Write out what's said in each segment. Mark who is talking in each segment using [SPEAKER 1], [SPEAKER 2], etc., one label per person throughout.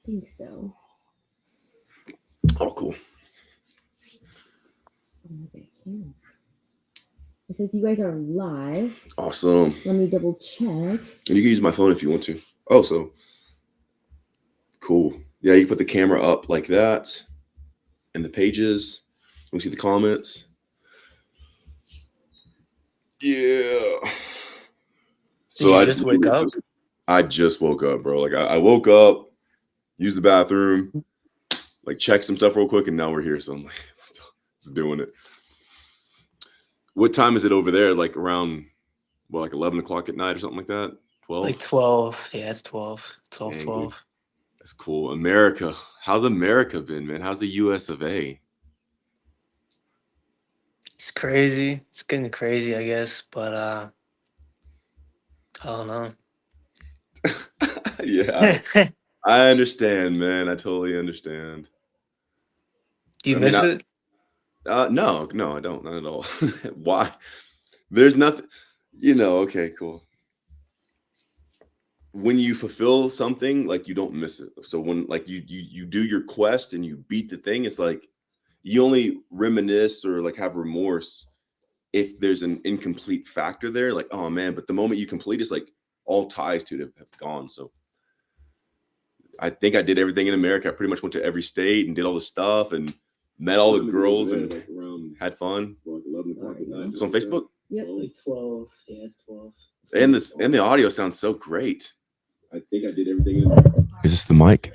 [SPEAKER 1] think so.
[SPEAKER 2] Oh, cool.
[SPEAKER 1] Okay. It says you guys are live.
[SPEAKER 2] Awesome.
[SPEAKER 1] Let me double check.
[SPEAKER 2] And you can use my phone if you want to. Oh, so cool. Yeah, you put the camera up like that, and the pages. We see the comments. Yeah.
[SPEAKER 3] Did you just wake up?
[SPEAKER 2] I just woke up, bro. Like I woke up, used the bathroom, like checked some stuff real quick, and now we're here. So I'm like, just doing it. What time is it over there? Like around, well, like 11 o'clock at night or something like that? 12?
[SPEAKER 3] Like 12. Yeah, it's 12. 12,
[SPEAKER 2] Dang,
[SPEAKER 3] 12.
[SPEAKER 2] dude. That's cool. America. How's America been, man? How's the US of A?
[SPEAKER 3] It's crazy. It's getting crazy, I guess. But I don't know.
[SPEAKER 2] Yeah, I understand, man. I totally understand.
[SPEAKER 3] Do you
[SPEAKER 2] I mean,
[SPEAKER 3] miss it?
[SPEAKER 2] no, I don't. Not at all. Why? There's nothing, okay, cool. When you fulfill something, like you don't miss it. So when like you do your quest and you beat the thing, it's like you only reminisce or like have remorse if there's an incomplete factor there, like, oh man, but the moment you complete, it's like all ties to it have gone. So I think I did everything in America. I pretty much went to every state and did all the stuff and met all the girls and had fun. It's on Facebook.
[SPEAKER 1] Yep.
[SPEAKER 3] Like 12. Yeah, it's 12.
[SPEAKER 2] And the audio sounds so great. I think I did everything in America. Is this the mic?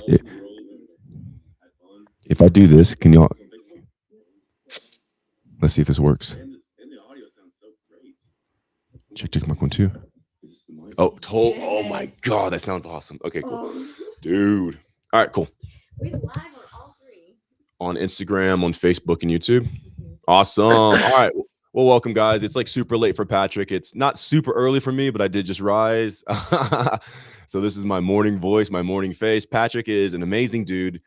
[SPEAKER 2] Yeah. If I do this, can y'all? Let's see if this works. Check mic 1 2. Oh my god, that sounds awesome. Okay, cool. Dude. All right, cool.
[SPEAKER 1] We're live on all three.
[SPEAKER 2] On Instagram, on Facebook, and YouTube. Awesome. All right. Well, welcome, guys. It's like super late for Patrick. It's not super early for me, but I did just rise. So this is my morning voice, my morning face. Patrick is an amazing dude.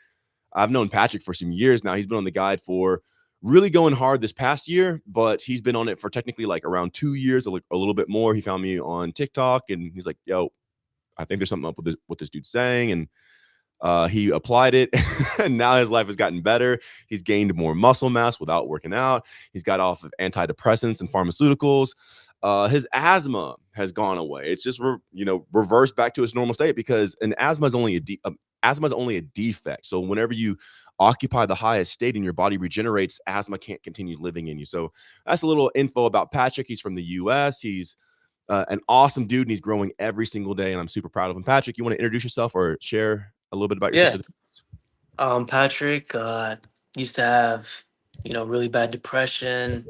[SPEAKER 2] I've known Patrick for some years now. He's been on the guide for really going hard this past year, but he's been on it for technically like around 2 years, or like a little bit more. He found me on TikTok and he's like, yo, I think there's something up with what this dude's saying. And he applied it and now his life has gotten better. He's gained more muscle mass without working out. He's got off of antidepressants and pharmaceuticals. His asthma has gone away. It's just reversed back to its normal state, because an asthma is only a defect. So whenever you occupy the highest state and your body regenerates, asthma can't continue living in you. So that's a little info about Patrick. He's from the US. He's an awesome dude and he's growing every single day, and I'm super proud of him. Patrick, you want to introduce yourself or share a little bit about yourself?
[SPEAKER 3] Yeah. Patrick used to have, really bad depression.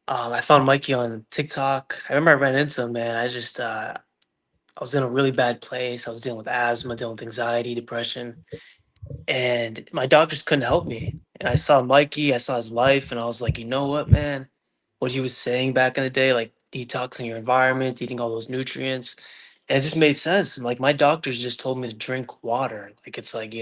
[SPEAKER 3] I found Mikey on TikTok. I remember I ran into him, man. I was in a really bad place. I was dealing with asthma, dealing with anxiety, depression, and my doctors couldn't help me. And I saw Mikey, I saw his life, and I was like, you know what, man? What he was saying back in the day, like detoxing your environment, eating all those nutrients, and it just made sense. Like my doctors just told me to drink water. Like it's like,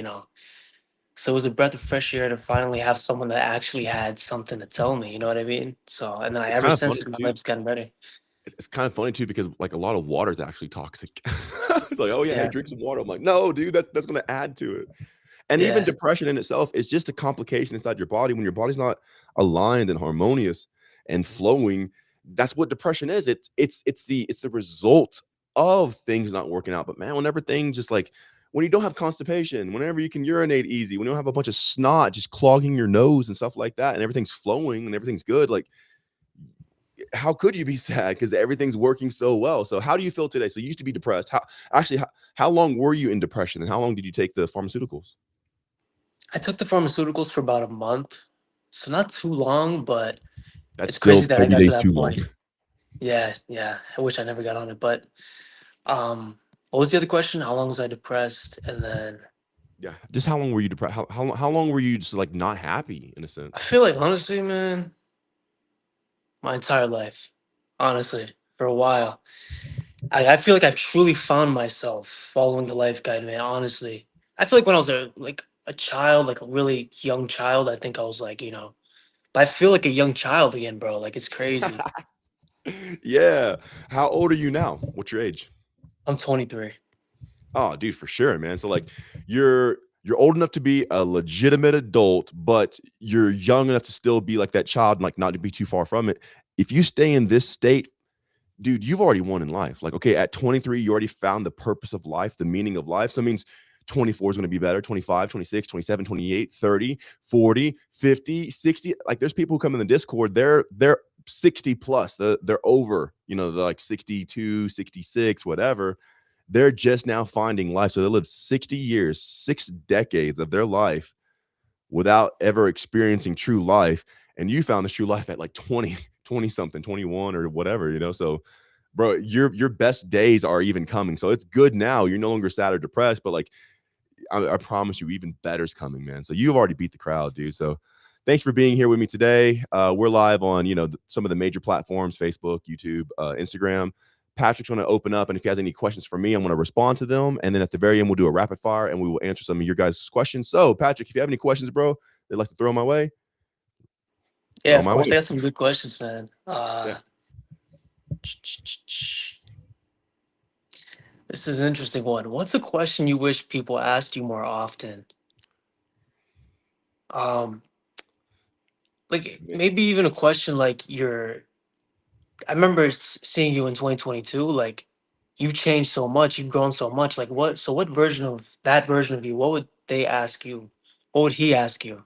[SPEAKER 3] so it was a breath of fresh air to finally have someone that actually had something to tell me. You know what I mean? So, and then
[SPEAKER 2] It's
[SPEAKER 3] ever
[SPEAKER 2] kind of
[SPEAKER 3] since
[SPEAKER 2] funny,
[SPEAKER 3] my
[SPEAKER 2] too.
[SPEAKER 3] life's gotten better.
[SPEAKER 2] It's kind of funny too, because like a lot of water is actually toxic. It's like, oh yeah,
[SPEAKER 3] Yeah.
[SPEAKER 2] hey, drink some water. I'm like, no, dude, that's going to add to it. And even
[SPEAKER 3] Yeah.
[SPEAKER 2] depression in itself is just a complication inside your body. When your body's not aligned and harmonious and flowing, that's what depression is. It's the result of things not working out. But man, whenever things just like when you don't have constipation, whenever you can urinate easy, when you don't have a bunch of snot just clogging your nose and stuff like that, and everything's flowing and everything's good, like how could you be sad? Because everything's working so well. So how do you feel today? So you used to be depressed. How long were you in depression, and how long did you take the pharmaceuticals?
[SPEAKER 3] I took the pharmaceuticals for about a month. So not too long, but
[SPEAKER 2] That's
[SPEAKER 3] it's
[SPEAKER 2] still
[SPEAKER 3] crazy that I
[SPEAKER 2] 30
[SPEAKER 3] got to
[SPEAKER 2] days
[SPEAKER 3] that
[SPEAKER 2] too long.
[SPEAKER 3] point. Yeah, yeah. I wish I never got on it. But what was the other question? How long was I depressed? And then
[SPEAKER 2] Yeah, just how long were you depressed? How long were you just like not happy in a
[SPEAKER 3] I
[SPEAKER 2] sense?
[SPEAKER 3] feel like honestly, man, my entire life. Honestly, for a while. I feel like I've truly found myself following the life guide, man. Honestly, I feel like when I was a child, like a really young child, I think I was like, but I feel like a young child again, bro. Like it's crazy.
[SPEAKER 2] Yeah. How old are you now? What's your age?
[SPEAKER 3] I'm 23.
[SPEAKER 2] Oh, dude, for sure, man. So like you're old enough to be a legitimate adult, but you're young enough to still be like that child and like not to be too far from it. If you stay in this state, dude, you've already won in life. Like, okay, at 23, you already found the purpose of life, the meaning of life. So it means 24 is going to be better, 25, 26, 27, 28, 30, 40, 50, 60. Like there's people who come in the Discord, they're 60 plus. They're over, they're like 62, 66, whatever. They're just now finding life. So they lived 60 years, 6 decades of their life without ever experiencing true life. And you found the true life at like 20, 20 something, 21 or whatever. So bro, your best days are even coming. So it's good now. You're no longer sad or depressed, but like I promise you, even better's coming, man. So you've already beat the crowd, dude. So thanks for being here with me today. We're live on, some of the major platforms, Facebook, YouTube, Instagram. Patrick's going to open up, and if he has any questions for me, I'm going to respond to them. And then at the very end, we'll do a rapid fire, and we will answer some of your guys' questions. So, Patrick, if you have any questions, bro, they'd like to throw my way,
[SPEAKER 3] Yeah,
[SPEAKER 2] throw
[SPEAKER 3] of
[SPEAKER 2] my
[SPEAKER 3] course.
[SPEAKER 2] way.
[SPEAKER 3] I got some good questions, man.
[SPEAKER 2] Yeah.
[SPEAKER 3] This is an interesting one. What's a question you wish people asked you more often? Like maybe even a question like I remember seeing you in 2022. Like you've changed so much, you've grown so much. Like what version of that version of you? What would they ask you? What would he ask you?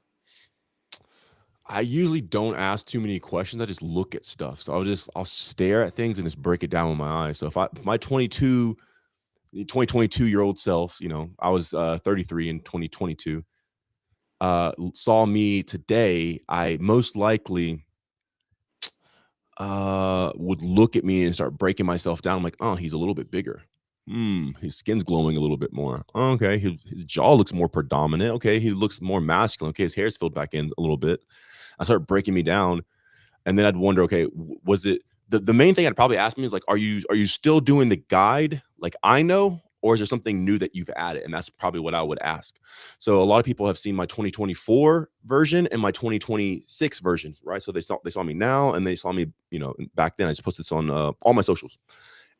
[SPEAKER 2] I usually don't ask too many questions. I just look at stuff. So I'll stare at things and just break it down with my eyes. So if my 2022-year-old self, I was 33 in 2022, saw me today, I most likely would look at me and start breaking myself down. I'm like, oh, he's a little bit bigger. His skin's glowing a little bit more. Okay, his jaw looks more predominant. Okay, he looks more masculine. Okay, his hair's filled back in a little bit. I start breaking me down, and then I'd wonder, okay, was it the main thing I'd probably ask me is like, are you still doing the guide like I know, or is there something new that you've added? And that's probably what I would ask. So a lot of people have seen my 2024 version and my 2026 version, right? So they saw me now, and they saw me, back then. I just posted this on all my socials,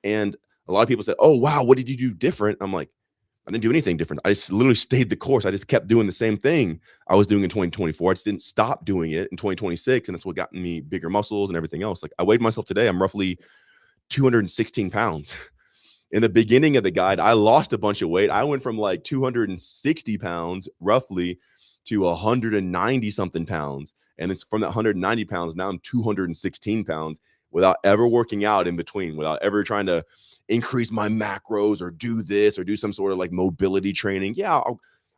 [SPEAKER 2] and a lot of people said, "Oh wow, what did you do different?" I'm like, I didn't do anything different. I just literally stayed the course. I just kept doing the same thing I was doing in 2024. I just didn't stop doing it in 2026. And that's what got me bigger muscles and everything else. Like I weighed myself today. I'm roughly 216 pounds. In the beginning of the guide, I lost a bunch of weight. I went from like 260 pounds roughly to 190 something pounds. And it's from that 190 pounds, now I'm 216 pounds without ever working out in between, without ever trying to increase my macros or do this or do some sort of like mobility training. Yeah,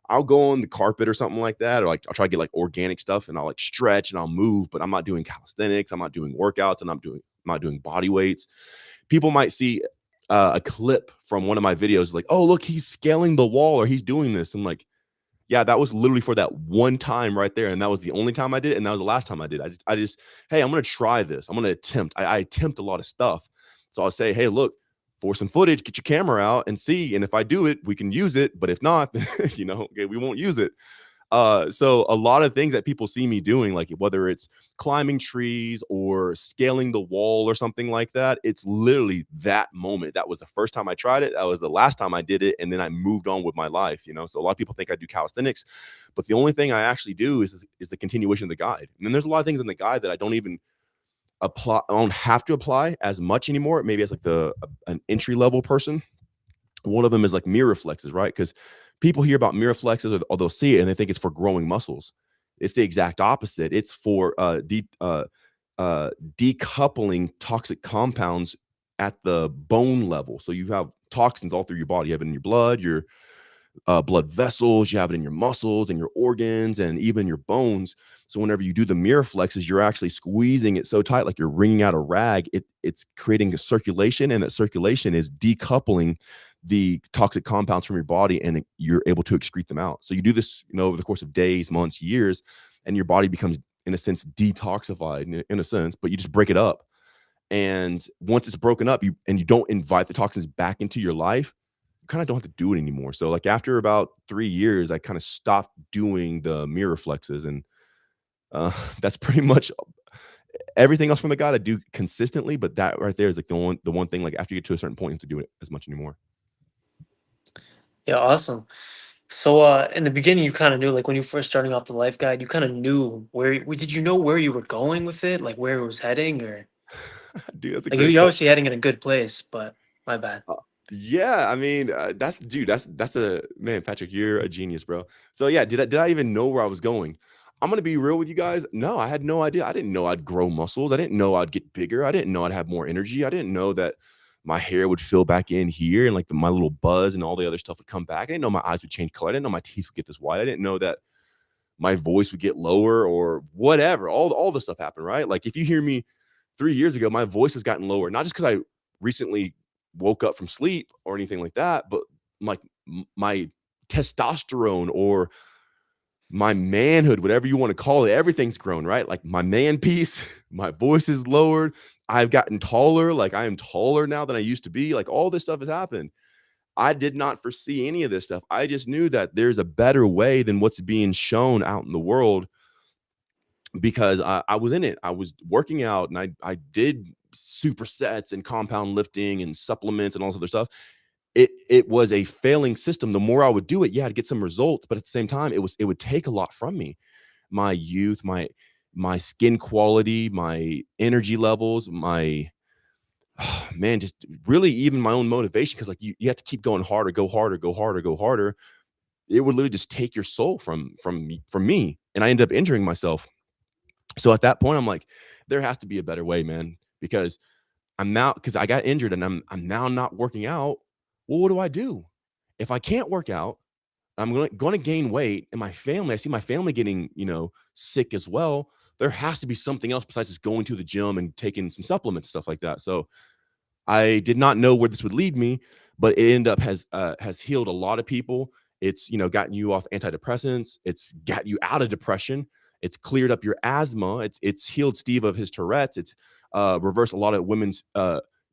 [SPEAKER 2] I'll go on the carpet or something like that, or like I'll try to get like organic stuff and I'll like stretch and I'll move, but I'm not doing calisthenics. I'm not doing workouts, and I'm not doing body weights. People might see a clip from one of my videos like, oh, look, he's scaling the wall or he's doing this. I'm like, yeah, that was literally for that one time right there. And that was the only time I did it. And that was the last time I did. I just, hey, I'm going to try this. I'm going to attempt. I attempt a lot of stuff. So I'll say, hey, look, for some footage, get your camera out and see. And if I do it, we can use it. But if not, okay, we won't use it. So a lot of things that people see me doing, like whether it's climbing trees or scaling the wall or something like that, it's literally that moment. That was the first time I tried it. That was the last time I did it. And then I moved on with my life, So a lot of people think I do calisthenics, but the only thing I actually do is the continuation of the guide. And then there's a lot of things in the guide that I don't even apply. I don't have to apply as much anymore. Maybe as like an entry level person. One of them is like mirror flexes, right? Because people hear about mirror flexes or they'll see it and they think it's for growing muscles. It's the exact opposite. It's for decoupling toxic compounds at the bone level. So you have toxins all through your body. You have it in your blood, your blood vessels, you have it in your muscles and your organs and even your bones. So whenever you do the mirror flexes, you're actually squeezing it so tight, like you're wringing out a rag. It's creating a circulation, and that circulation is decoupling the toxic compounds from your body, and you're able to excrete them out. So you do this, over the course of days, months, years, and your body becomes, in a sense, detoxified in a sense, but you just break it up. And once it's broken up, you don't invite the toxins back into your life, you kind of don't have to do it anymore. So like after about 3 years, I kind of stopped doing the mirror flexes, and that's pretty much everything else from the guide I do consistently. But that right there is like the one thing, like after you get to a certain point, you have to do it as much anymore.
[SPEAKER 3] Yeah, awesome. So in the beginning you kind of knew, like when you first starting off the life guide, you kind of knew did you know where you were going with it, like where it was heading, or
[SPEAKER 2] Dude, that's a
[SPEAKER 3] like
[SPEAKER 2] great
[SPEAKER 3] you're
[SPEAKER 2] question.
[SPEAKER 3] obviously heading in a good place, but my bad.
[SPEAKER 2] Uh, yeah, I mean, that's a man, Patrick, you're a genius, bro. So yeah, did I even know where I was going? I'm gonna be real with you guys. No, I had no idea. I didn't know I'd grow muscles. I didn't know I'd get bigger. I didn't know I'd have more energy. I didn't know that my hair would fill back in here and like my little buzz and all the other stuff would come back. I didn't know my eyes would change color. I didn't know my teeth would get this white. I didn't know that my voice would get lower or whatever. All the stuff happened, right? Like if you hear me 3 years ago, my voice has gotten lower, not just because I recently woke up from sleep or anything like that, but like my testosterone or my manhood, whatever you want to call it, everything's grown, right? Like my man piece, my voice is lowered. I've gotten taller. Like I am taller now than I used to be. Like all this stuff has happened. I did not foresee any of this stuff. I just knew that there's a better way than what's being shown out in the world because I was in it. I was working out and I did supersets and compound lifting and supplements and all this other stuff. It was a failing system. The more I would do it, yeah, I'd get some results, but at the same time, it would take a lot from me. My youth, my skin quality, my energy levels, my man, just really even my own motivation. Cause like you have to keep going harder, go harder, go harder, go harder. It would literally just take your soul from me. And I ended up injuring myself. So at that point, I'm like, there has to be a better way, man, because I'm now because I got injured and I'm now not working out. Well, what do I do? If I can't work out, I'm going to gain weight, and my family, I see my family getting, sick as well. There has to be something else besides just going to the gym and taking some supplements and stuff like that. So I did not know where this would lead me, but it ended up has healed a lot of people. It's gotten you off antidepressants. It's got you out of depression. It's cleared up your asthma. It's healed Steve of his Tourette's. It's reversed a lot of women's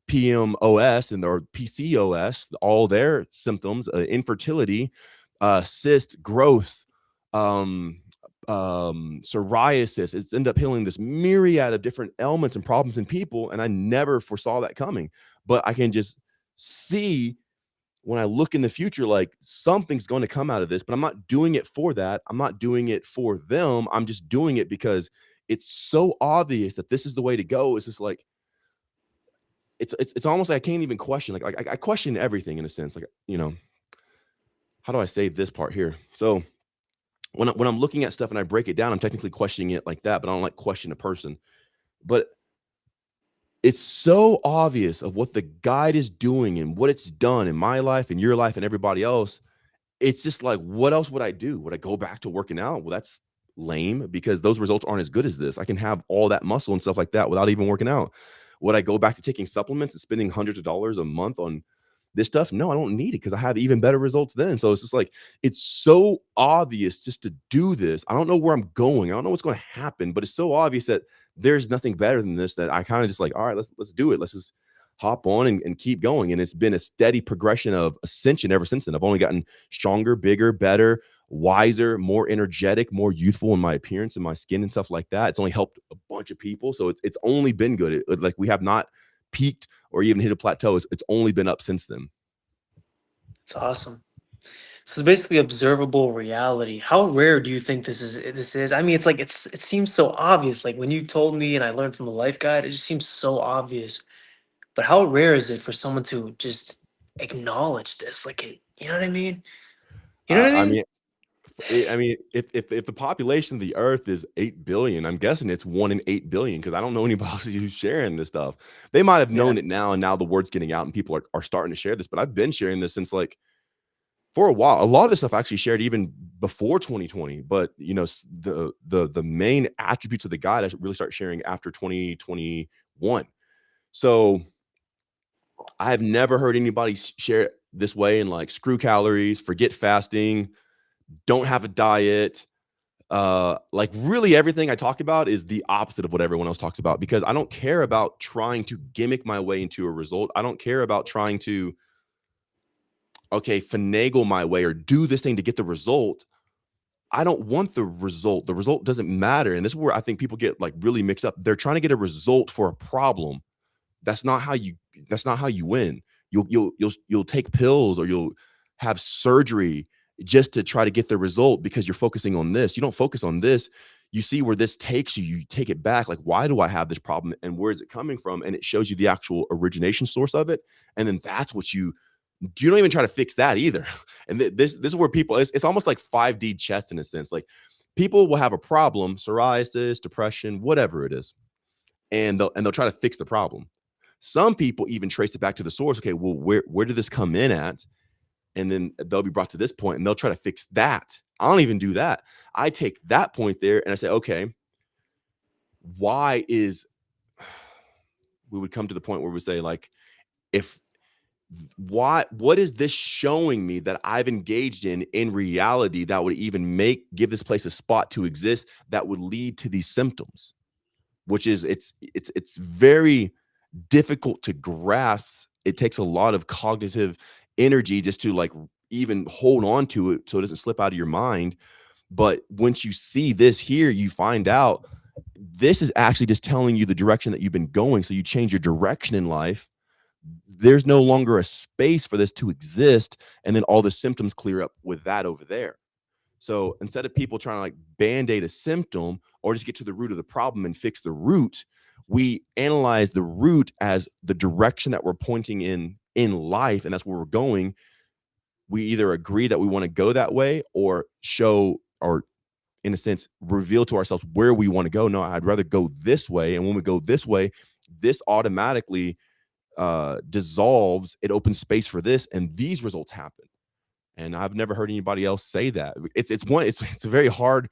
[SPEAKER 2] PMOS and or PCOS, all their symptoms, infertility, cyst growth, um, psoriasis. It's ended up healing this myriad of different ailments and problems in people, and I never foresaw that coming. But I can just see when I look in the future, like something's going to come out of this, but I'm not doing it for that. I'm not doing it for them. I'm just doing it because it's so obvious that this is the way to go. It's just like it's almost like I can't even question. Like I question everything in a sense. Like how do I say this part here? So when I'm looking at stuff and I break it down, I'm technically questioning it like that, but I don't like question a person. But it's so obvious of what the guide is doing and what it's done in my life and your life and everybody else. It's just like, what else would I do? Would I go back to working out? Well, that's lame because those results aren't as good as this. I can have all that muscle and stuff like that without even working out. Would I go back to taking supplements and spending hundreds of dollars a month on this stuff? No, I don't need it because I have even better results then. So it's just like, it's so obvious just to do this. I don't know where I'm going. I don't know what's going to happen, but it's so obvious that there's nothing better than this that I kind of just like, all right, let's do it. Let's just hop on and keep going. And it's been a steady progression of ascension ever since then. I've only gotten stronger, bigger, better, wiser, more energetic, more youthful in my appearance and my skin and stuff like that. It's only helped a bunch of people. So it's only been good. Like we have not peaked or even hit a plateau. It's only been up since then.
[SPEAKER 3] It's awesome. So it's basically observable reality. How rare do you think this is? I mean, it's like it seems so obvious. Like when you told me and I learned from the life guide, it just seems so obvious. But how rare is it for someone to just acknowledge this? Like, you know what I mean? You know what I
[SPEAKER 2] I
[SPEAKER 3] mean?
[SPEAKER 2] mean, if the population of the Earth is 8 billion, I'm guessing it's 1 in 8 billion because I don't know anybody else who's sharing this stuff. They might have
[SPEAKER 3] Yeah.
[SPEAKER 2] known it now, and now the word's getting out, and people are starting to share this. But I've been sharing this since like for a while. A lot of this stuff I actually shared even before 2020. But the main attributes of the guide I really start sharing after 2021. So I have never heard anybody share it this way and like screw calories, forget fasting, don't have a diet. Like really everything I talk about is the opposite of what everyone else talks about because I don't care about trying to gimmick my way into a result. I don't care about trying to finagle my way or do this thing to get the result. I don't want the result. The result doesn't matter. And this is where I think people get like really mixed up. They're trying to get a result for a problem. That's not how you win. You'll take pills or you'll have surgery just to try to get the result because you're focusing on this. You don't focus on this. You see where this takes you. You take it back. Like, why do I have this problem and where is it coming from? And it shows you the actual origination source of it. And then that's what you don't even try to fix that either. And this is where people, it's almost like 5D chess in a sense. Like, people will have a problem, psoriasis, depression, whatever it is, and they'll try to fix the problem. Some people even trace it back to the source. Okay, well, where did this come in at? And then they'll be brought to this point and they'll try to fix that. I don't even do that. I take that point there and I say, okay, why is, we would come to the point where we say, like, what is this showing me that I've engaged in reality that would even give this place a spot to exist that would lead to these symptoms? Which is, it's very difficult to grasp. It takes a lot of cognitive energy just to, like, even hold on to it so it doesn't slip out of your mind. But once you see this here, you find out this is actually just telling you the direction that you've been going. So you change your direction in life. There's no longer a space for this to exist. And then all the symptoms clear up with that over there. So instead of people trying to, like, band-aid a symptom or just get to the root of the problem and fix the root, we analyze the root as the direction that we're pointing in life, and that's where we're going. We either agree that we want to go that way or show, or in a sense, reveal to ourselves where we want to go. No, I'd rather go this way. And when we go this way, this automatically dissolves. It opens space for this, and these results happen. And I've never heard anybody else say that. It's a very hard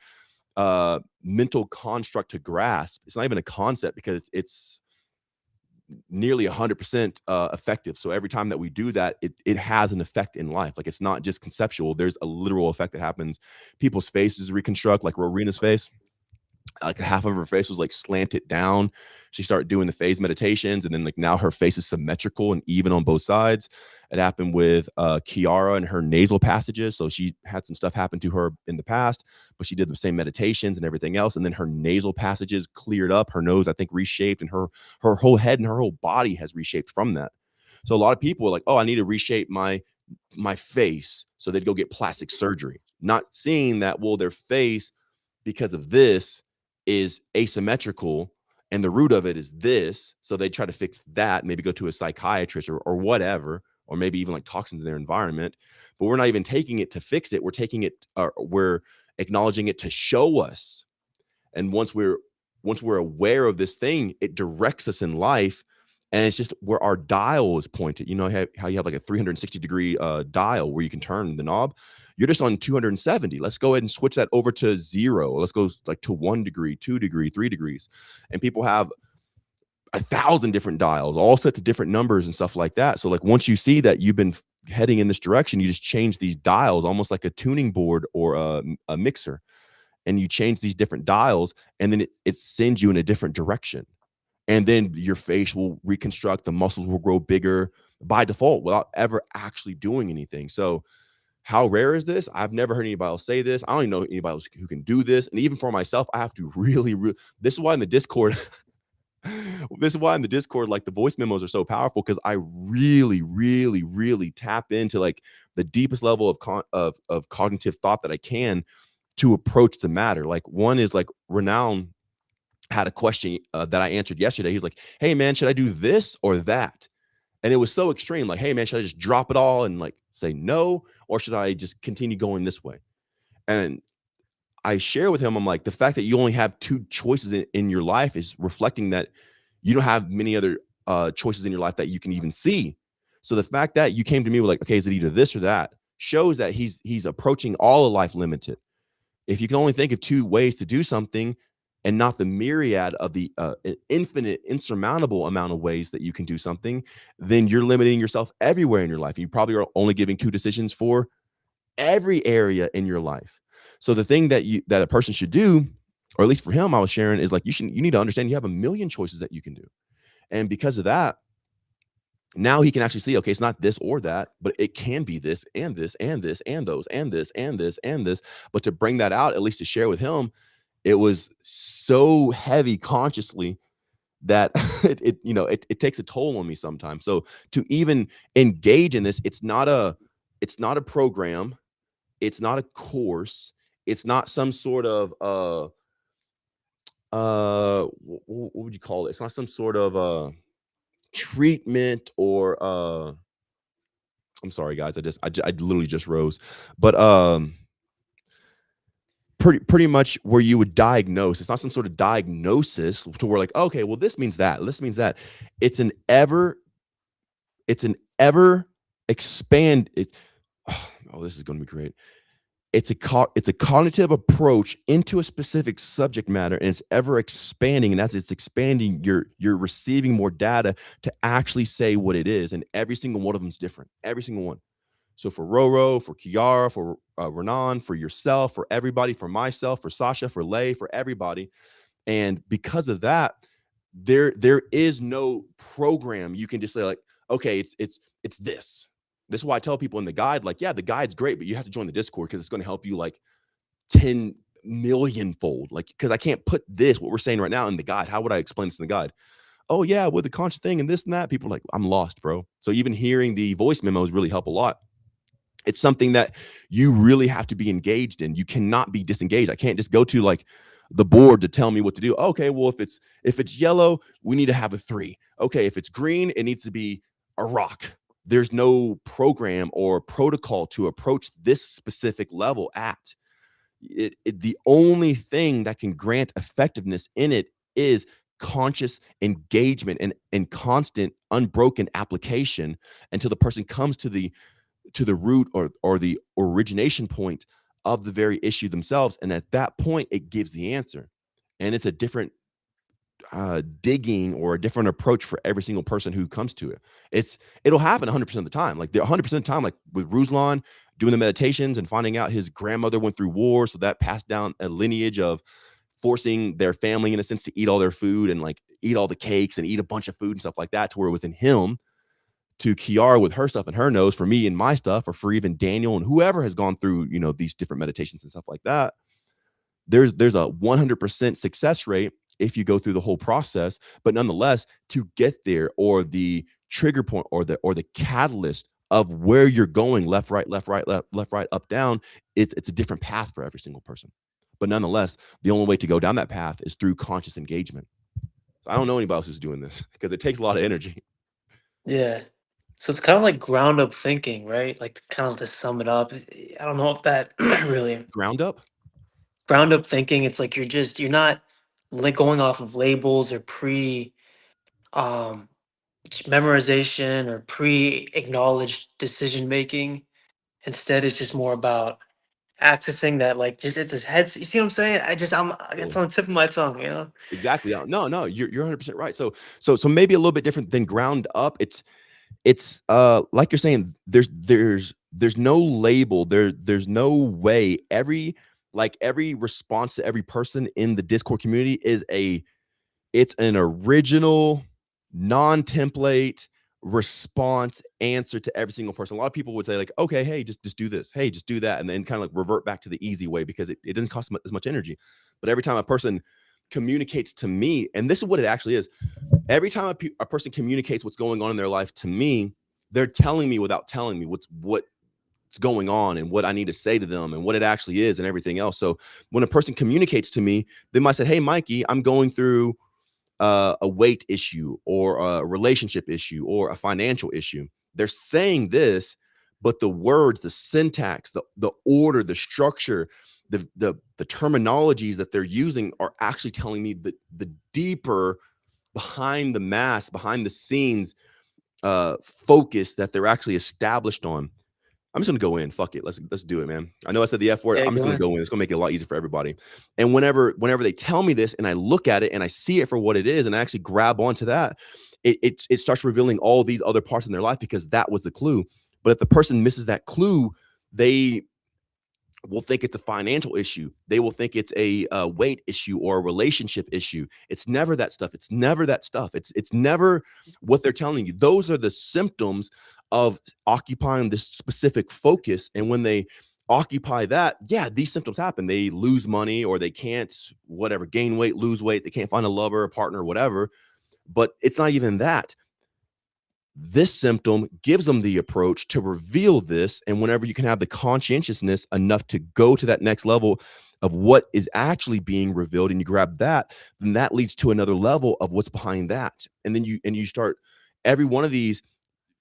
[SPEAKER 2] mental construct to grasp. It's not even a concept because it's nearly 100% effective. So every time that we do that, it has an effect in life. Like, it's not just conceptual. There's a literal effect that happens. People's faces reconstruct, like Rorena's face. Like, half of her face was, like, slanted down. She started doing the phase meditations, and then, like, now her face is symmetrical and even on both sides. It happened with Kiara and her nasal passages. So she had some stuff happen to her in the past, but she did the same meditations and everything else, and then her nasal passages cleared up. Her nose, I think, reshaped, and her whole head and her whole body has reshaped from that. So a lot of people are like, oh, I need to reshape my face. So they'd go get plastic surgery, not seeing that, well, their face, because of this, is asymmetrical and the root of it is this. So they try to fix that, maybe go to a psychiatrist or whatever, or maybe even, like, toxins in their environment. But we're not even taking it to fix it. We're taking it, we're acknowledging it to show us. And once we're aware of this thing, it directs us in life. And it's just where our dial is pointed. You know how you have, like, a 360-degree dial where you can turn the knob? You're just on 270. Let's go ahead and switch that over to 0. Let's go, like, to 1 degree, 2 degree, 3 degrees. And people have 1,000 different dials, all set to different numbers and stuff like that. So, like, once you see that you've been heading in this direction, you just change these dials, almost like a tuning board or a mixer. And you change these different dials, and then it sends you in a different direction. And then your face will reconstruct, the muscles will grow bigger by default without ever actually doing anything. So how rare is this? I've never heard anybody else say this. I don't even know anybody else who can do this. And even for myself, I have to really, this is why in the Discord, like, the voice memos are so powerful, because I really, really, really tap into, like, the deepest level of cognitive thought that I can to approach the matter. Like, one is, like, Renown had a question that I answered yesterday. He's like, hey man, should I do this or that? And it was so extreme. Like, hey man, should I just drop it all and, like, say no? Or should I just continue going this way? And I share with him, I'm like, the fact that you only have 2 choices in your life is reflecting that you don't have many other choices in your life that you can even see. So the fact that you came to me with, like, okay, is it either this or that, shows that he's approaching all of life limited. If you can only think of 2 ways to do something, and not the myriad of the infinite, insurmountable amount of ways that you can do something, then you're limiting yourself everywhere in your life. You probably are only giving 2 decisions for every area in your life. So the thing that a person should do, or at least for him, I was sharing, is, like, you need to understand you have a million choices that you can do. And because of that, now he can actually see, okay, it's not this or that, but it can be this and this and this and those and this and this and this. But to bring that out, at least to share with him, it was so heavy consciously that it takes a toll on me sometimes. So to even engage in this, it's not a it's not a program, it's not a course, it's not some sort of what would you call it? It's not some sort of treatment or I'm sorry guys, I literally just rose. But pretty much where you would diagnose. It's not some sort of diagnosis to where like, okay, well, this means that, this means that. It's an ever expand it. Oh, this is going to be great. It's a cognitive approach into a specific subject matter, and it's ever expanding. And as it's expanding, you're receiving more data to actually say what it is. And every single one of them is different. Every single one. So for Roro, for Kiara, for Renan, for yourself, for everybody, for myself, for Sasha, for Lay, for everybody. And because of that, there is no program you can just say like, okay, it's this. This is why I tell people in the guide, like, yeah, the guide's great, but you have to join the Discord because it's going to help you like 10 million fold. Like, because I can't put this, what we're saying right now, in the guide. How would I explain this in the guide? Oh yeah, with the conscious thing and this and that. People are like, I'm lost, bro. So even hearing the voice memos really help a lot. It's something that you really have to be engaged in. You cannot be disengaged. I can't just go to like the board to tell me what to do. Okay, well, if it's yellow, we need to have a 3. Okay, if it's green, it needs to be a rock. There's no program or protocol to approach this specific level at. The only thing that can grant effectiveness in it is conscious engagement and constant unbroken application until the person comes to the root or the origination point of the very issue themselves. And at that point, it gives the answer. And it's a different digging or a different approach for every single person who comes to it. It'll happen 100% of the time. Like 100% of the time, like with Ruslan doing the meditations and finding out his grandmother went through war. So that passed down a lineage of forcing their family, in a sense, to eat all their food and like eat all the cakes and eat a bunch of food and stuff like that, to where it was in him, to Kiara with her stuff and her nose, for me and my stuff, or for even Daniel and whoever has gone through, these different meditations and stuff like that. There's a 100% success rate if you go through the whole process, but nonetheless, to get there, or the trigger point, or the catalyst of where you're going, left, right, left, right, left, right, up, down, it's a different path for every single person. But nonetheless, the only way to go down that path is through conscious engagement. So I don't know anybody else who's doing this because it takes a lot of energy.
[SPEAKER 3] Yeah. So it's kind of like ground up thinking, right? Like kind of to sum it up. I don't know if that really
[SPEAKER 2] Ground up?
[SPEAKER 3] ground up thinking. It's like you're not like going off of labels or um memorization or pre acknowledged decision making. Instead, it's just more about accessing that, like, just it's his head. You see what I'm saying? It's on the tip of my tongue, you know?
[SPEAKER 2] Exactly. No, you're 100% right. So maybe a little bit different than ground up. It's like you're saying, there's no label, there's no way. Every response to every person in the Discord community it's an original, non-template response answer to every single person. A lot of people would say like, okay, hey, just do this, hey, just do that, and then kind of like revert back to the easy way because it doesn't cost as much energy. But every time a person communicates to me, and this is what it actually is, every time a person communicates what's going on in their life to me, they're telling me without telling me what's going on and what I need to say to them and what it actually is and everything else. So when a person communicates to me, they might say, hey, Mikey, I'm going through a weight issue or a relationship issue or a financial issue. They're saying this, but the words, the syntax, the order, the structure, the terminologies that they're using are actually telling me the deeper, behind the mask, behind the scenes focus that they're actually established on. I'm just gonna go in. Fuck it. Let's do it, man. I know I said the F word.
[SPEAKER 3] Yeah,
[SPEAKER 2] I'm just gonna go in. It's gonna make it a lot easier for everybody. And whenever they tell me this and I look at it and I see it for what it is and I actually grab onto that, it starts revealing all these other parts in their life because that was the clue. But if the person misses that clue, they will think it's a financial issue. They will think it's a weight issue or a relationship issue. It's never that stuff. It's never that stuff. It's never what they're telling you. Those are the symptoms of occupying this specific focus. And when they occupy that, yeah, these symptoms happen. They lose money, or they can't, whatever, gain weight, lose weight. They can't find a lover, a partner, whatever. But it's not even that. This symptom gives them the approach to reveal this. And whenever you can have the conscientiousness enough to go to that next level of what is actually being revealed, and you grab that, then that leads to another level of what's behind that. And then you start every one of these.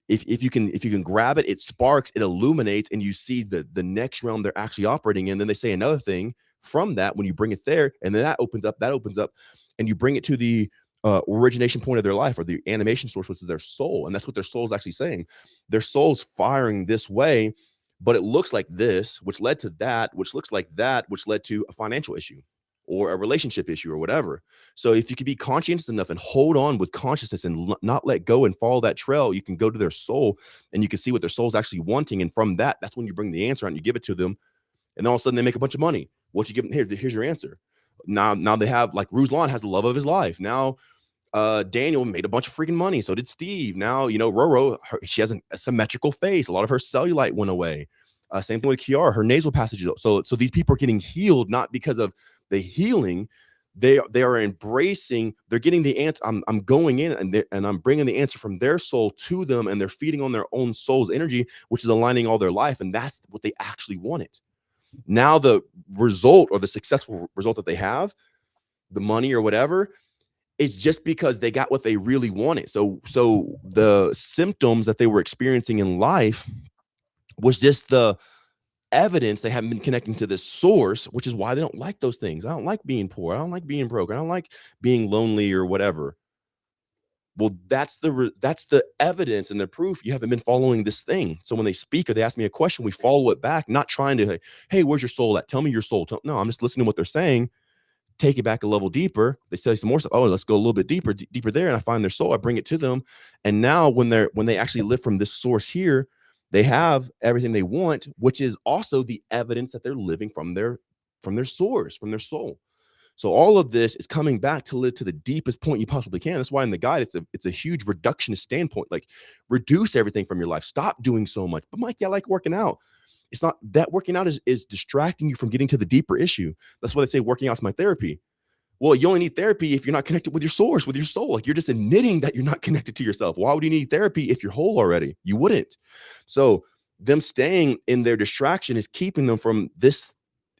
[SPEAKER 2] If you can grab it, it sparks, it illuminates, and you see the next realm they're actually operating in. Then they say another thing from that when you bring it there, and then that opens up, and you bring it to the origination point of their life, or the animation source, which is their soul. And that's what their soul is actually saying. Their soul's firing this way, but it looks like this, which led to that, which looks like that, which led to a financial issue or a relationship issue or whatever. So if you can be conscientious enough and hold on with consciousness and not let go and follow that trail, you can go to their soul and you can see what their soul's actually wanting. And from that, that's when you bring the answer out and you give it to them. And then all of a sudden they make a bunch of money. What you give them, here's your answer. Now they have, like, Ruslan has the love of his life. Now Daniel made a bunch of freaking money. So did Steve. Now, Roro, she has a symmetrical face. A lot of her cellulite went away. Same thing with Kiara, her nasal passages. So these people are getting healed, not because of the healing. They are embracing, they're getting the answer. I'm going in and I'm bringing the answer from their soul to them, and they're feeding on their own soul's energy, which is aligning all their life. And that's what they actually wanted. Now the result, or the successful result that they have, the money or whatever, is just because they got what they really wanted. So the symptoms that they were experiencing in life was just the evidence they haven't been connecting to this source, which is why they don't like those things. I don't like being poor. I don't like being broke. I don't like being lonely or whatever. Well, that's the evidence and the proof you haven't been following this thing. So when they speak or they ask me a question, we follow it back, not trying to, hey, where's your soul at? Tell me your soul. No, I'm just listening to what they're saying. Take it back a level deeper. They say some more stuff. Oh, let's go a little bit deeper there. And I find their soul. I bring it to them. And now when they actually live from this source here, they have everything they want, which is also the evidence that they're living from their source, from their soul. So all of this is coming back to live to the deepest point you possibly can. That's why in the guide, it's a huge reductionist standpoint. Like, reduce everything from your life. Stop doing so much. But Mike, I like working out. It's not that working out is distracting you from getting to the deeper issue. That's why they say working out is my therapy. Well, you only need therapy if you're not connected with your source, with your soul. Like, you're just admitting that you're not connected to yourself. Why would you need therapy if you're whole already? You wouldn't. So them staying in their distraction is keeping them from this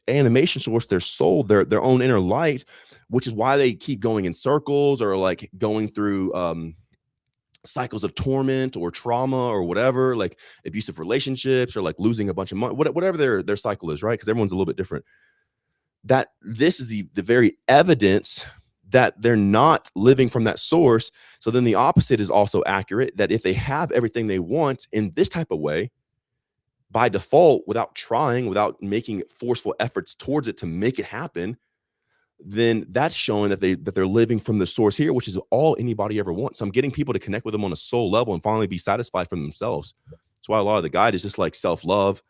[SPEAKER 2] animation source, their soul, their own inner light, which is why they keep going in circles, or like going through cycles of torment or trauma or whatever, like abusive relationships, or like losing a bunch of money, whatever their cycle is, right? Because everyone's a little bit different. That this is the very evidence that they're not living from that source. So then the opposite is also accurate, that if they have everything they want in this type of way, by default, without trying, without making forceful efforts towards it to make it happen, then that's showing that they're living from the source here, which is all anybody ever wants. So I'm getting people to connect with them on a soul level and finally be satisfied from themselves. That's why a lot of the guide is just like self-love,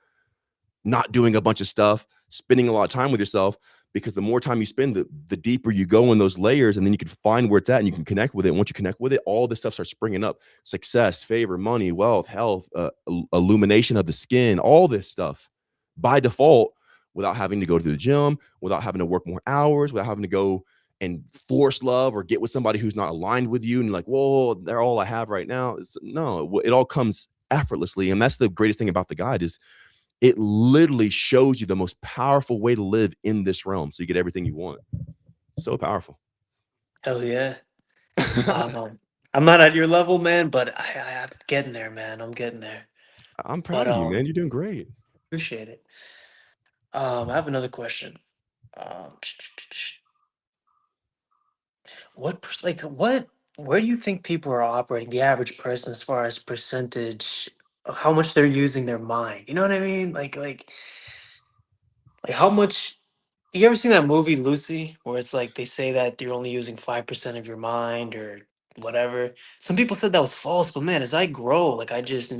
[SPEAKER 2] not doing a bunch of stuff, spending a lot of time with yourself, because the more time you spend, the deeper you go in those layers, and then you can find where it's at and you can connect with it. And once you connect with it, all this stuff starts springing up: success, favor, money, wealth, health, illumination of the skin, all this stuff by default, without having to go to the gym, without having to work more hours, without having to go and force love or get with somebody who's not aligned with you. And you're like, whoa, they're all I have right now. No, it all comes effortlessly. And that's the greatest thing about the guide, is it literally shows you the most powerful way to live in this realm, so you get everything you want. So powerful.
[SPEAKER 3] Hell yeah. I'm not at your level, man, but I'm getting there, man. I'm getting there.
[SPEAKER 2] I'm proud of you, man. You're doing great.
[SPEAKER 3] Appreciate it. I have another question. Where do you think people are operating, the average person, as far as percentage of how much they're using their mind? You know what I mean? Like how much. You ever seen that movie Lucy, where it's like they say that you're only using 5% of your mind or whatever? Some people said that was false, but man, as I grow, like I just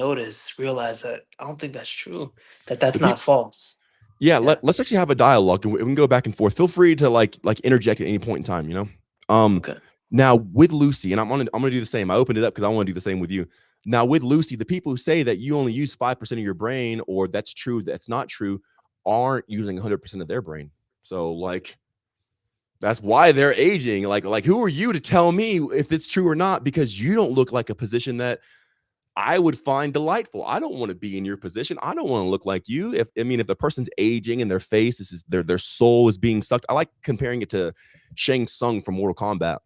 [SPEAKER 3] realize that I don't think that's true. That's not false.
[SPEAKER 2] Yeah, let's actually have a dialogue, and we can go back and forth. Feel free to like interject at any point in time, you know?
[SPEAKER 3] Okay.
[SPEAKER 2] Now with Lucy, and I'm gonna do the same. I opened it up because I want to do the same with you. Now with Lucy, the people who say that you only use 5% of your brain, or that's true, that's not true, aren't using 100% of their brain. So like, that's why they're aging. Like who are you to tell me if it's true or not? Because you don't look like a position that I would find delightful. I don't want to be in your position. I don't want to look like you. If the person's aging and their face is their soul is being sucked. I like comparing it to Shang Tsung from Mortal Kombat.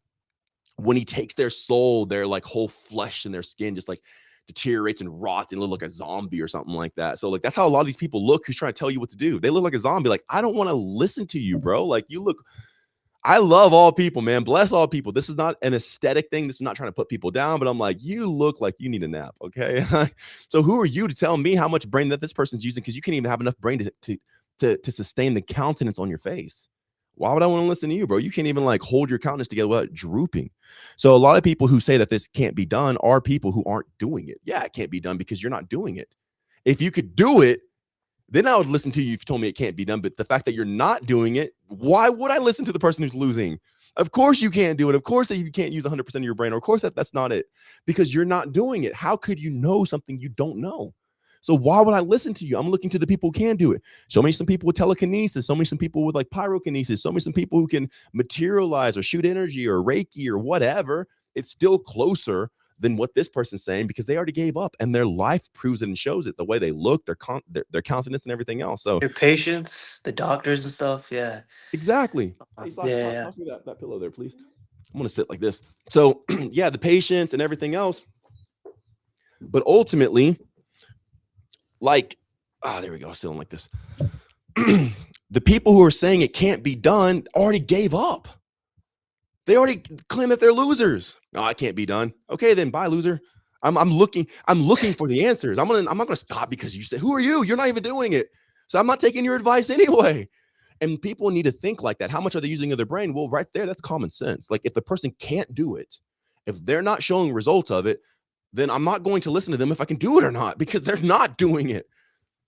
[SPEAKER 2] When he takes their soul, their like whole flesh and their skin just like deteriorates and rots and look like a zombie or something like that. So like that's how a lot of these people look who's trying to tell you what to do. They look like a zombie. Like, I don't want to listen to you, bro. Like, you look. I love all people, man. Bless all people. This is not an aesthetic thing. This is not trying to put people down, but I'm like, you look like you need a nap. Okay. So who are you to tell me how much brain that this person's using? Because you can't even have enough brain to sustain the countenance on your face. Why would I want to listen to you, bro? You can't even like hold your countenance together without drooping. So a lot of people who say that this can't be done are people who aren't doing it. Yeah, it can't be done because you're not doing it. If you could do it, then I would listen to you if you told me it can't be done. But the fact that you're not doing it, why would I listen to the person who's losing? Of course you can't do it. Of course that you can't use 100% of your brain. Or of course that's not it, because you're not doing it. How could you know something you don't know? So why would I listen to you? I'm looking to the people who can do it. Show me some people with telekinesis. Show me some people with like pyrokinesis. Show me some people who can materialize or shoot energy or Reiki or whatever. It's still closer than what this person's saying, because they already gave up and their life proves it and shows it. The way they look, their countenance and everything else. So
[SPEAKER 3] Your patients, the doctors and stuff. Yeah.
[SPEAKER 2] exactly. Hey,
[SPEAKER 3] Yeah.
[SPEAKER 2] toss me that pillow there, please. I'm going to sit like this. So yeah, the patients and everything else. But ultimately, like, there we go. Sitting like this. The people who are saying it can't be done already gave up. They already claim that they're losers. Oh, it can't be done. Okay, then bye, loser. I'm looking for the answers. I'm not gonna stop because you said, who are you? You're not even doing it. So I'm not taking your advice anyway. And people need to think like that. How much are they using of their brain? Well, right there, that's common sense. Like, if the person can't do it, if they're not showing results of it, then I'm not going to listen to them if I can do it or not, because they're not doing it.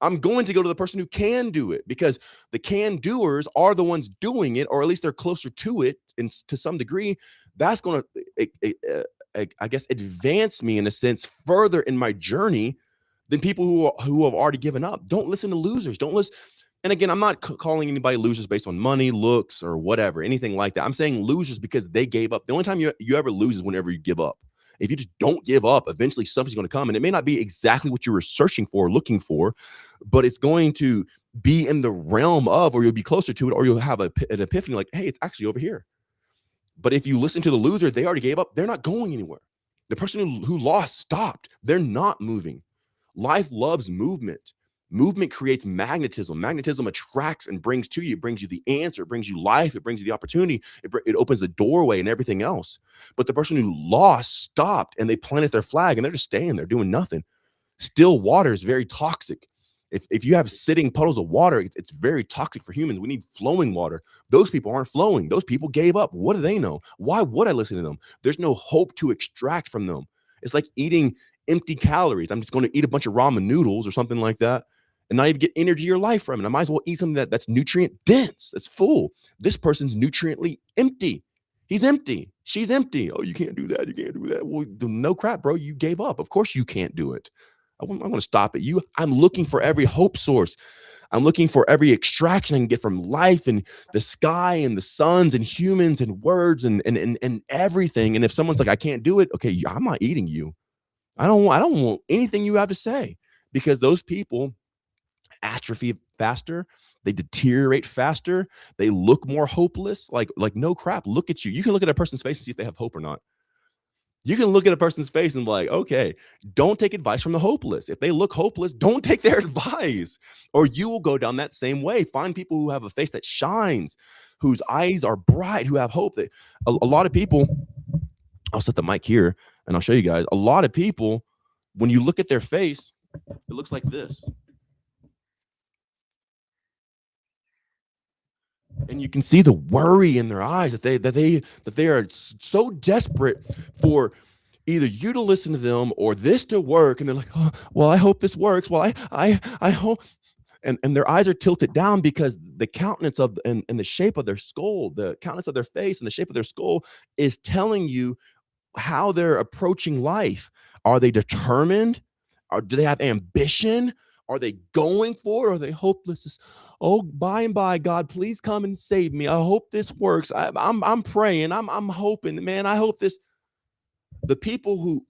[SPEAKER 2] I'm going to go to the person who can do it, because the can doers are the ones doing it, or at least they're closer to it to some degree. That's going to, I guess, advance me in a sense further in my journey than people who have already given up. Don't listen to losers. Don't listen. And again, I'm not calling anybody losers based on money, looks, or whatever, anything like that. I'm saying losers because they gave up. The only time you ever lose is whenever you give up. If you just don't give up, eventually something's going to come, and it may not be exactly what you were searching for, looking for, but it's going to be in the realm of, or you'll be closer to it, or you'll have an epiphany like, hey, it's actually over here. But if you listen to the loser, they already gave up. They're not going anywhere. The person who lost stopped. They're not moving. Life loves movement. Movement creates magnetism. Magnetism attracts and brings to you. It brings you the answer. It brings you life. It brings you the opportunity. It opens the doorway and everything else. But the person who lost stopped, and they planted their flag, and they're just staying there doing nothing. Still water is very toxic. If you have sitting puddles of water, it's very toxic for humans. We need flowing water. Those people aren't flowing. Those people gave up. What do they know? Why would I listen to them? There's no hope to extract from them. It's like eating empty calories. I'm just going to eat a bunch of ramen noodles or something like that and not even get energy or life from it. I might as well eat something that's nutrient dense, that's full. This person's nutriently empty. He's empty. She's empty. Oh, you can't do that. You can't do that. Well, no crap, bro. You gave up. Of course you can't do it. I want to stop at you. I'm looking for every hope source. I'm looking for every extraction I can get from life and the sky and the suns and humans and words and everything. And if someone's like, I can't do it, okay, I'm not eating you. I don't want anything you have to say, because those people atrophy faster, they deteriorate faster, they look more hopeless. Like no crap. Look at you. You can look at a person's face and see if they have hope or not. You can look at a person's face and be like, okay, don't take advice from the hopeless. If they look hopeless, don't take their advice, or you will go down that same way. Find people who have a face that shines, whose eyes are bright, who have hope. That a lot of people, I'll set the mic here and I'll show you guys. A lot of people, when you look at their face, it looks like this. And you can see the worry in their eyes that they are so desperate for either you to listen to them or this to work. And they're like, oh, well, I hope this works. Well, I hope. And their eyes are tilted down because the countenance of and the shape of their skull, the countenance of their face and the shape of their skull is telling you how they're approaching life. Are they determined? Or do they have ambition? Are they going for it? Or are they hopeless? Oh, by and by, God, please come and save me. I hope this works. I'm praying. I'm hoping, man. I hope this. The people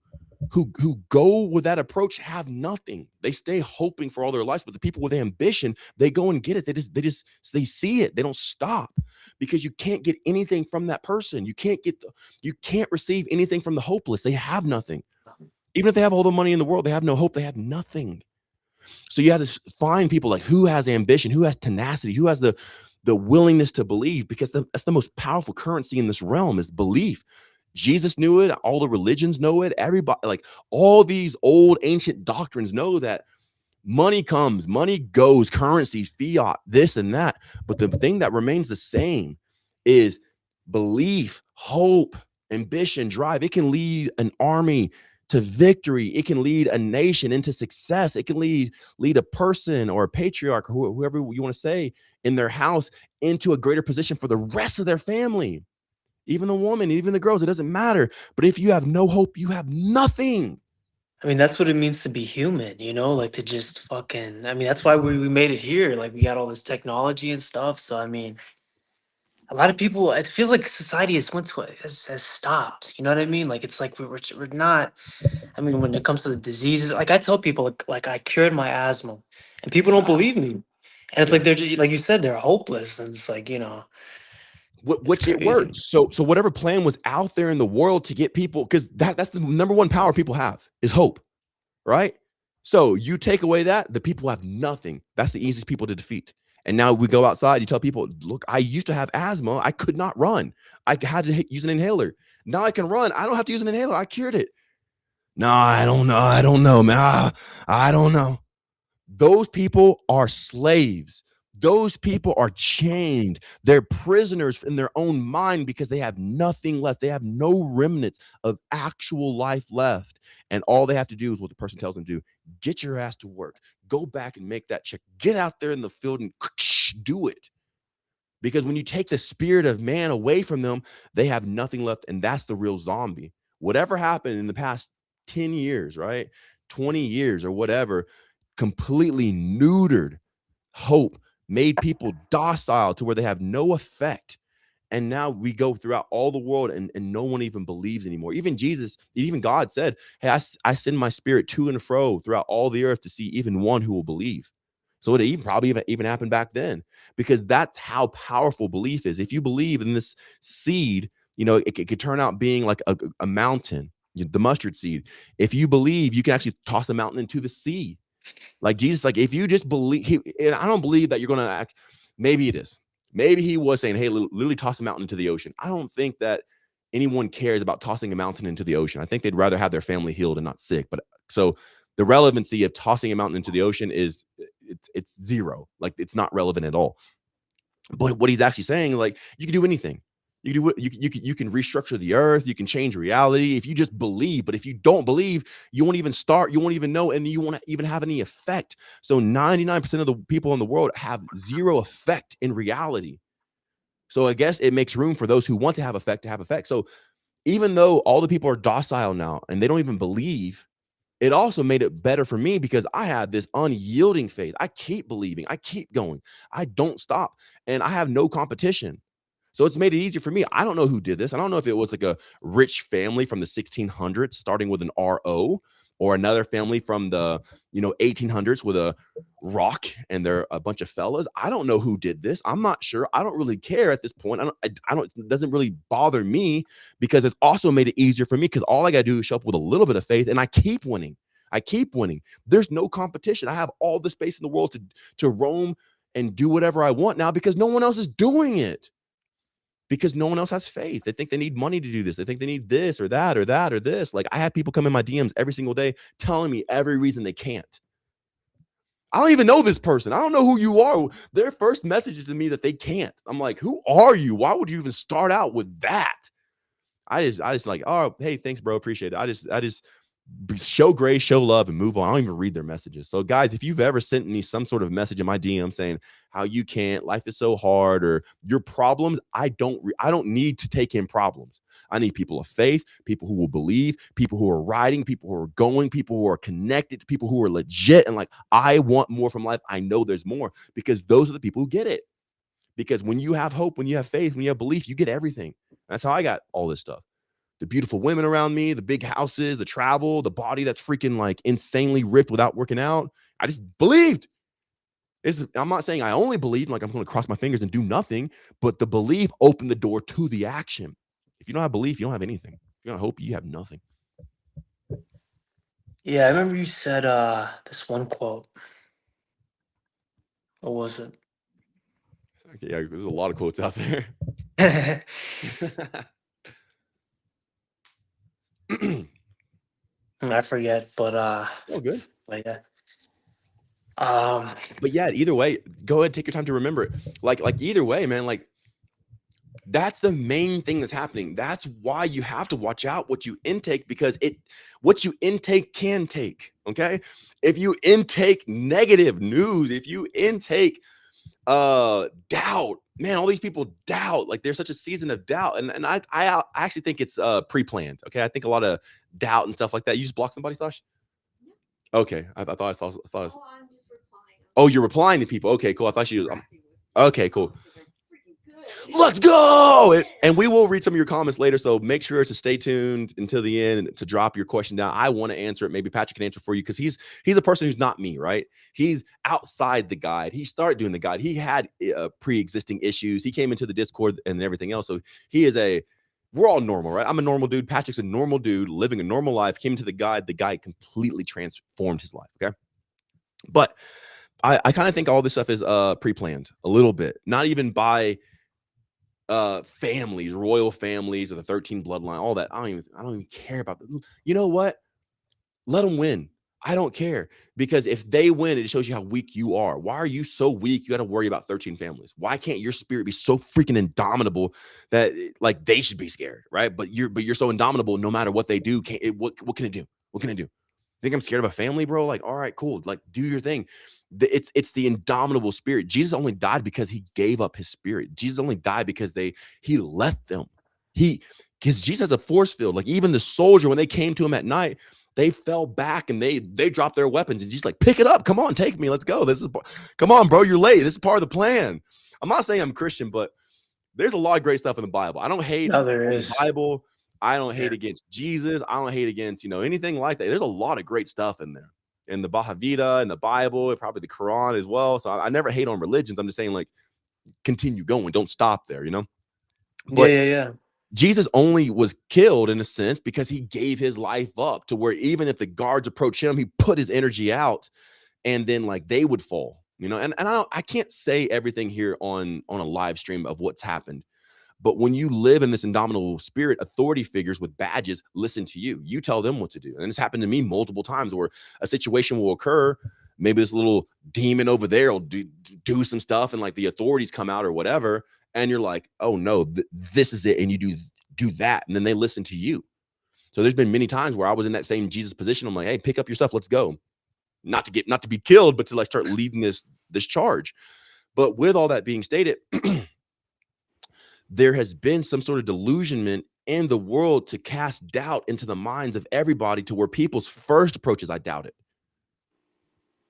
[SPEAKER 2] who go with that approach have nothing. They stay hoping for all their lives, but the people with ambition, they go and get it. They see it. They don't stop, because you can't get anything from that person. You can't receive anything from the hopeless. They have nothing. Even if they have all the money in the world, they have no hope. They have nothing. So you have to find people like who has ambition, who has tenacity, who has the willingness to believe, because that's the most powerful currency in this realm is belief. Jesus knew it. All the religions know it. Everybody, like all these old ancient doctrines know that money comes, money goes, currency, fiat, this and that. But the thing that remains the same is belief, hope, ambition, drive. It can lead an army to victory. It can lead a nation into success. It can lead a person or a patriarch or whoever you want to say in their house into a greater position for the rest of their family. Even the woman, even the girls, it doesn't matter. But if you have no hope, you have nothing.
[SPEAKER 3] I mean, that's what it means to be human, you know, like to just fucking, I mean, that's why we made it here. Like we got all this technology and stuff. So, I mean, a lot of people, it feels like society has stopped. You know what I mean? Like, it's like we're not, I mean, when it comes to the diseases, like I tell people, like I cured my asthma and people don't believe me. And it's like, they're just, like you said, they're hopeless. And it's like, you know, it's
[SPEAKER 2] Which it
[SPEAKER 3] crazy.
[SPEAKER 2] works. So whatever plan was out there in the world to get people, because that's the number one power people have is hope, right? So you take away that, the people have nothing. That's the easiest people to defeat. And now we go outside, you tell people, look, I used to have asthma. I could not run. I had to use an inhaler. Now I can run. I don't have to use an inhaler. I cured it. No, I don't know. I don't know, man. I don't know. Those people are slaves. Those people are chained. They're prisoners in their own mind because they have nothing left. They have no remnants of actual life left. And all they have to do is what the person tells them to do. Get your ass to work. Go back and make that check. Get out there in the field and do it. Because when you take the spirit of man away from them, they have nothing left. And that's the real zombie. Whatever happened in the past 10 years, right? 20 years or whatever, completely neutered hope, made people docile to where they have no effect. And now we go throughout all the world and no one even believes anymore. Even Jesus, even God said, hey, I send my spirit to and fro throughout all the earth to see even one who will believe. So it even happened back then, because that's how powerful belief is. If you believe in this seed, you know, it could turn out being like a mountain, the mustard seed. If you believe, you can actually toss a mountain into the sea. Like Jesus, like if you just believe, and I don't believe that you're going to act, maybe it is. Maybe he was saying, hey, literally toss a mountain into the ocean. I don't think that anyone cares about tossing a mountain into the ocean. I think they'd rather have their family healed and not sick. But so the relevancy of tossing a mountain into the ocean is it's zero. Like it's not relevant at all. But what he's actually saying, like you can do anything. You can do what you can restructure the earth. You can change reality if you just believe. But if you don't believe, you won't even start. You won't even know, and you won't even have any effect. So 99% of the people in the world have zero effect in reality. So I guess it makes room for those who want to have effect to have effect. So even though all the people are docile now and they don't even believe, it also made it better for me because I had this unyielding faith. I keep believing. I keep going. I don't stop, and I have no competition. So it's made it easier for me. I don't know who did this. I don't know if it was like a rich family from the 1600s starting with an RO, or another family from the 1800s with a rock and they're a bunch of fellas. I don't know who did this. I'm not sure. I don't really care at this point. I don't it doesn't really bother me, because it's also made it easier for me, because all I got to do is show up with a little bit of faith and I keep winning. I keep winning. There's no competition. I have all the space in the world to roam and do whatever I want now, because no one else is doing it. Because no one else has faith. They think they need money to do this. They think they need this or that or that or this. Like I have people come in my DMs every single day telling me every reason they can't. I don't even know this person. I don't know who you are. Their first message is to me that they can't. I'm like, who are you? Why would you even start out with that? I just like, oh, hey, thanks, bro. Appreciate it. I just show grace, show love, and move on. I don't even read their messages. So guys, if you've ever sent me some sort of message in my DM saying how you can't, life is so hard, or your problems, I don't need to take in problems. I need people of faith, people who will believe, people who are riding, people who are going, people who are connected, people who are legit. And like, I want more from life. I know there's more, because those are the people who get it. Because when you have hope, when you have faith, when you have belief, you get everything. That's how I got all this stuff. the beautiful women around me, the big houses, the travel, the body that's freaking like insanely ripped without working out. I just believed. I'm not saying I only believed, like I'm going to cross my fingers and do nothing, but the belief opened the door to the action. If you don't have belief, you don't have anything. If you don't have hope, you have nothing.
[SPEAKER 3] Yeah, I remember you said this one quote. What was it?
[SPEAKER 2] Yeah, there's a lot of quotes out there.
[SPEAKER 3] I forget, but
[SPEAKER 2] Oh, good.
[SPEAKER 3] but yeah.
[SPEAKER 2] But yeah, either way, go ahead, take your time to remember it. Like either way, man, like that's the main thing that's happening. That's why you have to watch out what you intake, because what you intake can take. Okay. If you intake negative news, if you intake doubt, man, all these people doubt, like there's such a season of doubt. And I actually think it's pre-planned. Okay. I think a lot of doubt and stuff like that. You just block somebody, Sash? Okay. I thought I saw.
[SPEAKER 1] I'm just replying.
[SPEAKER 2] Oh, you're replying to people. Okay, cool. I thought you. Okay, cool.
[SPEAKER 1] Good.
[SPEAKER 2] Let's go. And we will read some of your comments later. So make sure to stay tuned until the end to drop your question down. I want to answer it. Maybe Patrick can answer for you, because he's a person who's not me, right? He's outside the guide. He started doing the guide. He had pre-existing issues. He came into the Discord and everything else. So he is we're all normal, right? I'm a normal dude. Patrick's a normal dude living a normal life. Came into the guide. The guide completely transformed his life. Okay. But I kind of think all this stuff is pre-planned a little bit, not even by families, royal families, or the 13 bloodline, all that. I don't even care about them. You know what? Let them win. I don't care, because if they win, it shows you how weak you are. Why are you so weak? You got to worry about 13 families. Why can't your spirit be so freaking indomitable that like they should be scared, right? But you're so indomitable. No matter what they do, what can it do? What can it do? Think I'm scared of a family, bro? Like, all right, cool. Like, do your thing. It's the indomitable spirit. Jesus only died because he gave up his spirit. Jesus only died because he left them. Because Jesus has a force field. Like, even the soldier, when they came to him at night, they fell back and they dropped their weapons, and Jesus like, pick it up. Come on, take me. Let's go. Come on, bro. You're late. This is part of the plan. I'm not saying I'm a Christian, but there's a lot of great stuff in the Bible. I don't hate the Bible. I don't hate against Jesus. I don't hate against, anything like that. There's a lot of great stuff in there, in the Bahavita, in the Bible, and probably the Quran as well. So I never hate on religions. I'm just saying, like, continue going. Don't stop there, But
[SPEAKER 3] yeah.
[SPEAKER 2] Jesus only was killed in a sense because he gave his life up, to where even if the guards approach him, he put his energy out, and then like they would fall, and I can't say everything here on a live stream of what's happened. But when you live in this indomitable spirit, authority figures with badges listen to you. You tell them what to do. And it's happened to me multiple times where a situation will occur. Maybe this little demon over there will do some stuff, and like the authorities come out or whatever. And you're like, oh no, this is it. And you do that. And then they listen to you. So there's been many times where I was in that same Jesus position. I'm like, hey, pick up your stuff. Let's go. Not to be killed, but to like start leading this charge. But with all that being stated, there has been some sort of delusionment in the world to cast doubt into the minds of everybody, to where people's first approach is, I doubt it.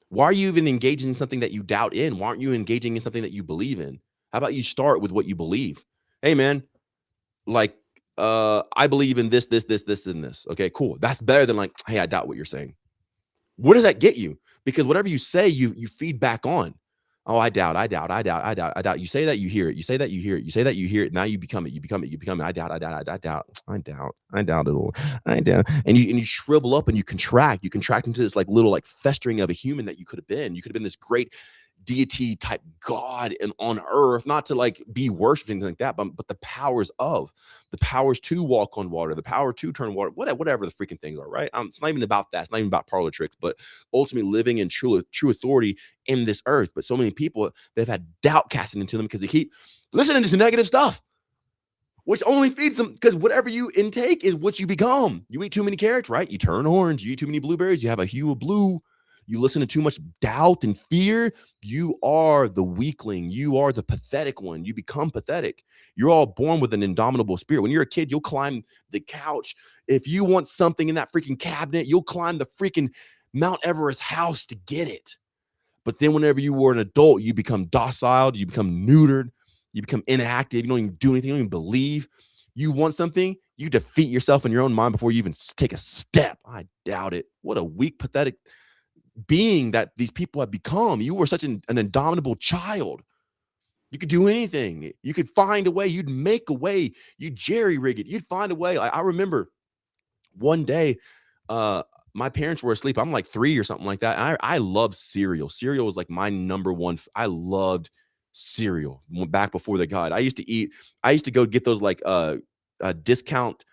[SPEAKER 2] Why are you even engaging in something that you doubt in? Why aren't you engaging in something that you believe in? How about you start with what you believe? Hey, man, like, I believe in this, and this. Okay, cool. That's better than like, hey, I doubt what you're saying. What does that get you? Because whatever you say, you feed back on. Oh, I doubt. You say that, you hear it. You say that, you hear it. You say that, you hear it. Now you become it. I doubt it all. And you shrivel up and you contract. You contract into this like little like festering of a human that you could have been. You could have been this great deity type God and on earth, not to like be worshipped and like that, but the powers to walk on water, the power to turn water, whatever the freaking things are, right? It's not even about that. It's not even about parlor tricks, but ultimately living in true authority in this earth. But so many people, they've had doubt casted into them because they keep listening to some negative stuff, which only feeds them, because whatever you intake is what you become. You eat too many carrots, right? You turn orange. You eat too many blueberries, you have a hue of blue. You listen to too much doubt and fear, you are the weakling. You are the pathetic one. You become pathetic. You're all born with an indomitable spirit. When you're a kid, you'll climb the couch. If you want something in that freaking cabinet, you'll climb the freaking Mount Everest house to get it. But then whenever you were an adult, you become docile, you become neutered, you become inactive, you don't even do anything, you don't even believe. You want something, You defeat yourself in your own mind before you even take a step. I doubt it. What a weak, pathetic being that these people have become. You were such an indomitable child. You could do anything. You could find a way. You'd make a way. You'd jerry-rig it. You'd find a way. I remember one day, my parents were asleep. I'm like 3 or something like that. And I loved cereal. Cereal was like my number one. I loved cereal back before they got. I used to go get those like discount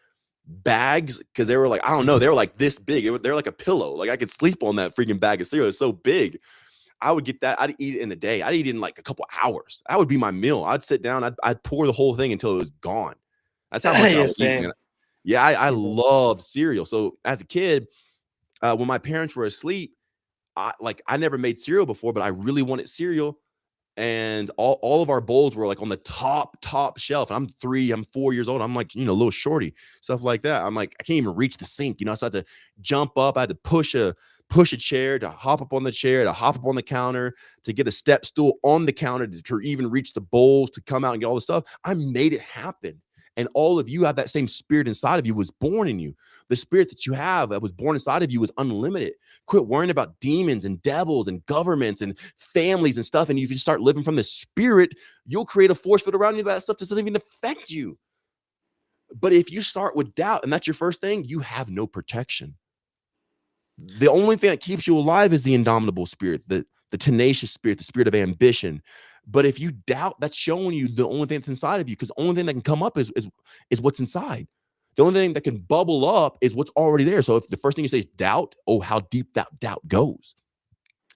[SPEAKER 2] bags because they were like, I don't know, they were like this big. They're like a pillow. Like I could sleep on that freaking bag of cereal. It's so big. I would get that. I'd eat it in a day. I'd eat it in like a couple hours. That would be my meal. I'd sit down. I'd pour the whole thing until it was gone. That's how much I was eating. Yeah, I loved cereal. So as a kid, when my parents were asleep, I never made cereal before, but I really wanted cereal. And all of our bowls were like on the top shelf. And I'm 4 years old. I'm like, a little shorty, stuff like that. I'm like, I can't even reach the sink. So I had to jump up. I had to push a chair, to hop up on the chair, to hop up on the counter, to get a step stool on the counter to even reach the bowls, to come out and get all the stuff. I made it happen. And all of you have that same spirit inside of you, was born in you. The spirit that you have that was born inside of you is unlimited. Quit worrying about demons and devils and governments and families and stuff. And if you start living from the spirit, you'll create a force field around you that stuff doesn't even affect you. But if you start with doubt and that's your first thing, you have no protection. The only thing that keeps you alive is the indomitable spirit, the tenacious spirit, the spirit of ambition. But if you doubt, that's showing you the only thing that's inside of you, because the only thing that can come up is what's inside. The only thing that can bubble up is what's already there. So if the first thing you say is doubt, how deep that doubt goes.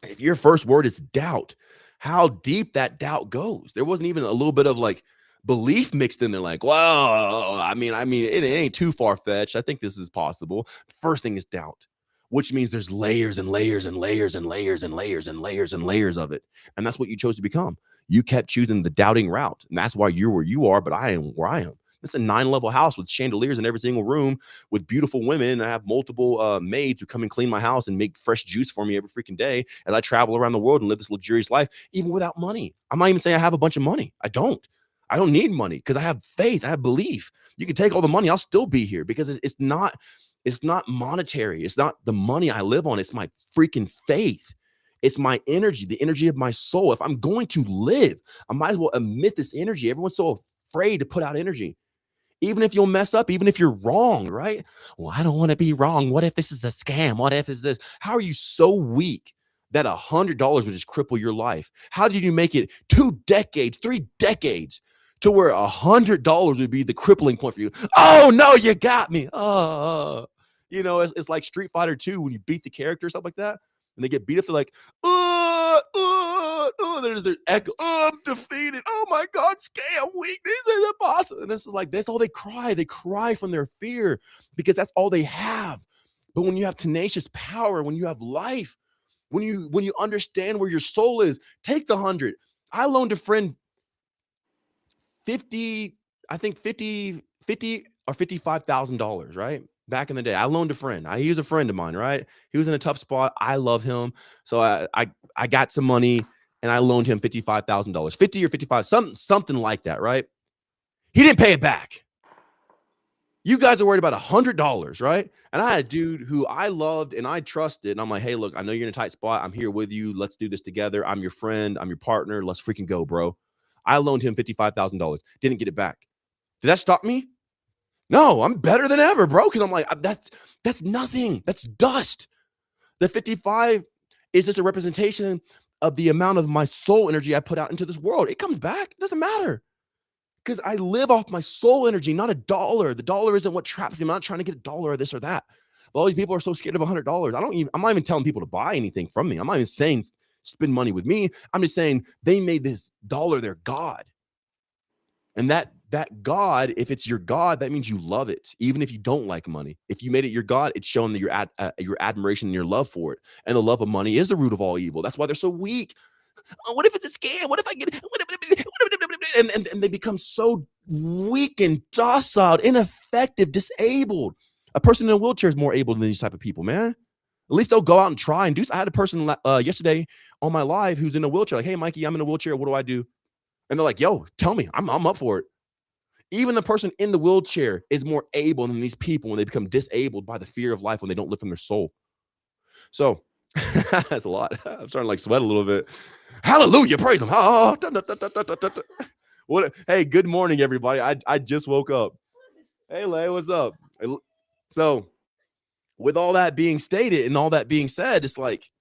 [SPEAKER 2] If your first word is doubt, how deep that doubt goes. There wasn't even a little bit of like belief mixed in there, like, well, I mean, it ain't too far-fetched. I think this is possible. The first thing is doubt, which means there's layers and layers and layers and layers and layers and layers and layers of it. And that's what you chose to become. You kept choosing the doubting route. And that's why you're where you are, but I am where I am. It's a 9-level house with chandeliers in every single room with beautiful women. And I have multiple maids who come and clean my house and make fresh juice for me every freaking day as I travel around the world and live this luxurious life, even without money. I'm not even saying I have a bunch of money. I don't need money because I have faith. I have belief. You can take all the money. I'll still be here because it's not monetary. It's not the money I live on. It's my freaking faith. It's my energy, the energy of my soul. If I'm going to live, I might as well emit this energy. Everyone's so afraid to put out energy. Even if you'll mess up, even if you're wrong, right? Well, I don't want to be wrong. What if this is a scam? What if it's this? How are you so weak that $100 would just cripple your life? How did you make it 2 decades, 3 decades to where $100 would be the crippling point for you? Oh, no, you got me. It's like Street Fighter 2 when you beat the character or stuff like that. And they get beat up, they're like, there's their echo, I'm defeated. Oh my God, scam, weakness is impossible. And this is like, that's all they cry. They cry from their fear because that's all they have. But when you have tenacious power, when you have life, when you understand where your soul is, take the 100. I loaned a friend 50 or $55,000, right? Back in the day, I loaned a friend. He was a friend of mine, right? He was in a tough spot. I love him. So I got some money and I loaned him $55,000, 50 or 55, something like that, right? He didn't pay it back. You guys are worried about $100, right? And I had a dude who I loved and I trusted. And I'm like, hey, look, I know you're in a tight spot. I'm here with you. Let's do this together. I'm your friend. I'm your partner. Let's freaking go, bro. I loaned him $55,000. Didn't get it back. Did that stop me? No, I'm better than ever, bro. Because I'm like, that's nothing. That's dust. The 55 is just a representation of the amount of my soul energy I put out into this world. It comes back. It doesn't matter. Because I live off my soul energy, not a dollar. The dollar isn't what traps me. I'm not trying to get a dollar or this or that. But all these people are so scared of $100. I'm not even telling people to buy anything from me. I'm not even saying spend money with me. I'm just saying they made this dollar their God. And that God, if it's your God, that means you love it, even if you don't like money. If you made it your God, it's showing that your admiration and your love for it. And the love of money is the root of all evil. That's why they're so weak. Oh, what if it's a scam? What if I get and they become so weak and docile, ineffective, disabled. A person in a wheelchair is more able than these type of people, man. At least they'll go out and try and do. I had a person yesterday on my live who's in a wheelchair. Like, hey, Mikey, I'm in a wheelchair. What do I do? And they're like, yo, tell me. I'm up for it. Even the person in the wheelchair is more able than these people when they become disabled by the fear of life when they don't live from their soul. So that's a lot. I'm starting to like sweat a little bit. Hallelujah, praise him. What? Hey, good morning, everybody. I just woke up. Hey, Lay, what's up? So, with all that being stated and all that being said, it's like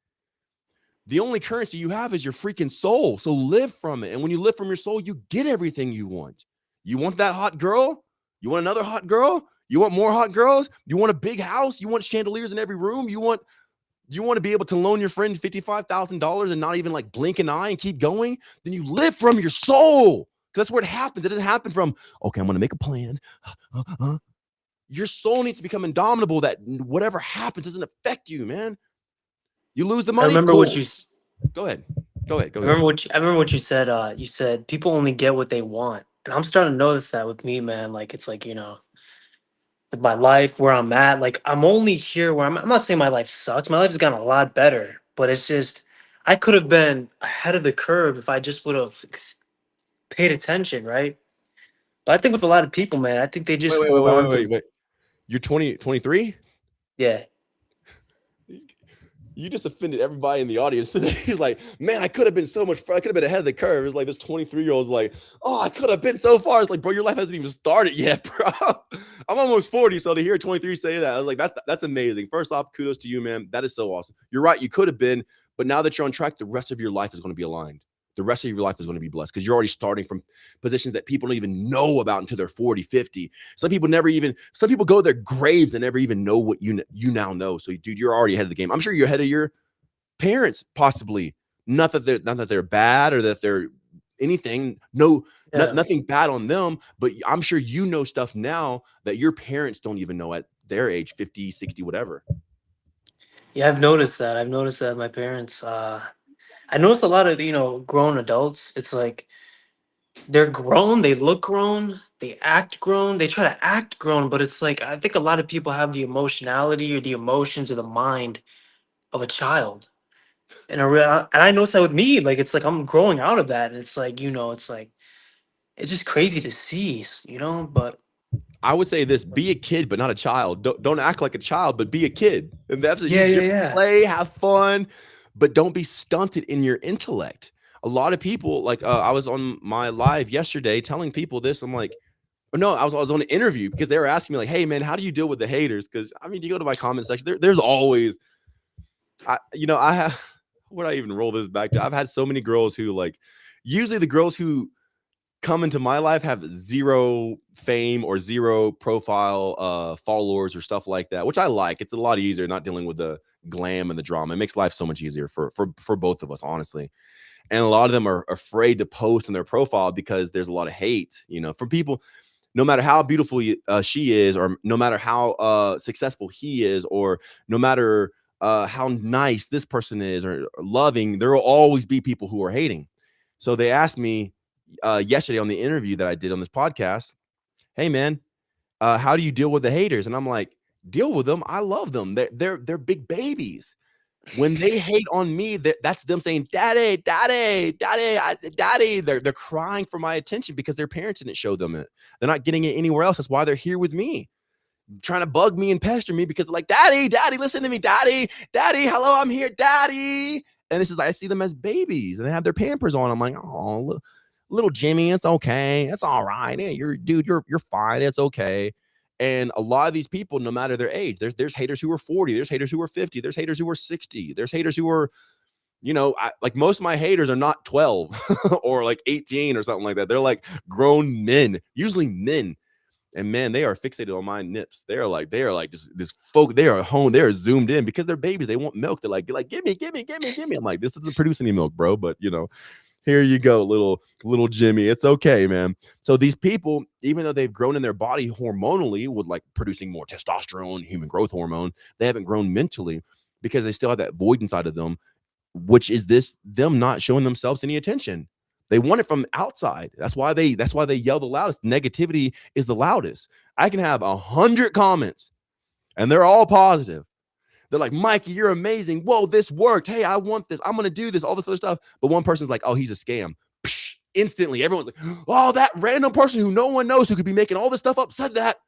[SPEAKER 2] the only currency you have is your freaking soul. So live from it. And when you live from your soul, you get everything you want. You want that hot girl? You want another hot girl? You want more hot girls? You want a big house? You want chandeliers in every room? You want to be able to loan your friend $55,000 and not even like blink an eye and keep going? Then you live from your soul. That's where it happens. It doesn't happen from, okay, I'm going to make a plan. Your soul needs to become indomitable that whatever happens doesn't affect you, man. You lose the money.
[SPEAKER 3] I remember what you.
[SPEAKER 2] Go ahead.
[SPEAKER 3] I remember what you said. You said people only get what they want, and I'm starting to notice that with me, man. Like it's like with my life where I'm at. Like I'm only here where I'm not saying my life sucks. My life has gotten a lot better, but it's just I could have been ahead of the curve if I just would have paid attention, right? But I think with a lot of people, man, I think they just hold on to.
[SPEAKER 2] Wait. You're 23?
[SPEAKER 3] Yeah.
[SPEAKER 2] You just offended everybody in the audience today. He's like, man, I could have been so much far. I could have been ahead of the curve. It's like this 23-year-old's like, oh, I could have been so far. It's like, bro, your life hasn't even started yet, bro. I'm almost 40, so to hear 23 say that, I was like, that's amazing. First off, kudos to you, man. That is so awesome. You're right. You could have been, but now that you're on track, the rest of your life is going to be aligned. The rest of your life is going to be blessed because you're already starting from positions that people don't even know about until they're 40, 50. Some people go to their graves and never even know what you now know. So, dude, you're already ahead of the game. I'm sure you're ahead of your parents, possibly. Not that they're bad or that they're anything. Nothing bad on them, but I'm sure you know stuff now that your parents don't even know at their age, 50, 60, whatever.
[SPEAKER 3] Yeah, I've noticed that. My parents. I noticed a lot of grown adults. It's like they're grown, they look grown, they act grown, they try to act grown, but it's like I think a lot of people have the emotionality or the emotions or the mind of a child. And I noticed that with me. Like it's like I'm growing out of that, and it's like it's just crazy to see, But
[SPEAKER 2] I would say this: be a kid, but not a child. Don't act like a child, but be a kid. And that's play, have fun, but don't be stunted in your intellect. A lot of people, like I was on my live yesterday telling people this. I'm like, no, I was on an interview because they were asking me like, hey man, how do you deal with the haters? Because I mean, you go to my comment section, there's always, I have, would I even roll this back to? I've had so many girls who like, usually the girls who come into my life have zero fame or zero profile followers or stuff like that, which I like. It's a lot easier not dealing with the glam and the drama. It makes life so much easier for both of us, honestly. And a lot of them are afraid to post in their profile because there's a lot of hate, from people, no matter how beautiful she is, or no matter how successful he is, or no matter how nice this person is or loving, there will always be people who are hating. So they asked me yesterday on the interview that I did on this podcast, hey man, how do you deal with the haters? And I'm like, deal with them. I love them. They're big babies. When they hate on me, that's them saying, daddy, daddy, daddy, daddy. They're crying for my attention because their parents didn't show them it. They're not getting it anywhere else. That's why they're here with me, trying to bug me and pester me because they're like, daddy, daddy, listen to me, daddy, daddy, hello, I'm here, daddy. And this is, I see them as babies and they have their Pampers on. I'm like, oh, little Jimmy, it's okay. It's all right. Yeah, you're fine. It's okay. And a lot of these people, no matter their age, there's haters who are 40, there's haters who are 50, there's haters who are 60, there's haters who are, like most of my haters are not 12 or like 18 or something like that. They're like grown men, usually men. And man, they are fixated on my nips. They are like just this folk. They are home. They are zoomed in because they're babies. They want milk. They're like, give me. I'm like, this doesn't produce any milk, bro. But here you go, little Jimmy. It's okay, man. So these people, even though they've grown in their body hormonally with like producing more testosterone, human growth hormone, they haven't grown mentally because they still have that void inside of them, which is them not showing themselves any attention. They want it from outside. That's why they yell the loudest. Negativity is the loudest. I can have 100 comments and they're all positive. They're like, Mikey, you're amazing. Whoa, this worked. Hey, I want this. I'm going to do this, all this other stuff. But one person's like, oh, he's a scam. Psh, Instantly, everyone's like, oh, that random person who no one knows who could be making all this stuff up said that.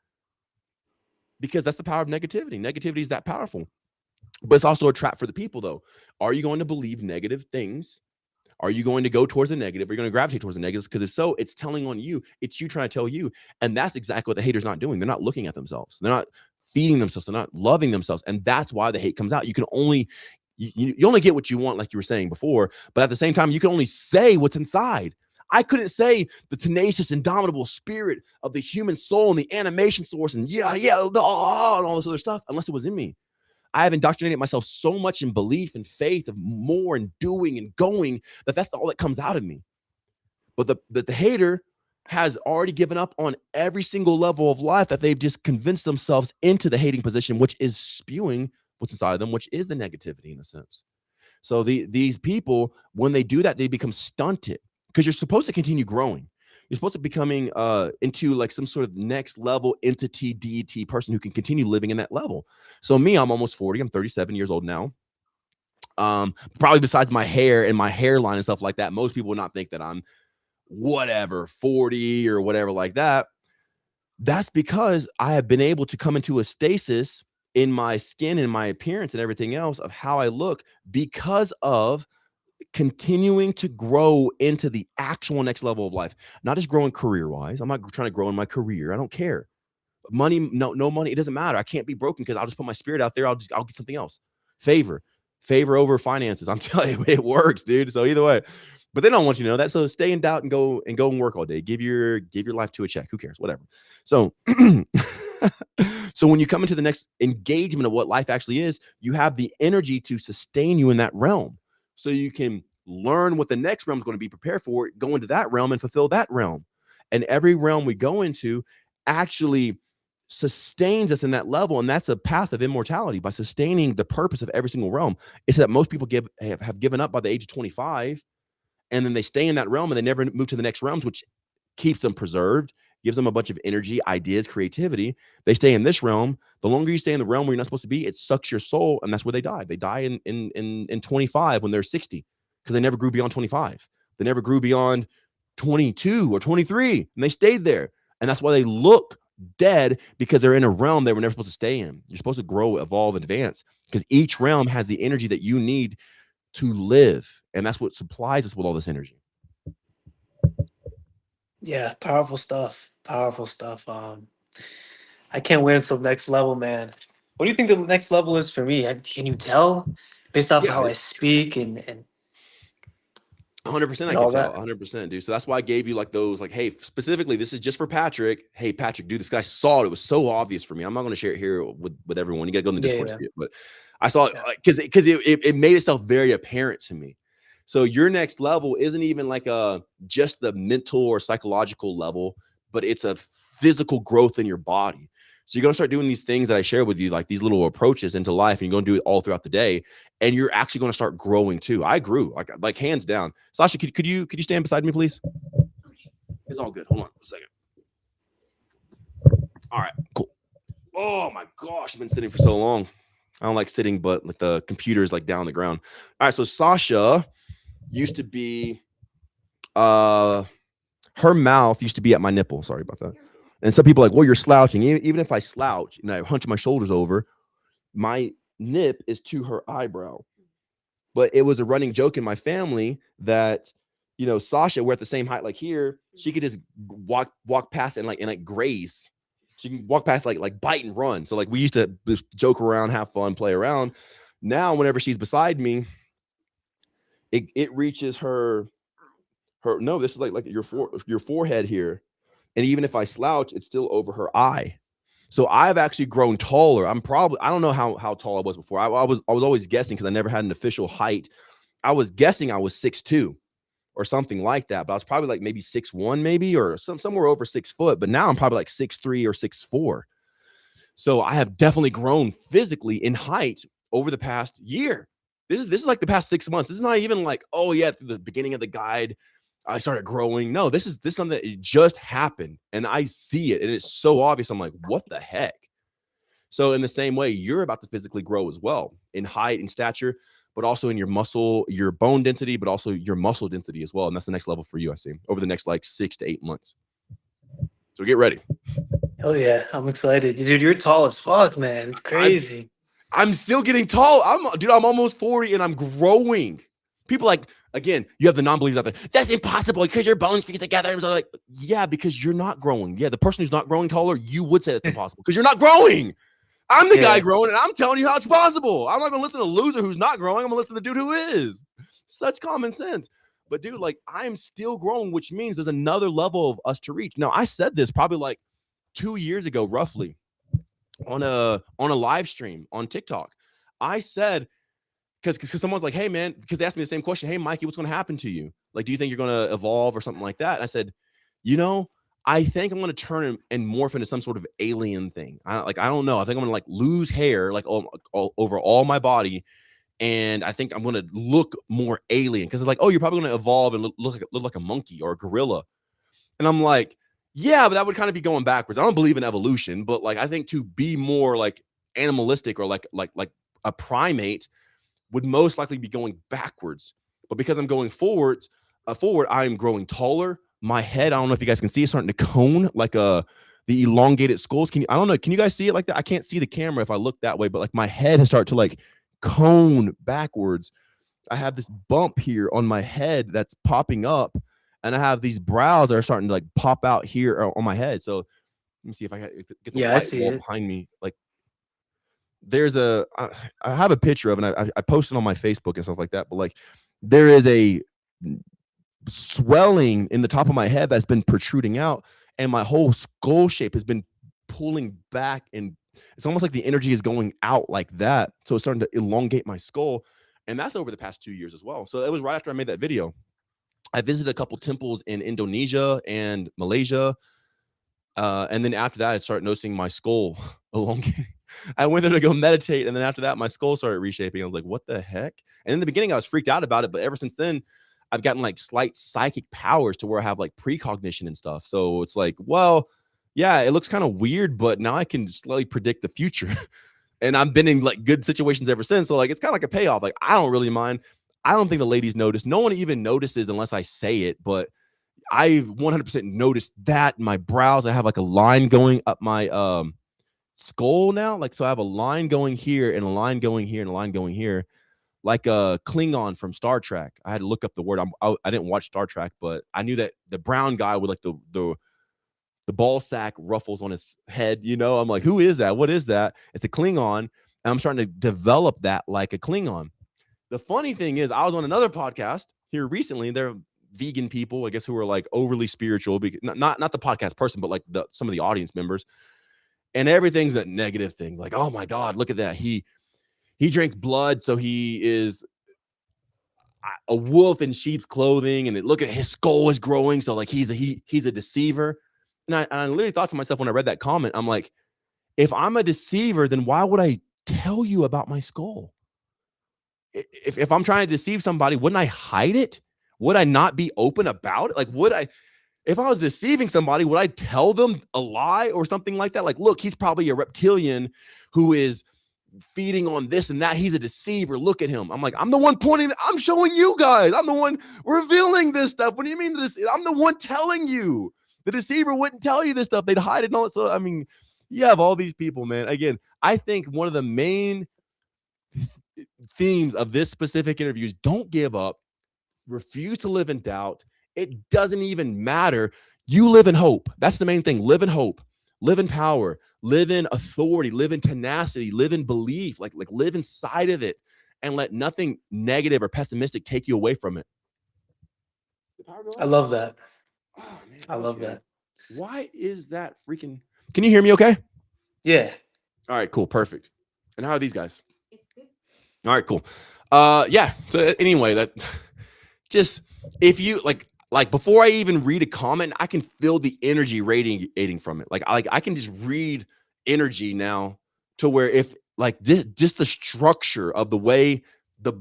[SPEAKER 2] Because that's the power of negativity. Negativity is that powerful. But it's also a trap for the people, though. Are you going to believe negative things? Are you going to go towards the negative? Are you going to gravitate towards the negatives? Because if so, it's telling on you. It's you trying to tell you. And that's exactly what the hater's not doing. They're not looking at themselves. They're not feeding themselves. They're not loving themselves. And that's why the hate comes out. You can only, you only get what you want, like you were saying before. But at the same time, you can only say what's inside. I couldn't say the tenacious, indomitable spirit of the human soul and the animation source and and all this other stuff unless it was in me. I have indoctrinated myself so much in belief and faith of more and doing and going that's all that comes out of me. But the hater has already given up on every single level of life that they've just convinced themselves into the hating position, which is spewing what's inside of them, which is the negativity in a sense. So these people, when they do that, they become stunted because you're supposed to continue growing. You're supposed to be becoming into like some sort of next level entity, deity person who can continue living in that level. So me, I'm almost 40. I'm 37 years old now. Probably besides my hair and my hairline and stuff like that, most people would not think that I'm whatever 40 or whatever like that. That's because I have been able to come into a stasis in my skin and my appearance and everything else of how I look because of continuing to grow into the actual next level of life, not just growing career wise. I'm not trying to grow in my career. I don't care. Money, no money. It doesn't matter. I can't be broken because I'll just put my spirit out there. I'll get something else. Favor over finances. I'm telling you, it works, dude. So either way, but they don't want you to know that. So stay in doubt and go work all day. Give your life to a check. Who cares? Whatever. So, so when you come into the next engagement of what life actually is, you have the energy to sustain you in that realm. So you can learn what the next realm is going to be prepared for, go into that realm and fulfill that realm. And every realm we go into actually sustains us in that level. And that's a path of immortality by sustaining the purpose of every single realm. It's that most people have given up by the age of 25, and then they stay in that realm and they never move to the next realms, which keeps them preserved, gives them a bunch of energy, ideas, creativity. They stay in this realm. The longer you stay in the realm where you're not supposed to be, it sucks your soul, and that's where they die. They die in 25 when they're 60 because they never grew beyond 25. They never grew beyond 22 or 23, and they stayed there. And that's why they look dead, because they're in a realm they were never supposed to stay in. You're supposed to grow, evolve, advance, because each realm has the energy that you need to live, and that's what supplies us with all this energy.
[SPEAKER 3] Yeah, powerful stuff. Powerful stuff. I can't wait until next level, man. What do you think the next level is for me? Can you tell based off
[SPEAKER 2] Yeah,
[SPEAKER 3] how I speak and
[SPEAKER 2] 100%, I
[SPEAKER 3] all
[SPEAKER 2] can tell.
[SPEAKER 3] that?
[SPEAKER 2] 100%, dude. So that's why I gave you like those, like, hey, specifically, this is just for Patrick. Hey, Patrick, dude, this guy saw it. It was so obvious for me. I'm not going to share it here with everyone. You got to go in the Discord to see it. But I saw it
[SPEAKER 3] Yeah.
[SPEAKER 2] because it made itself very apparent to me. So your next level isn't even like just the mental or psychological level, but it's a physical growth in your body. So you're going to start doing these things that I share with you, like these little approaches into life, and you're going to do it all throughout the day. And you're actually going to start growing too. I grew like hands down. Sasha, could you stand beside me, please? It's all good. Hold on a second. All right, cool. Oh my gosh, I've been sitting for so long. I don't like sitting, but like the computer is like down on the ground. All right, so Sasha used to be, her mouth used to be at my nipple. Sorry about that. And some people are like, well, you're slouching. Even if I slouch and I hunch my shoulders over, my nip is to her eyebrow. But it was a running joke in my family that, Sasha, we're at the same height, like here, she could just walk past and like graze. She can walk past, like bite and run. So like we used to just joke around, have fun, play around. Now, whenever she's beside me, it reaches her. No, this is like your forehead here. And even if I slouch, it's still over her eye. So I've actually grown taller. I don't know how tall I was before. I was always guessing because I never had an official height. I was guessing I was 6'2" or something like that, but I was probably like maybe 6'1", maybe, or somewhere over 6 foot. But now I'm probably like 6'3" or 6'4". So I have definitely grown physically in height over the past year. This is like the past 6 months. This is not even like, oh yeah, through the beginning of the guide, I started growing. No, this is something that it just happened, and I see it, and it's so obvious. I'm like, what the heck? So in the same way, you're about to physically grow as well in height and stature, but also in your muscle, your bone density, but also your muscle density as well. And that's the next level for you, I see, over the next like 6 to 8 months. So get ready.
[SPEAKER 3] Oh yeah, I'm excited, dude. You're tall as fuck, man. It's crazy.
[SPEAKER 2] I'm still getting tall. I'm almost 40 and I'm growing. People like, again, you have the non-believers out there. That's impossible because your bones fit together. And so like, yeah, because you're not growing. Yeah, the person who's not growing taller, you would say that's impossible because you're not growing. I'm the guy growing and I'm telling you how it's possible. I'm not going to listen to a loser who's not growing. I'm going to listen to the dude who is. Such common sense. But dude, like I'm still growing, which means there's another level of us to reach. Now, I said this probably like 2 years ago, roughly, on a live stream on TikTok. I said, because someone's like, hey man, because they asked me the same question, hey Mikey, what's going to happen to you? Like, do you think you're going to evolve or something like that? And I said, you know, I think I'm going to turn and morph into some sort of alien thing. I don't know. I think I'm going to like lose hair like all over all my body. And I think I'm going to look more alien because it's like, oh, you're probably going to evolve and look like a monkey or a gorilla. And I'm like, yeah, but that would kind of be going backwards. I don't believe in evolution, but like I think to be more like animalistic or like a primate would most likely be going backwards. But because I'm going forward, I'm growing taller. My head, I don't know if you guys can see, it's starting to cone like the elongated skulls. I don't know. Can you guys see it like that? I can't see the camera if I look that way, but like my head has started to like cone backwards. I have this bump here on my head that's popping up, and I have these brows that are starting to like pop out here on my head. So let me see if I get the white wall behind me. Like there's I have a picture of it, and I posted on my Facebook and stuff like that, but like there is a swelling in the top of my head that's been protruding out, and my whole skull shape has been pulling back, and it's almost like the energy is going out like that. So it's starting to elongate my skull, and that's over the past 2 years as well. So it was right after I made that video. I visited a couple temples in Indonesia and Malaysia. And then after that, I started noticing my skull elongating. I went there to go meditate. And then after that, my skull started reshaping. I was like, what the heck? And in the beginning, I was freaked out about it. But ever since then, I've gotten like slight psychic powers to where I have like precognition and stuff. So it's like, well, yeah, it looks kind of weird, but now I can slowly predict the future. And I've been in like good situations ever since. So like, it's kind of like a payoff. Like, I don't really mind. I don't think the ladies notice. No one even notices unless I say it, but I've 100% noticed that my brows, I have like a line going up my skull now. Like, so I have a line going here and a line going here and a line going here, like a Klingon from Star Trek. I had to look up the word. I didn't watch Star Trek, but I knew that the brown guy with like the ball sack ruffles on his head, you know, I'm like, who is that? What is that? It's a Klingon. And I'm starting to develop that like a Klingon. The funny thing is, I was on another podcast here recently. They're vegan people, I guess, who are like overly spiritual, because not the podcast person, but like some of the audience members. And everything's that negative thing. Like, oh my God, look at that. He drinks blood, so he is a wolf in sheep's clothing. And look at his skull is growing, so like he's a deceiver. And I literally thought to myself when I read that comment, I'm like, if I'm a deceiver, then why would I tell you about my skull? If I'm trying to deceive somebody, wouldn't I hide it? Would I not be open about it? Like, if I was deceiving somebody, would I tell them a lie or something like that? Like, look, he's probably a reptilian who is feeding on this and that. He's a deceiver. Look at him. I'm like, I'm the one pointing. I'm showing you guys. I'm the one revealing this stuff. What do you mean? I'm the one telling you. The deceiver wouldn't tell you this stuff. They'd hide it and all that. So, I mean, you have all these people, man. Again, I think one of the main themes of this specific interview is don't give up, refuse to live in doubt. It doesn't even matter. You live in hope. That's the main thing. Live in hope, live in power, live in authority, live in tenacity, live in belief, like live inside of it, and let nothing negative or pessimistic take you away from it.
[SPEAKER 3] I love that.
[SPEAKER 2] Oh, man,
[SPEAKER 3] I love that.
[SPEAKER 2] Why is that freaking? Can you hear me okay?
[SPEAKER 3] Yeah.
[SPEAKER 2] All right, cool. Perfect. And how are these guys? All right, cool. Yeah. So anyway, that just, if you like before I even read a comment, I can feel the energy radiating from it. Like I can just read energy now to where if like just the structure of the way the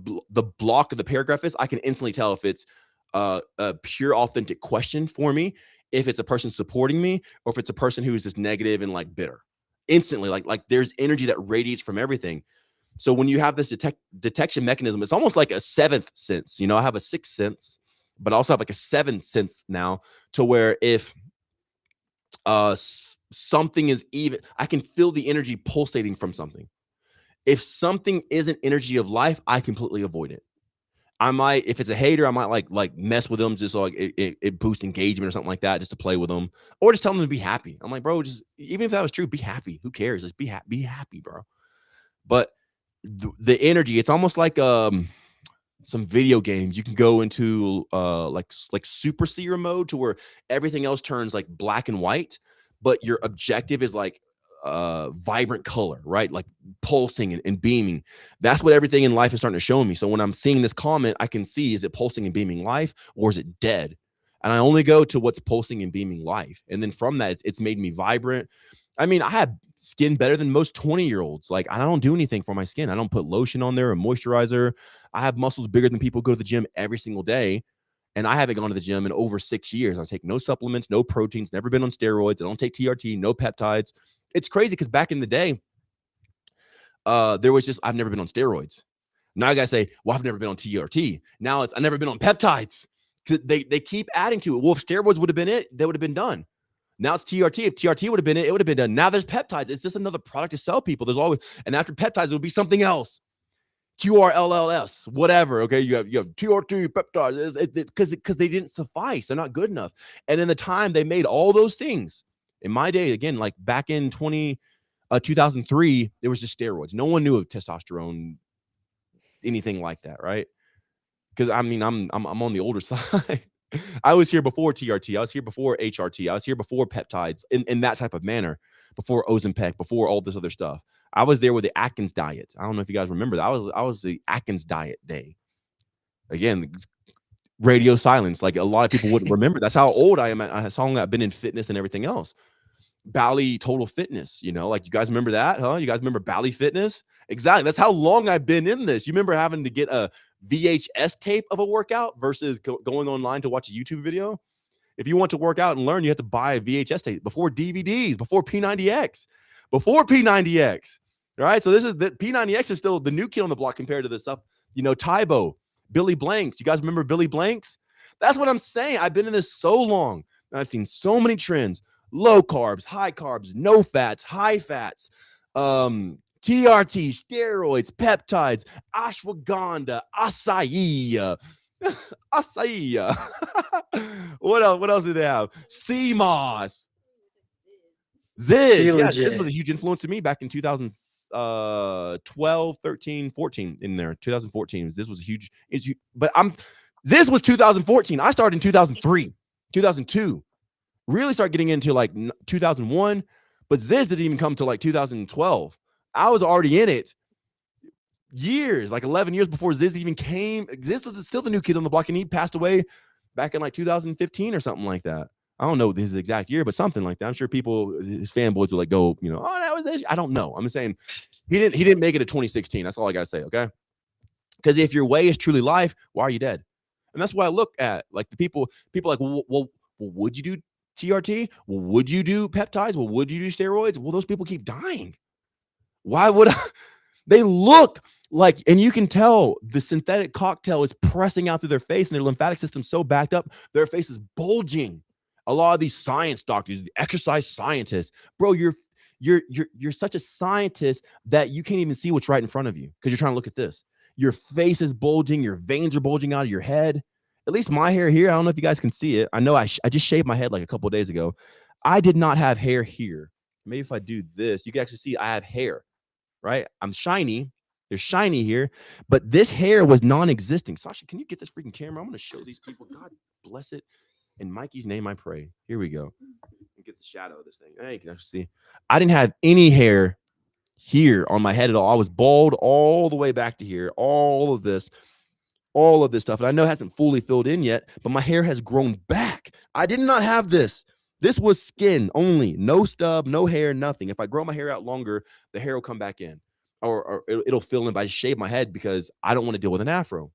[SPEAKER 2] block of the paragraph is, I can instantly tell if it's a pure authentic question for me, if it's a person supporting me, or if it's a person who is just negative and like bitter. Instantly, like there's energy that radiates from everything. So when you have this detection mechanism, it's almost like a seventh sense. I have a sixth sense, but I also have like a seventh sense now, to where if something is even, I can feel the energy pulsating from something. If something isn't energy of life, I completely avoid it. I might, if it's a hater, I might like mess with them just so like it boosts engagement or something like that, just to play with them, or just tell them to be happy. I'm like, bro, just even if that was true, be happy. Who cares? Just be happy, bro. But the energy, it's almost like some video games. You can go into like super seer mode, to where everything else turns like black and white, but your objective is like vibrant color, right? Like pulsing and beaming. That's what everything in life is starting to show me. So when I'm seeing this comment, I can see, is it pulsing and beaming life, or is it dead? And I only go to what's pulsing and beaming life. And then from that, it's made me vibrant. I mean, I have skin better than most 20-year-olds. Like, I don't do anything for my skin. I don't put lotion on there or moisturizer. I have muscles bigger than people who go to the gym every single day. And I haven't gone to the gym in over 6 years. I take no supplements, no proteins, never been on steroids. I don't take TRT, no peptides. It's crazy because back in the day, there was just, I've never been on steroids. Now I gotta say, well, I've never been on TRT. Now it's, I've never been on peptides. They keep adding to it. Well, if steroids would have been it, they would have been done. Now it's TRT. If TRT would have been it, it would have been done. Now there's peptides. It's just another product to sell people. There's always, and after peptides, it would be something else. QRLLS, whatever. Okay, you have TRT peptides because they didn't suffice. They're not good enough. And in the time they made all those things, in my day, again, like back in 2003, there was just steroids. No one knew of testosterone, anything like that, right? Because I mean, I'm on the older side. I was here before TRT. I was here before HRT. I was here before peptides in that type of manner, before Ozempic, before all this other stuff. I was there with the Atkins diet. I don't know if you guys remember that. I was the Atkins diet day. Again, radio silence. Like a lot of people wouldn't remember. That's how old I am. That's how long I've been in fitness and everything else. Bally Total Fitness, like you guys remember that, huh? You guys remember Bally Fitness? Exactly. That's how long I've been in this. You remember having to get a VHS tape of a workout versus going online to watch a YouTube video? If you want to work out and learn, you have to buy a VHS tape before DVDs, before P90X, right? So this is the P90X is still the new kid on the block compared to this stuff. Tybo, Billy Blanks. You guys remember Billy Blanks? That's what I'm saying. I've been in this so long, and I've seen so many trends: low carbs, high carbs, no fats, high fats, TRT, steroids, peptides, ashwagandha, acai. Acai. What else? What else did they have? CMOS. Ziz. Yeah, this was a huge influence to me back in 2012, 13, 14 in there. 2014. This was a huge, but Ziz was 2014. I started in 2003, 2002. Really start getting into like 2001, but Ziz didn't even come to like 2012. I was already in it years, like 11 years before Ziz even came. Ziz was still the new kid on the block, and he passed away back in like 2015 or something like that. I don't know his exact year, but something like that. I'm sure people, his fanboys will like go, oh, that was this. I don't know. I'm just saying he didn't make it to 2016. That's all I gotta say, okay? Because if your way is truly life, why are you dead? And that's why I look at like the people like, well, would you do TRT? Well, would you do peptides? Well, would you do steroids? Well, those people keep dying. Why would I? They look like, and you can tell the synthetic cocktail is pressing out through their face, and their lymphatic system's so backed up, their face is bulging. A lot of these science doctors, the exercise scientists, bro, you're such a scientist that you can't even see what's right in front of you because you're trying to look at this. Your face is bulging, your veins are bulging out of your head. At least my hair here, I don't know if you guys can see it. I know I just shaved my head like a couple of days ago. I did not have hair here. Maybe if I do this, you can actually see I have hair, right? I'm shiny. There's shiny here, but this hair was non-existing. Sasha, can you get this freaking camera? I'm going to show these people. God bless it. In Mikey's name, I pray. Here we go. Get the shadow of this thing. Now you can actually see. I didn't have any hair here on my head at all. I was bald all the way back to here. All of this stuff. And I know it hasn't fully filled in yet, but my hair has grown back. I did not have this. This was skin only. No stub, no hair, nothing. If I grow my hair out longer, the hair will come back in. Or it'll fill in. But I shave my head because I don't want to deal with an afro.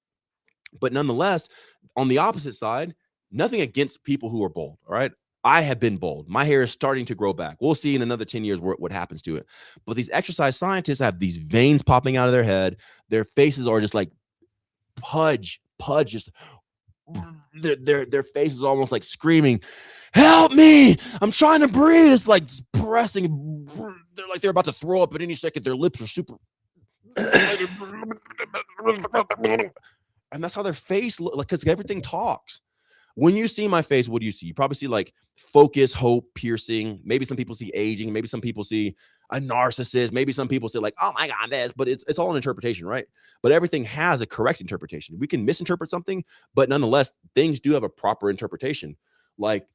[SPEAKER 2] But nonetheless, on the opposite side, nothing against people who are bald, all right? I have been bald. My hair is starting to grow back. We'll see in another 10 years what happens to it. But these exercise scientists have these veins popping out of their head. Their faces are just like pudge, just their face is almost like screaming, help me, I'm trying to breathe. It's like pressing. They're like they're about to throw up at any second. Their lips are super and that's how their face look, like, because everything talks. When you see my face, what do you see? You probably see like focus, hope, piercing. Maybe some people see aging. Maybe some people see a narcissist. Maybe some people say like, oh my God, this, but it's all an interpretation, right? But everything has a correct interpretation. We can misinterpret something, but nonetheless, things do have a proper interpretation. Like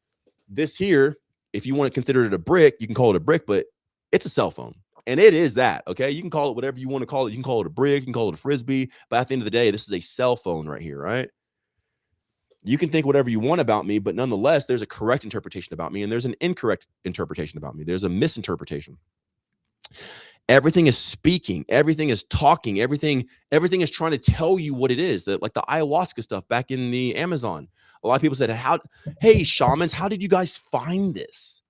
[SPEAKER 2] this here, if you want to consider it a brick, you can call it a brick, but it's a cell phone. And it is that, okay? You can call it whatever you want to call it. You can call it a brick, you can call it a frisbee, but at the end of the day, this is a cell phone right here, right? You can think whatever you want about me, but nonetheless, there's a correct interpretation about me and there's an incorrect interpretation about me. There's a misinterpretation. Everything is speaking, everything is talking, everything is trying to tell you what it is. That like the ayahuasca stuff back in the Amazon. A lot of people said, hey, shamans, how did you guys find this?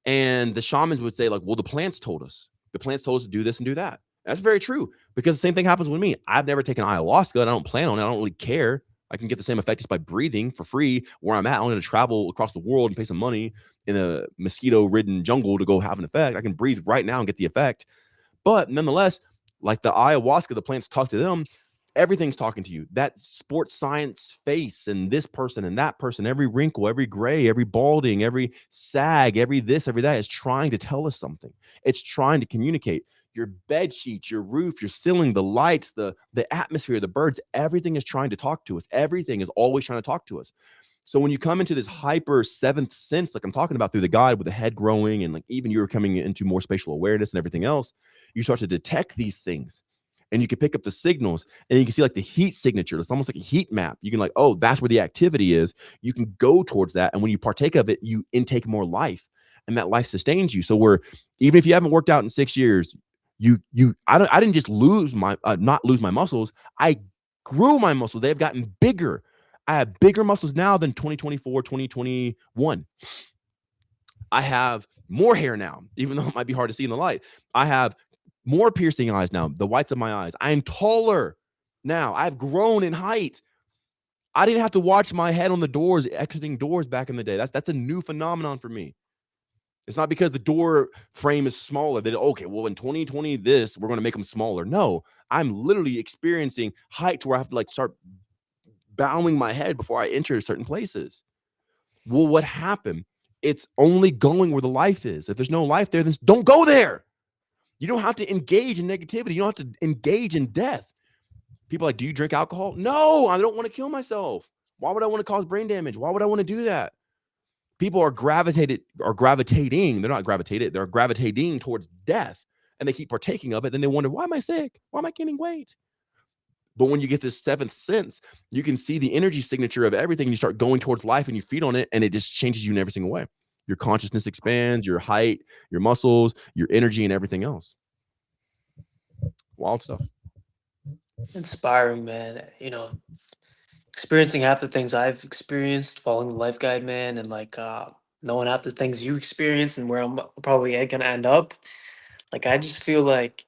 [SPEAKER 2] And the shamans would say, like, well, the plants told us. The plants told us to do this and do that. That's very true, because the same thing happens with me. I've never taken ayahuasca and I don't plan on it. I don't really care. I can get the same effect just by breathing for free where I'm at. I don't need to travel across the world and pay some money in a mosquito-ridden jungle to go have an effect. I can breathe right now and get the effect. But nonetheless, like the ayahuasca, the plants talk to them. Everything's talking to you. That sports science face and this person and that person, every wrinkle, every gray, every balding, every sag, every this, every that is trying to tell us something. It's trying to communicate. Your bed sheets, your roof, your ceiling, the lights, the atmosphere, the birds, everything is trying to talk to us. Everything is always trying to talk to us. So when you come into this hyper seventh sense, like I'm talking about through the guide with the head growing and like even you're coming into more spatial awareness and everything else, you start to detect these things and you can pick up the signals and you can see like the heat signature. It's almost like a heat map. You can like, oh, that's where the activity is. You can go towards that. And when you partake of it, you intake more life and that life sustains you. So even if you haven't worked out in 6 years, I didn't just not lose my muscles. I grew my muscles. They've gotten bigger. I have bigger muscles now than 2024, 2021. I have more hair now, even though it might be hard to see in the light. I have more piercing eyes now, the whites of my eyes. I am taller now. I've grown in height. I didn't have to watch my head on the doors, exiting doors back in the day. That's a new phenomenon for me. It's not because the door frame is smaller that, okay, well, in 2020, we're going to make them smaller. No, I'm literally experiencing height to where I have to like start bowing my head before I enter certain places. Well, what happened? It's only going where the life is. If there's no life there, then don't go there. You don't have to engage in negativity. You don't have to engage in death. People are like, do you drink alcohol? No, I don't want to kill myself. Why would I want to cause brain damage? Why would I want to do that? People are gravitating. They're not gravitated. They're gravitating towards death and they keep partaking of it. Then they wonder, why am I sick? Why am I gaining weight? But when you get this seventh sense, you can see the energy signature of everything. You start going towards life and you feed on it and it just changes you in every single way. Your consciousness expands, your height, your muscles, your energy, and everything else. Wild stuff.
[SPEAKER 3] Inspiring, man. Experiencing half the things I've experienced, following the life guide, man, and like knowing half the things you experienced and where I'm probably gonna end up. Like I just feel like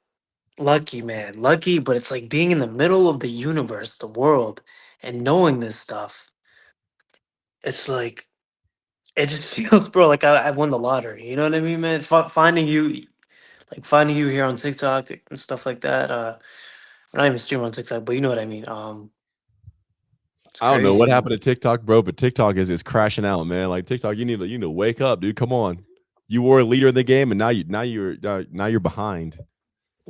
[SPEAKER 3] lucky, man. Lucky, but it's like being in the middle of the universe, the world, and knowing this stuff. It's like it just feels, bro, like I won the lottery. You know what I mean, man? Finding you here on TikTok and stuff like that. We're not even streaming on TikTok, but you know what I mean. It's
[SPEAKER 2] I don't know
[SPEAKER 3] crazy.
[SPEAKER 2] what happened to TikTok, bro, but TikTok is crashing out, man. Like TikTok, you need to wake up, dude. Come on. You were a leader in the game, and now you're behind.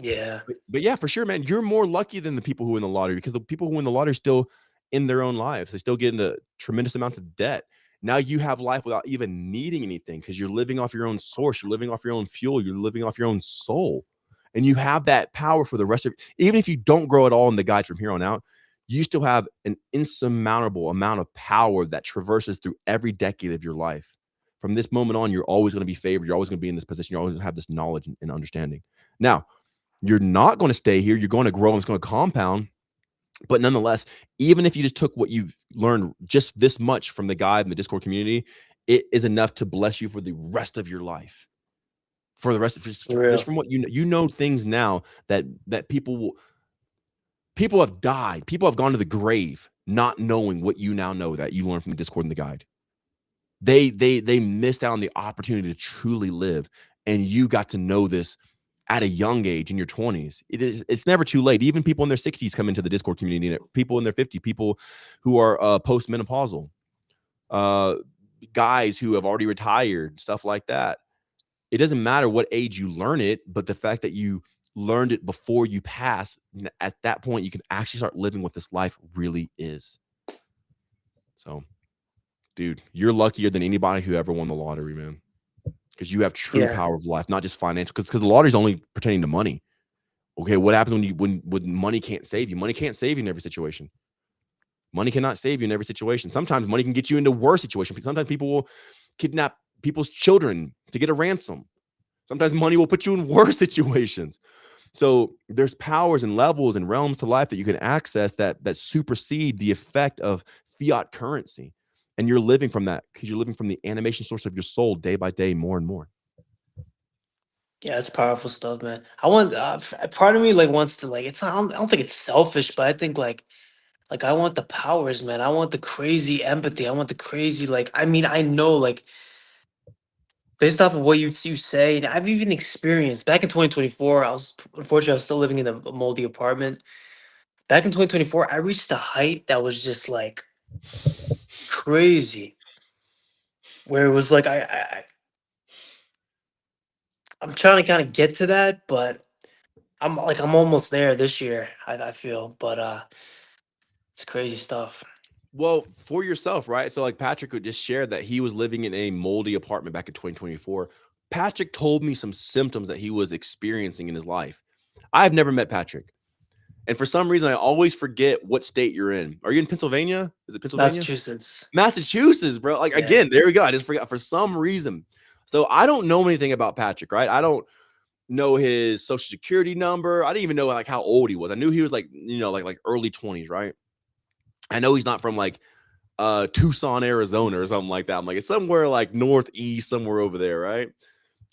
[SPEAKER 3] Yeah.
[SPEAKER 2] But yeah, for sure, man. You're more lucky than the people who win the lottery, because the people who win the lottery still in their own lives. They still get into tremendous amounts of debt. Now you have life without even needing anything because you're living off your own source. You're living off your own fuel. You're living off your own soul. And you have that power for the rest of, even if you don't grow at all in the guide from here on out, you still have an insurmountable amount of power that traverses through every decade of your life. From this moment on, you're always going to be favored. You're always going to be in this position. You're always going to have this knowledge and understanding. Now, you're not going to stay here. You're going to grow and it's going to compound. But nonetheless, even if you just took what you've learned just this much from the guide and the Discord community, it is enough to bless you for the rest of your life. For the rest of just from what you know things now that people have died. People have gone to the grave not knowing what you now know that you learned from the Discord and the guide. They missed out on the opportunity to truly live, and you got to know this at a young age in your 20s. It's never too late. Even people in their 60s come into the Discord community. People in their 50s, people who are post-menopausal, guys who have already retired, stuff like that. It doesn't matter what age you learn it, but the fact that you learned it before you pass, at that point, you can actually start living what this life really is. So, dude, you're luckier than anybody who ever won the lottery, man. Because you have true power of life, not just financial. Because the lottery is only pertaining to money. Okay, what happens when money can't save you? Money can't save you in every situation. Money cannot save you in every situation. Sometimes money can get you into worse situations. Sometimes people will kidnap people's children to get a ransom. Sometimes money will put you in worse situations. So there's powers and levels and realms to life that you can access that supersede the effect of fiat currency. And you're living from that because you're living from the animation source of your soul day by day, more and more.
[SPEAKER 3] Yeah, it's powerful stuff, man. I want part of me like wants to like it's not, I don't think it's selfish, but I think like I want the powers, man. I want the crazy empathy. I want the crazy like I mean, I know like based off of what you say, and I've even experienced back in 2024, unfortunately I was still living in a moldy apartment. Back in 2024, I reached a height that was just like crazy. Where it was like I'm trying to kind of get to that, but I'm almost there this year, I feel. But it's crazy stuff.
[SPEAKER 2] Well, for yourself, right? So like Patrick would just share that he was living in a moldy apartment back in 2024. Patrick told me some symptoms that he was experiencing in his life. I've never met Patrick. And for some reason, I always forget what state you're in. Are you in Pennsylvania? Is it Pennsylvania? Massachusetts, bro. Like, again, there we go. I just forgot for some reason. So I don't know anything about Patrick, right? I don't know his social security number. I didn't even know like how old he was. I knew he was like, like early 20s, right? I know he's not from like Tucson, Arizona or something like that. I'm like, it's somewhere like northeast, somewhere over there, right?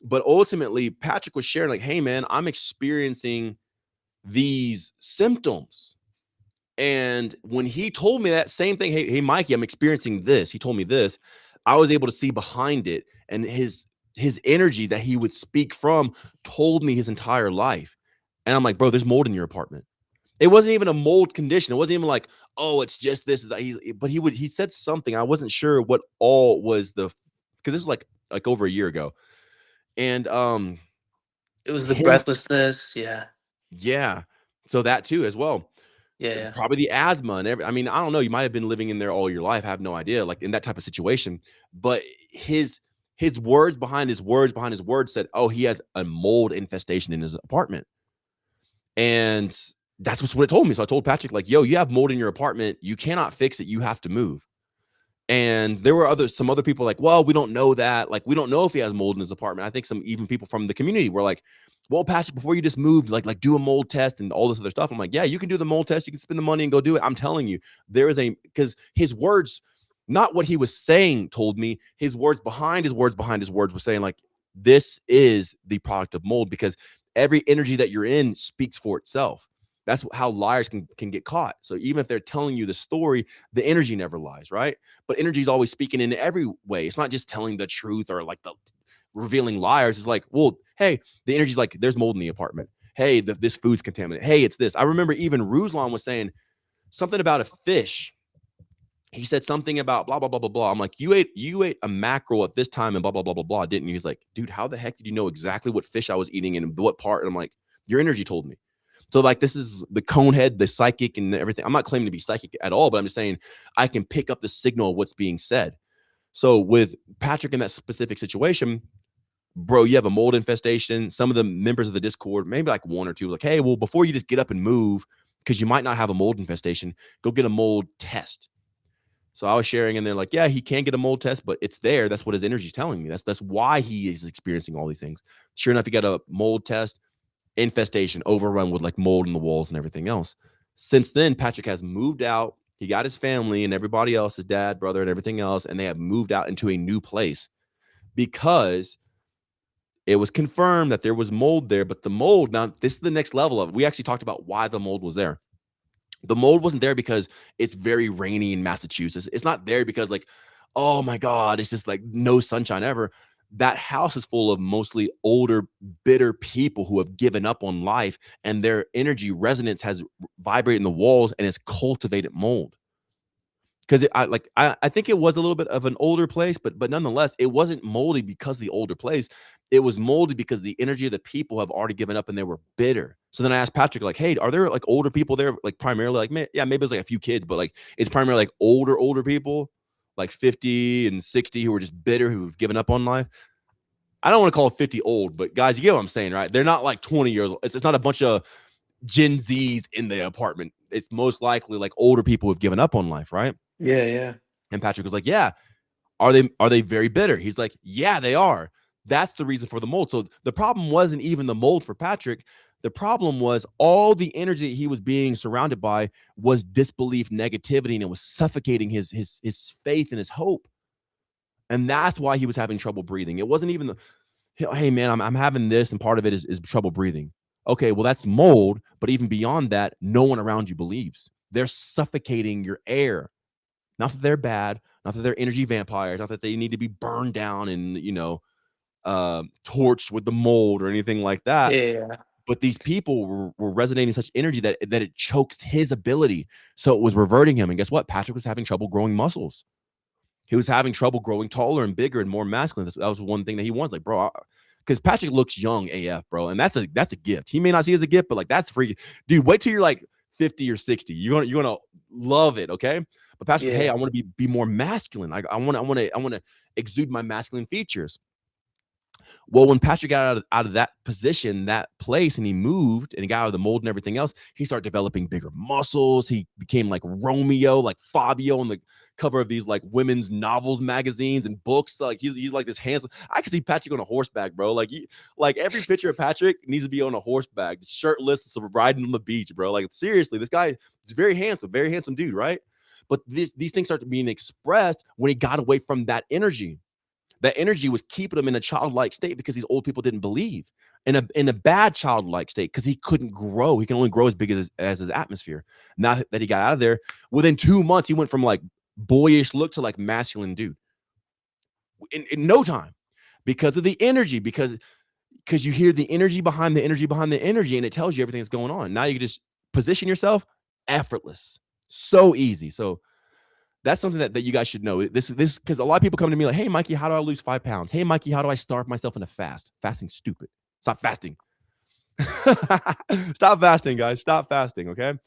[SPEAKER 2] But ultimately, Patrick was sharing like, hey, man, I'm experiencing these symptoms. And when he told me that same thing, hey, Mikey, I'm experiencing this. He told me this. I was able to see behind it. And his energy that he would speak from told me his entire life. And I'm like, bro, there's mold in your apartment. It wasn't even a mold condition. It wasn't even like, oh, it's just this. But he said something. I wasn't sure what all was because this was like over a year ago. And
[SPEAKER 3] it was the breathlessness. Yeah.
[SPEAKER 2] Yeah. So that too as well.
[SPEAKER 3] Yeah.
[SPEAKER 2] Probably the asthma and I mean, I don't know. You might have been living in there all your life. I have no idea, like in that type of situation. But his words behind his words said, oh, he has a mold infestation in his apartment. And that's what it told me. So I told Patrick, like, yo, you have mold in your apartment. You cannot fix it. You have to move. And there were some other people like, well, we don't know that. Like, we don't know if he has mold in his apartment. I think some even people from the community were like, well, Patrick, before you just moved, like do a mold test and all this other stuff. I'm like, yeah, you can do the mold test. You can spend the money and go do it. I'm telling you, because his words, not what he was saying, told me his words behind his words were saying like, this is the product of mold, because every energy that you're in speaks for itself. That's how liars can get caught. So even if they're telling you the story, the energy never lies, right? But energy is always speaking in every way. It's not just telling the truth or like the revealing liars. It's like, well, hey, the energy's like, there's mold in the apartment. Hey, this food's contaminated. Hey, it's this. I remember even Ruslan was saying something about a fish. He said something about blah, blah, blah, blah, blah. I'm like, you ate a mackerel at this time and blah, blah, blah, blah, blah, didn't you? He's like, dude, how the heck did you know exactly what fish I was eating and what part? And I'm like, your energy told me. So like, this is the cone head, the psychic and everything. I'm not claiming to be psychic at all, but I'm just saying I can pick up the signal of what's being said. So with Patrick in that specific situation, bro, you have a mold infestation. Some of the members of the Discord, maybe like one or two, like, hey, well, before you just get up and move, because you might not have a mold infestation, go get a mold test. So I was sharing and they're like, yeah, he can get a mold test, but it's there. That's what his energy is telling me. That's why he is experiencing all these things. Sure enough, he got a mold test, infestation, overrun with like mold in the walls and everything else. Since then, Patrick has moved out. He got his family and everybody else, his dad, brother, and everything else, and they have moved out into a new place because it was confirmed that there was mold there. But the mold, now this is the next level of it. We actually talked about why the mold was there. The mold wasn't there because it's very rainy in Massachusetts. It's not there because, like, oh my God, it's just like no sunshine ever. That house is full of mostly older, bitter people who have given up on life, and their energy resonance has vibrated in the walls and has cultivated mold. Because I think it was a little bit of an older place, but nonetheless, it wasn't moldy because of the older place. It was moldy because the energy of the people have already given up and they were bitter. So then I asked Patrick, like, hey, are there like older people there? Like primarily, like, yeah, maybe it's like a few kids, but like it's primarily like older people, like 50 and 60 who are just bitter, who've given up on life. I don't want to call 50 old, but guys, you get what I'm saying, right? They're not like 20 years old. It's not a bunch of Gen Zs in the apartment. It's most likely like older people who've given up on life, right?
[SPEAKER 3] Yeah.
[SPEAKER 2] And Patrick was like, yeah, are they very bitter? He's like, yeah, they are. That's the reason for the mold. So the problem wasn't even the mold for Patrick. The problem was all the energy that he was being surrounded by was disbelief, negativity, and it was suffocating his faith and his hope. And that's why he was having trouble breathing. It wasn't even the, hey man, I'm having this, and part of it is trouble breathing. Okay, well, that's mold, but even beyond that, no one around you believes. They're suffocating your air. Not that they're bad, not that they're energy vampires, not that they need to be burned down and, torched with the mold or anything like that.
[SPEAKER 3] Yeah.
[SPEAKER 2] But these people were resonating such energy that it chokes his ability. So it was reverting him. And guess what? Patrick was having trouble growing muscles. He was having trouble growing taller and bigger and more masculine. That was one thing that he wants. Like, bro, because Patrick looks young AF, bro. And that's a gift. He may not see it as a gift, but like that's free. Dude, wait till you're like 50 or 60. You're gonna love it, okay? But Patrick, hey, I want to be more masculine. I want to exude my masculine features. Well, when Patrick got out of that position, that place, and he moved and he got out of the mold and everything else, he started developing bigger muscles. He became like Romeo, like Fabio on the cover of these like women's novels, magazines, and books. Like he's like this handsome. I can see Patrick on a horseback, bro. Like every picture of Patrick needs to be on a horseback, shirtless, so riding on the beach, bro. Like seriously, this guy is very handsome dude, right? But these things started being expressed when he got away from that energy. That energy was keeping him in a childlike state because these old people didn't believe, in a bad childlike state because he couldn't grow. He can only grow as big as his atmosphere. Now that he got out of there, within 2 months, he went from like boyish look to like masculine dude in no time because of the energy, because you hear the energy behind the energy behind the energy, and it tells you everything that's going on. Now you can just position yourself effortless, so easy. So that's something that you guys should know. This because a lot of people come to me like, hey, Mikey, how do I lose 5 pounds? Hey, Mikey, how do I starve myself in a fast? Fasting's stupid. Stop fasting. Stop fasting, guys. Stop fasting, okay?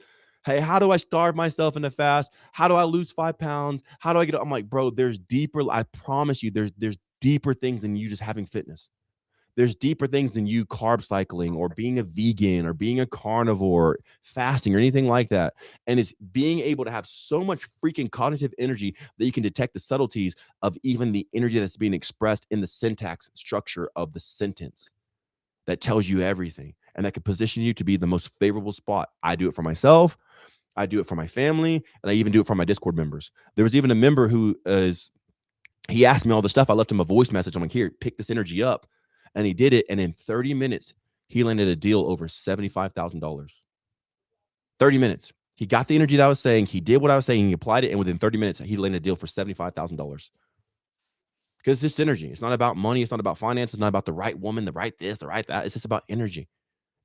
[SPEAKER 2] Hey, how do I starve myself in a fast? How do I lose 5 pounds? How do I get? I'm like, bro, there's deeper. I promise you, there's deeper things than you just having fitness. There's deeper things than you carb cycling or being a vegan or being a carnivore, fasting or anything like that. And it's being able to have so much freaking cognitive energy that you can detect the subtleties of even the energy that's being expressed in the syntax structure of the sentence that tells you everything. And that can position you to be the most favorable spot. I do it for myself. I do it for my family. And I even do it for my Discord members. There was even a member he asked me all the stuff. I left him a voice message. I'm like, here, pick this energy up. And he did it. And in 30 minutes, he landed a deal over $75,000. 30 minutes. He got the energy that I was saying. He did what I was saying. He applied it. And within 30 minutes, he landed a deal for $75,000. Because it's energy. It's not about money. It's not about finance. It's not about the right woman, the right this, the right that. It's just about energy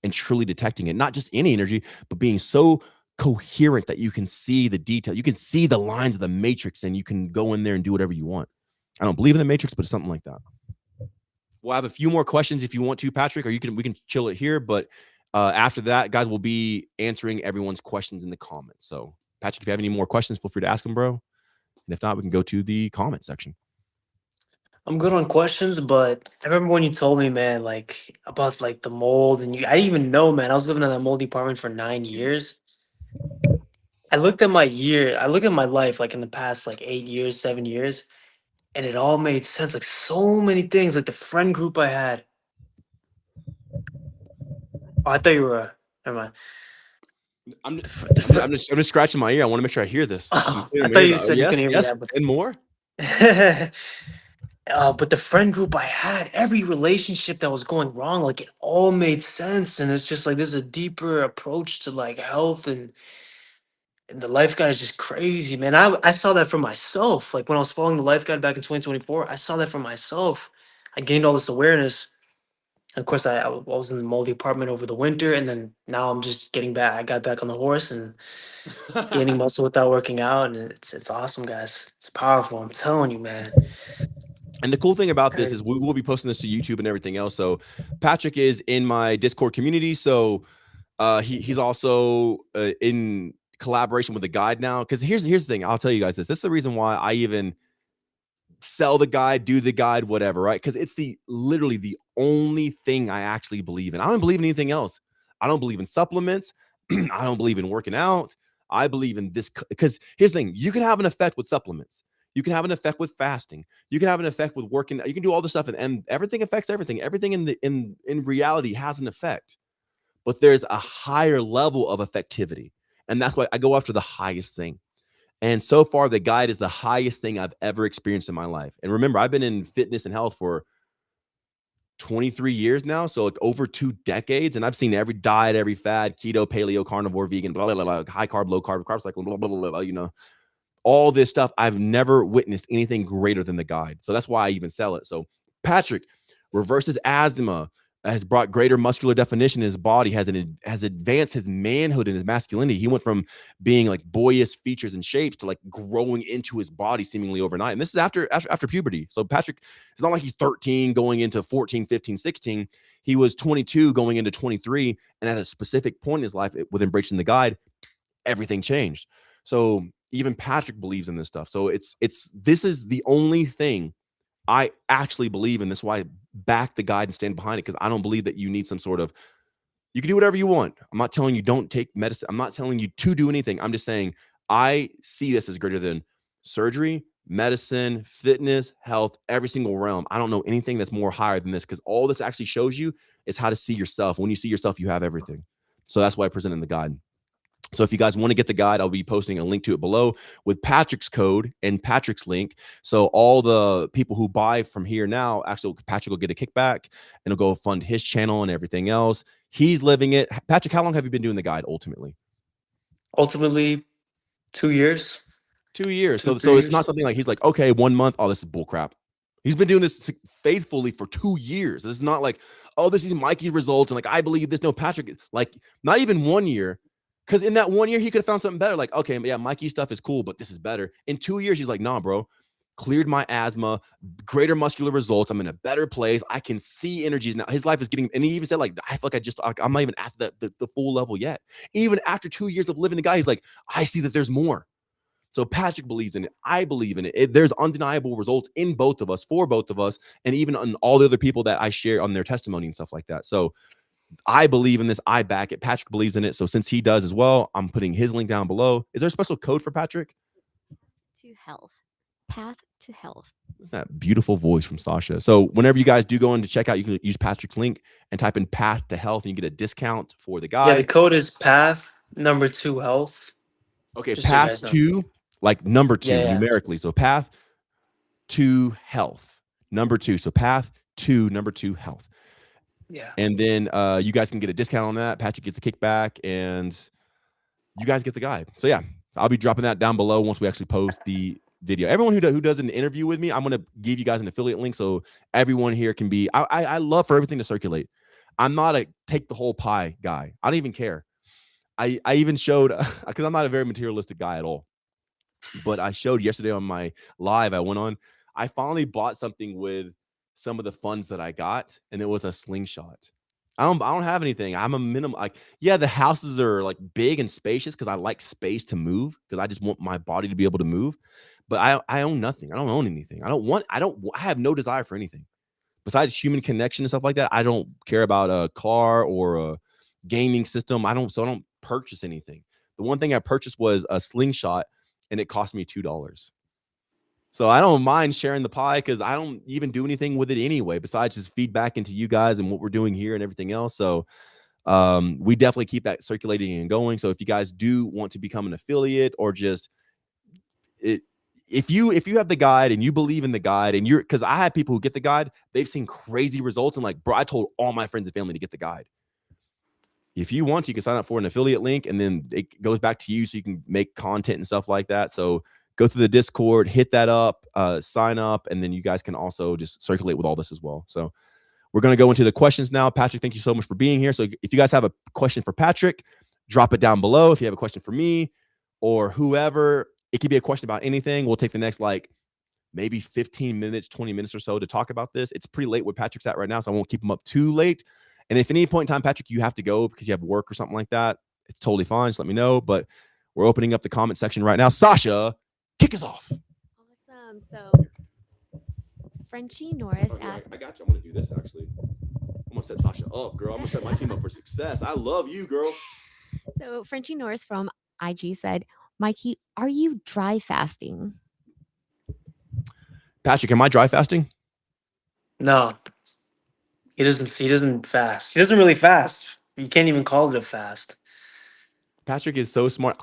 [SPEAKER 2] and truly detecting it. Not just any energy, but being so coherent that you can see the detail. You can see the lines of the matrix and you can go in there and do whatever you want. I don't believe in the matrix, but it's something like that. We'll have a few more questions if you want to, Patrick, or we can chill it here. But after that, guys, we'll be answering everyone's questions in the comments. So, Patrick, if you have any more questions, feel free to ask them, bro. And if not, we can go to the comment section.
[SPEAKER 3] I'm good on questions, but I remember when you told me, man, like about like the mold, and I didn't even know, man. I was living in that moldy apartment for 9 years. I looked at my life like in the past like 8 years, 7 years, and it all made sense. Like so many things, like the friend group I had. Oh, I thought you were. Never mind.
[SPEAKER 2] I'm
[SPEAKER 3] The,
[SPEAKER 2] just,
[SPEAKER 3] fr- the fr-
[SPEAKER 2] I'm just scratching my ear. I want to make sure I hear this.
[SPEAKER 3] oh, I thought you said you couldn't hear me
[SPEAKER 2] Yes,
[SPEAKER 3] that,
[SPEAKER 2] and more.
[SPEAKER 3] but the friend group I had, every relationship that was going wrong, like it all made sense, and it's just like there's a deeper approach to like health, and the life guide is just crazy, man. I saw that for myself. Like when I was following the life guide back in 2024, I saw that for myself. I gained all this awareness. Of course, I was in the moldy apartment over the winter, and then now I'm just getting back. I got back on the horse and gaining muscle without working out, and it's awesome, guys. It's powerful. I'm telling you, man.
[SPEAKER 2] And the cool thing about this is we will be posting this to YouTube and everything else. So Patrick is in my Discord community. So he's also in collaboration with the guide now. Because here's the thing. I'll tell you guys this. This is the reason why I even sell the guide, do the guide, whatever, right? Because it's literally the only thing I actually believe in. I don't believe in anything else. I don't believe in supplements. I don't believe in working out. I believe in this because here's the thing: you can have an effect with supplements. You can have an effect with fasting. You can have an effect with working. You can do all this stuff, and everything affects everything. Everything in reality has an effect, but there's a higher level of effectivity, and that's why I go after the highest thing. And so far, the guide is the highest thing I've ever experienced in my life. And remember, I've been in fitness and health for 23 years now, so like over 2 decades, and I've seen every diet, every fad, keto, paleo, carnivore, vegan, blah, blah, blah, blah, high carb, low carb, carb cycle, blah, blah, blah, blah, you know, all this stuff. I've never witnessed anything greater than the guide. So that's why I even sell it. So Patrick reverses asthma, has brought greater muscular definition in his body, has advanced his manhood and his masculinity. He went from being like boyish features and shapes to like growing into his body seemingly overnight. And this is after puberty. So Patrick, it's not like he's 13 going into 14, 15, 16. He was 22 going into 23. And at a specific point in his life with embracing the guide, everything changed. So even Patrick believes in this stuff. So this is the only thing I actually believe in. This is why I back the guide and stand behind it, because I don't believe that you need some sort of, you can do whatever you want. I'm not telling you don't take medicine. I'm not telling you to do anything. I'm just saying I see this as greater than surgery, medicine, fitness, health, every single realm. I don't know anything that's more higher than this, because all this actually shows you is how to see yourself. When you see yourself, you have everything. So that's why I present in the guide. So if you guys want to get the guide, I'll be posting a link to it below with Patrick's code and Patrick's link. So all the people who buy from here now, actually Patrick will get a kickback and it'll go fund his channel and everything else. He's living it. Patrick, how long have you been doing the guide ultimately?
[SPEAKER 3] Ultimately, 2 years.
[SPEAKER 2] 2 years.
[SPEAKER 3] Two,
[SPEAKER 2] So
[SPEAKER 3] 3
[SPEAKER 2] it's
[SPEAKER 3] years.
[SPEAKER 2] not something like he's like, okay, 1 month. Oh, this is bull crap. He's been doing this faithfully for 2 years. This is not like, oh, this is Mikey's results. And like, I believe this. No, Patrick, like not even 1 year. Because in that 1 year, he could have found something better. Like, okay, yeah, Mikey's stuff is cool, but this is better. In 2 years, he's like, nah, bro, cleared my asthma, greater muscular results. I'm in a better place. I can see energies now. His life is getting, and he even said, like, I feel like I'm not even at the full level yet. Even after 2 years of living the guy, he's like, I see that there's more. So Patrick believes in it. I believe in it. There's undeniable results in both of us, for both of us, and even on all the other people that I share on their testimony and stuff like that. So I believe in this. I back it. Patrick believes in it. So since he does as well, I'm putting his link down below. Is there a special code for Patrick?
[SPEAKER 4] To health. Path to health.
[SPEAKER 2] It's that beautiful voice from Sasha. So whenever you guys do go in to check out, you can use Patrick's link and type in path to health and you get a discount for the guy.
[SPEAKER 3] Yeah, the code is path number 2 health.
[SPEAKER 2] Okay,
[SPEAKER 3] Just so you
[SPEAKER 2] path
[SPEAKER 3] guys know.
[SPEAKER 2] to, like number 2
[SPEAKER 3] Yeah.
[SPEAKER 2] numerically. So path to health, number 2. So path to number 2 health.
[SPEAKER 3] Yeah.
[SPEAKER 2] And then you guys can get a discount on that. Patrick gets a kickback and you guys get the guide. So yeah, I'll be dropping that down below once we actually post the video. Everyone who does an interview with me, I'm going to give you guys an affiliate link so everyone here can be, I love for everything to circulate. I'm not a take the whole pie guy. I don't even care. I even showed, because I'm not a very materialistic guy at all, but I showed yesterday on my live I went on, I finally bought something with some of the funds that I got, and it was a slingshot. I don't have anything. I'm a minimum. Like, yeah, the houses are like big and spacious because I like space to move, because I just want my body to be able to move. But I own nothing. I don't own anything. I have no desire for anything besides human connection and stuff like that. I don't care about a car or a gaming system. I don't purchase anything. The one thing I purchased was a slingshot, and it cost me $2. So I don't mind sharing the pie because I don't even do anything with it anyway, besides just feedback into you guys and what we're doing here and everything else. So We definitely keep that circulating and going. So if you guys do want to become an affiliate or just if you have the guide and you believe in the guide and because I had people who get the guide, they've seen crazy results and like, bro, I told all my friends and family to get the guide. If you want to, you can sign up for an affiliate link and then it goes back to you so you can make content and stuff like that. So go through the Discord, hit that up, sign up, and then you guys can also just circulate with all this as well. So we're going to go into the questions now. Patrick, thank you so much for being here. So if you guys have a question for Patrick, drop it down below. If you have a question for me or whoever, it could be a question about anything. We'll take the next maybe 15 minutes, 20 minutes or so to talk about this. It's pretty late where Patrick's at right now, so I won't keep him up too late. And if at any point in time, Patrick, you have to go because you have work or something like that, it's totally fine. Just let me know. But we're opening up the comment section right now. Sasha, kick us off.
[SPEAKER 4] Awesome. So Frenchie Norris asked.
[SPEAKER 2] I got you. I'm going to do this, actually. I'm going to set Sasha up, girl. I'm going to set my team up for success. I love you, girl.
[SPEAKER 4] So Frenchie Norris from IG said, Mikey, are you dry fasting?
[SPEAKER 2] Patrick, am I dry fasting?
[SPEAKER 3] No, he doesn't fast. He doesn't really fast. You can't even call it a fast.
[SPEAKER 2] Patrick is so smart.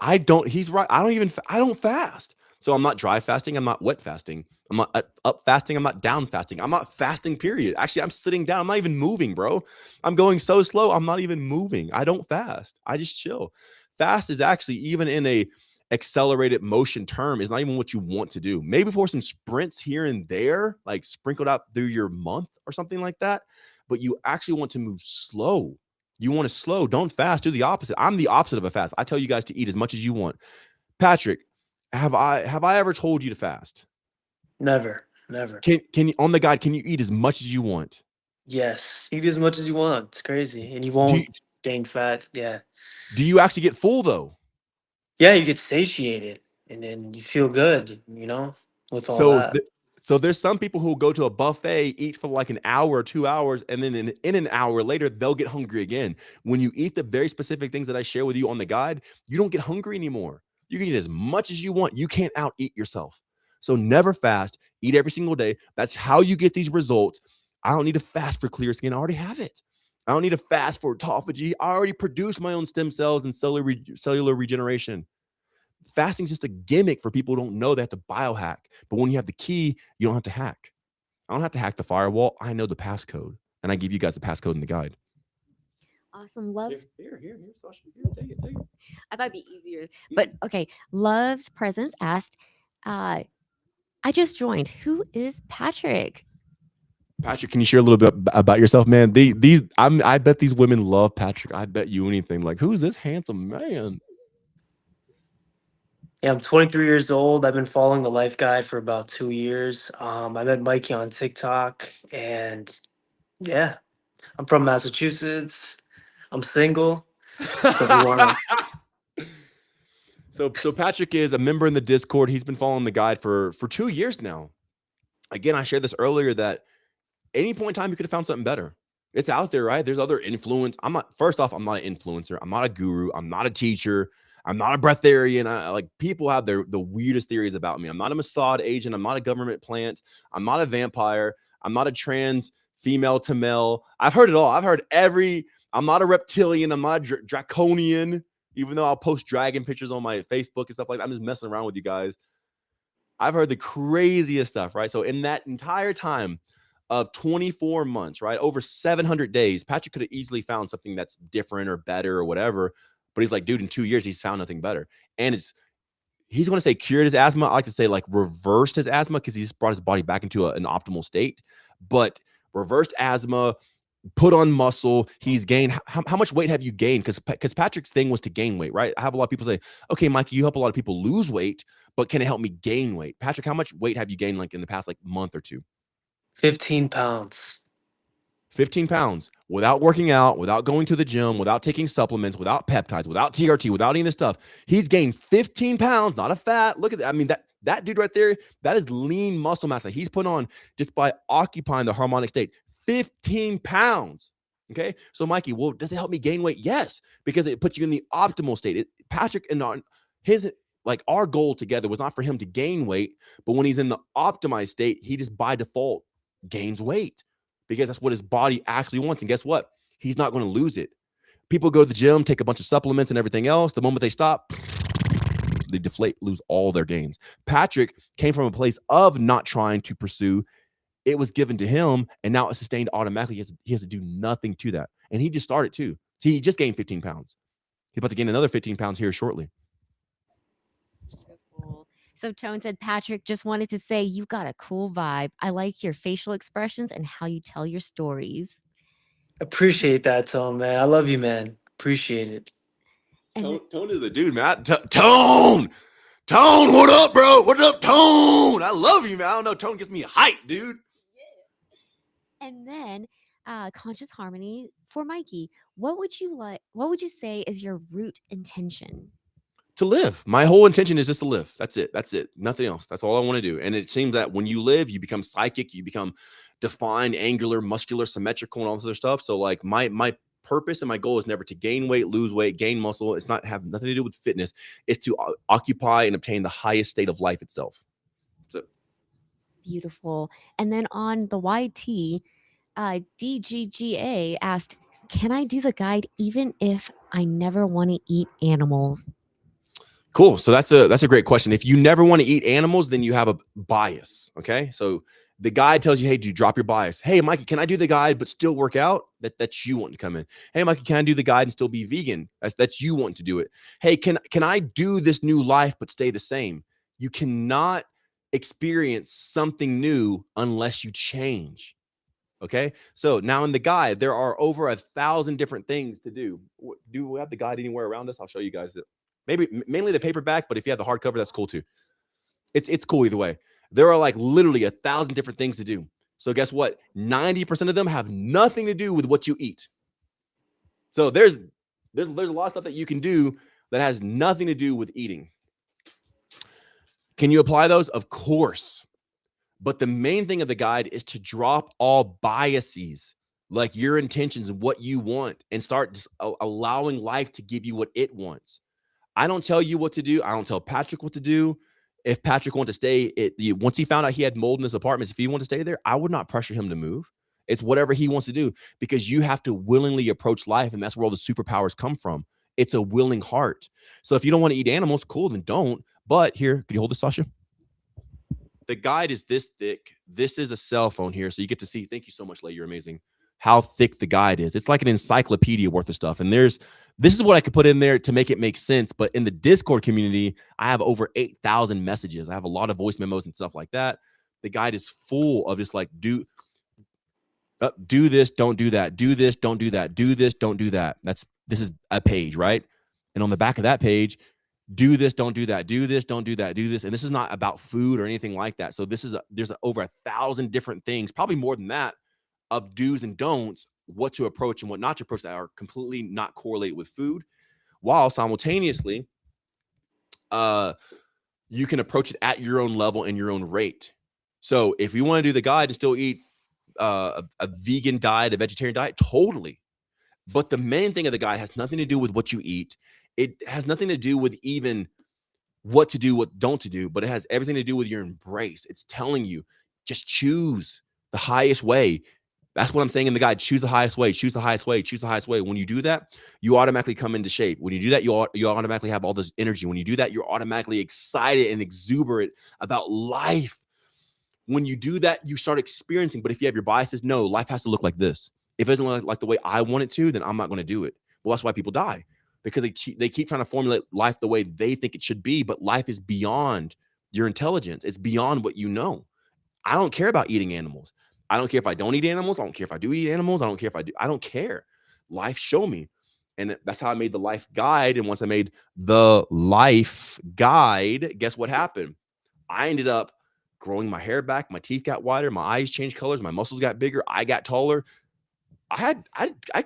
[SPEAKER 2] He's right. I don't fast. So I'm not dry fasting. I'm not wet fasting. I'm not up fasting. I'm not down fasting. I'm not fasting, period. Actually, I'm sitting down. I'm not even moving, bro. I'm going so slow. I'm not even moving. I don't fast. I just chill. Fast is actually, even in a accelerated motion term, is not even what you want to do. Maybe for some sprints here and there, like sprinkled out through your month or something like that. But you actually want to move slow. You want to slow. Don't fast. Do the opposite. I'm the opposite of a fast. I tell you guys to eat as much as you want. Patrick, have I ever told you to fast?
[SPEAKER 3] Never.
[SPEAKER 2] Can you, on the guide, can you eat as much as you want?
[SPEAKER 3] Yes, eat as much as you want. It's crazy, and you won't gain fat. Yeah.
[SPEAKER 2] Do you actually get full though?
[SPEAKER 3] Yeah, you get satiated, and then you feel good. With all that.
[SPEAKER 2] So there's some people who will go to a buffet, eat for like an hour or 2 hours, and then in an hour later, they'll get hungry again. When you eat the very specific things that I share with you on the guide, you don't get hungry anymore. You can eat as much as you want. You can't out-eat yourself. So never fast. Eat every single day. That's how you get these results. I don't need to fast for clear skin. I already have it. I don't need to fast for autophagy. I already produce my own stem cells and cellular regeneration. Fasting is just a gimmick for people who don't know they have to biohack. But when you have the key, you don't have to hack. I don't have to hack the firewall. I know the passcode. And I give you guys the passcode in the guide.
[SPEAKER 4] Awesome. Loves.
[SPEAKER 2] Here, Sasha. Here, take it.
[SPEAKER 4] I thought it'd be easier. But okay. Love's Presence asked, I just joined. Who is Patrick?
[SPEAKER 2] Patrick, can you share a little bit about yourself, man? I bet these women love Patrick. I bet you anything. Like, who's this handsome man?
[SPEAKER 3] Yeah, I'm 23 years old. I've been following the Life Guide for about 2 years. I met Mikey on TikTok, and yeah, I'm from Massachusetts. I'm single. So if you wanna...
[SPEAKER 2] So Patrick is a member in the Discord. He's been following the guide for 2 years now. Again, I shared this earlier that any point in time you could have found something better. It's out there, right? There's other influence. First off, I'm not an influencer. I'm not a guru. I'm not a teacher. I'm not a breatharian. People have the weirdest theories about me. I'm not a Mossad agent. I'm not a government plant. I'm not a vampire. I'm not a trans female to male. I've heard it all. I'm not a reptilian. I'm not a draconian, even though I'll post dragon pictures on my Facebook and stuff like that. I'm just messing around with you guys. I've heard the craziest stuff, right? So in that entire time of 24 months, right, over 700 days, Patrick could have easily found something that's different or better or whatever. But he's like, dude, in 2 years, he's found nothing better. And he's going to say cured his asthma. I like to say like reversed his asthma because he's brought his body back into an optimal state. But reversed asthma, put on muscle. He's gained. How much weight have you gained? Because Patrick's thing was to gain weight, right? I have a lot of people say, okay, Mikey, you help a lot of people lose weight, but can it help me gain weight? Patrick, how much weight have you gained like in the past like month or two?
[SPEAKER 3] 15 pounds.
[SPEAKER 2] 15 pounds without working out, without going to the gym, without taking supplements, without peptides, without TRT, without any of this stuff. He's gained 15 pounds, not a fat. Look at that. I mean, that dude right there, that is lean muscle mass that he's put on just by occupying the harmonic state. 15 pounds. Okay. So Mikey, well, does it help me gain weight? Yes, because it puts you in the optimal state. Patrick and our goal together was not for him to gain weight, but when he's in the optimized state, he just by default gains weight. Because that's what his body actually wants. And guess what? He's not going to lose it. People go to the gym, take a bunch of supplements and everything else. The moment they stop, they deflate, lose all their gains. Patrick came from a place of not trying to pursue. It was given to him, and now it's sustained automatically. He has to do nothing to that. And he just started too. So he just gained 15 pounds. He's about to gain another 15 pounds here shortly.
[SPEAKER 4] Beautiful. So Tone said, Patrick, just wanted to say you got a cool vibe. I like your facial expressions and how you tell your stories.
[SPEAKER 3] Appreciate that, Tone, man. I love you, man. Appreciate it.
[SPEAKER 4] And
[SPEAKER 2] Tone is the dude, man. Tone, what up, bro? What up, Tone? I love you, man. I don't know. Tone gets me hype, dude.
[SPEAKER 4] And then conscious harmony for Mikey. What would you say is your root intention?
[SPEAKER 2] To live. My whole intention is just to live. That's it. Nothing else. That's all I want to do. And it seems that when you live, you become psychic, you become defined, angular, muscular, symmetrical, and all this other stuff. So like my purpose and my goal is never to gain weight, lose weight, gain muscle. It's not have nothing to do with fitness. It's to occupy and obtain the highest state of life itself. So
[SPEAKER 4] Beautiful. And then on the YT, DGGA asked, can I do the guide even if I never want to eat animals?
[SPEAKER 2] cool. So that's a great question. If you never want to eat animals, then you have a bias. Okay. So the guide tells you, hey, do you drop your bias? Hey, Mikey, can I do the guide but still work out? That's you wanting to come in. Hey, Mikey, can I do the guide and still be vegan? That's you wanting to do it. Hey, can I do this new life but stay the same? You cannot experience something new unless you change. Okay. So now in the guide, there are over 1,000 different things to do. Do we have the guide anywhere around us? I'll show you guys it. Maybe mainly the paperback, but if you have the hardcover, that's cool too. It's cool either way. There are like literally 1,000 different things to do. So guess what? 90% of them have nothing to do with what you eat. So there's a lot of stuff that you can do that has nothing to do with eating. Can you apply those? Of course. But the main thing of the guide is to drop all biases, like your intentions and what you want, and start just allowing life to give you what it wants. I don't tell you what to do. I don't tell Patrick what to do. If Patrick wanted to stay, once he found out he had mold in his apartment, if he wanted to stay there, I would not pressure him to move. It's whatever he wants to do, because you have to willingly approach life, and that's where all the superpowers come from. It's a willing heart. So if you don't want to eat animals, cool, then don't. But here, could you hold this, Sasha? The guide is this thick. This is a cell phone here, so you get to see. Thank you so much, Leigh. You're amazing. How thick the guide is. It's like an encyclopedia worth of stuff. And this is what I could put in there to make it make sense. But in the Discord community, I have over 8,000 messages. I have a lot of voice memos and stuff like that. The guide is full of just like, do this, don't do that. Do this, don't do that. Do this, don't do that. This is a page, right? And on the back of that page, do this, don't do that. Do this, don't do that. Do this. And this is not about food or anything like that. So there's over 1,000 different things, probably more than that, of do's and don'ts, what to approach and what not to approach, that are completely not correlated with food, while simultaneously you can approach it at your own level and your own rate. So if you want to do the guide and still eat a vegan diet, a vegetarian diet, totally. But the main thing of the guide has nothing to do with what you eat. It has nothing to do with even what to do, what don't to do, but it has everything to do with your embrace. It's telling you, just choose the highest way. That's what I'm saying in the guide. Choose the highest way. Choose the highest way. Choose the highest way. When you do that, you automatically come into shape. When you do that, you automatically have all this energy. When you do that, you're automatically excited and exuberant about life. When you do that, you start experiencing. But if you have your biases, no, life has to look like this. If it doesn't look like the way I want it to, then I'm not going to do it. Well, that's why people die, because they keep trying to formulate life the way they think it should be. But life is beyond your intelligence. It's beyond what you know. I don't care about eating animals. I don't care if I don't eat animals. I don't care if I do eat animals. I don't care if I do. I don't care. Life show me. And that's how I made the life guide. And once I made the life guide, guess what happened? I ended up growing my hair back. My teeth got wider. My eyes changed colors. My muscles got bigger. I got taller. I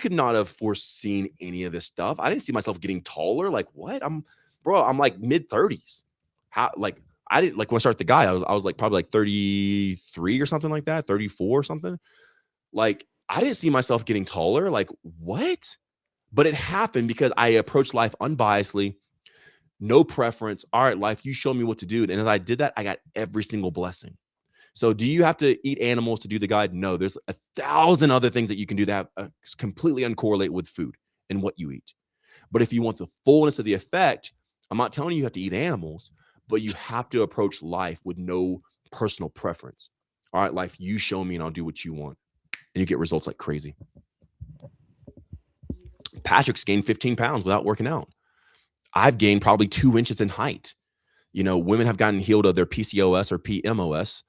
[SPEAKER 2] could not have foreseen any of this stuff. I didn't see myself getting taller. Like, what? I'm like mid-30s. How, like, I didn't, like, when I started the guy, I was like probably like 33 or something like that, 34 or something. Like, I didn't see myself getting taller. Like, what? But it happened because I approached life unbiasedly, no preference. All right, life, you show me what to do. And as I did that, I got every single blessing. So do you have to eat animals to do the guide? No, there's 1,000 other things that you can do that completely uncorrelate with food. in what you eat. But if you want the fullness of the effect, I'm not telling you have to eat animals, but you have to approach life with no personal preference. All right, life, you show me and I'll do what you want. And you get results like crazy. Patrick's gained 15 pounds without working out. I've gained probably 2 inches in height. You know, women have gotten healed of their PCOS or PMOS.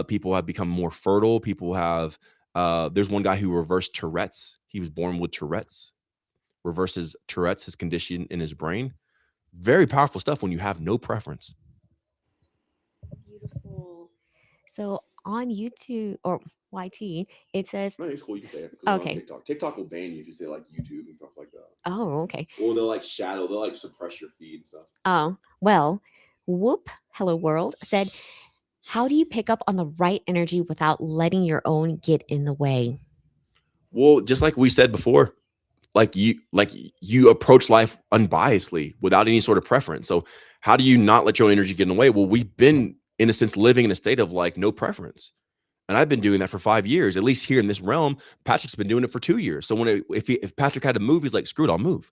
[SPEAKER 2] People have become more fertile. People have, there's one guy who reversed Tourette's. He was born with Tourette's, reverses Tourette's, his condition in his brain. Very powerful stuff when you have no preference.
[SPEAKER 4] Beautiful. So on YouTube or YT, it says,
[SPEAKER 2] No, it's cool. You can say it.
[SPEAKER 4] Okay.
[SPEAKER 2] TikTok will ban you if you say like YouTube and stuff like that.
[SPEAKER 4] oh, okay.
[SPEAKER 2] Or they'll like they'll like suppress your feed and stuff.
[SPEAKER 4] Oh, well, Whoop Hello World said, how do you pick up on the right energy without letting your own get in the way?
[SPEAKER 2] Well, just like we said before, like you approach life unbiasedly without any sort of preference. So how do you not let your own energy get in the way? Well, we've been, in a sense, living in a state of like no preference. And I've been doing that for 5 years, at least here in this realm. Patrick's been doing it for 2 years. So if Patrick had to move, he's like, screw it, I'll move.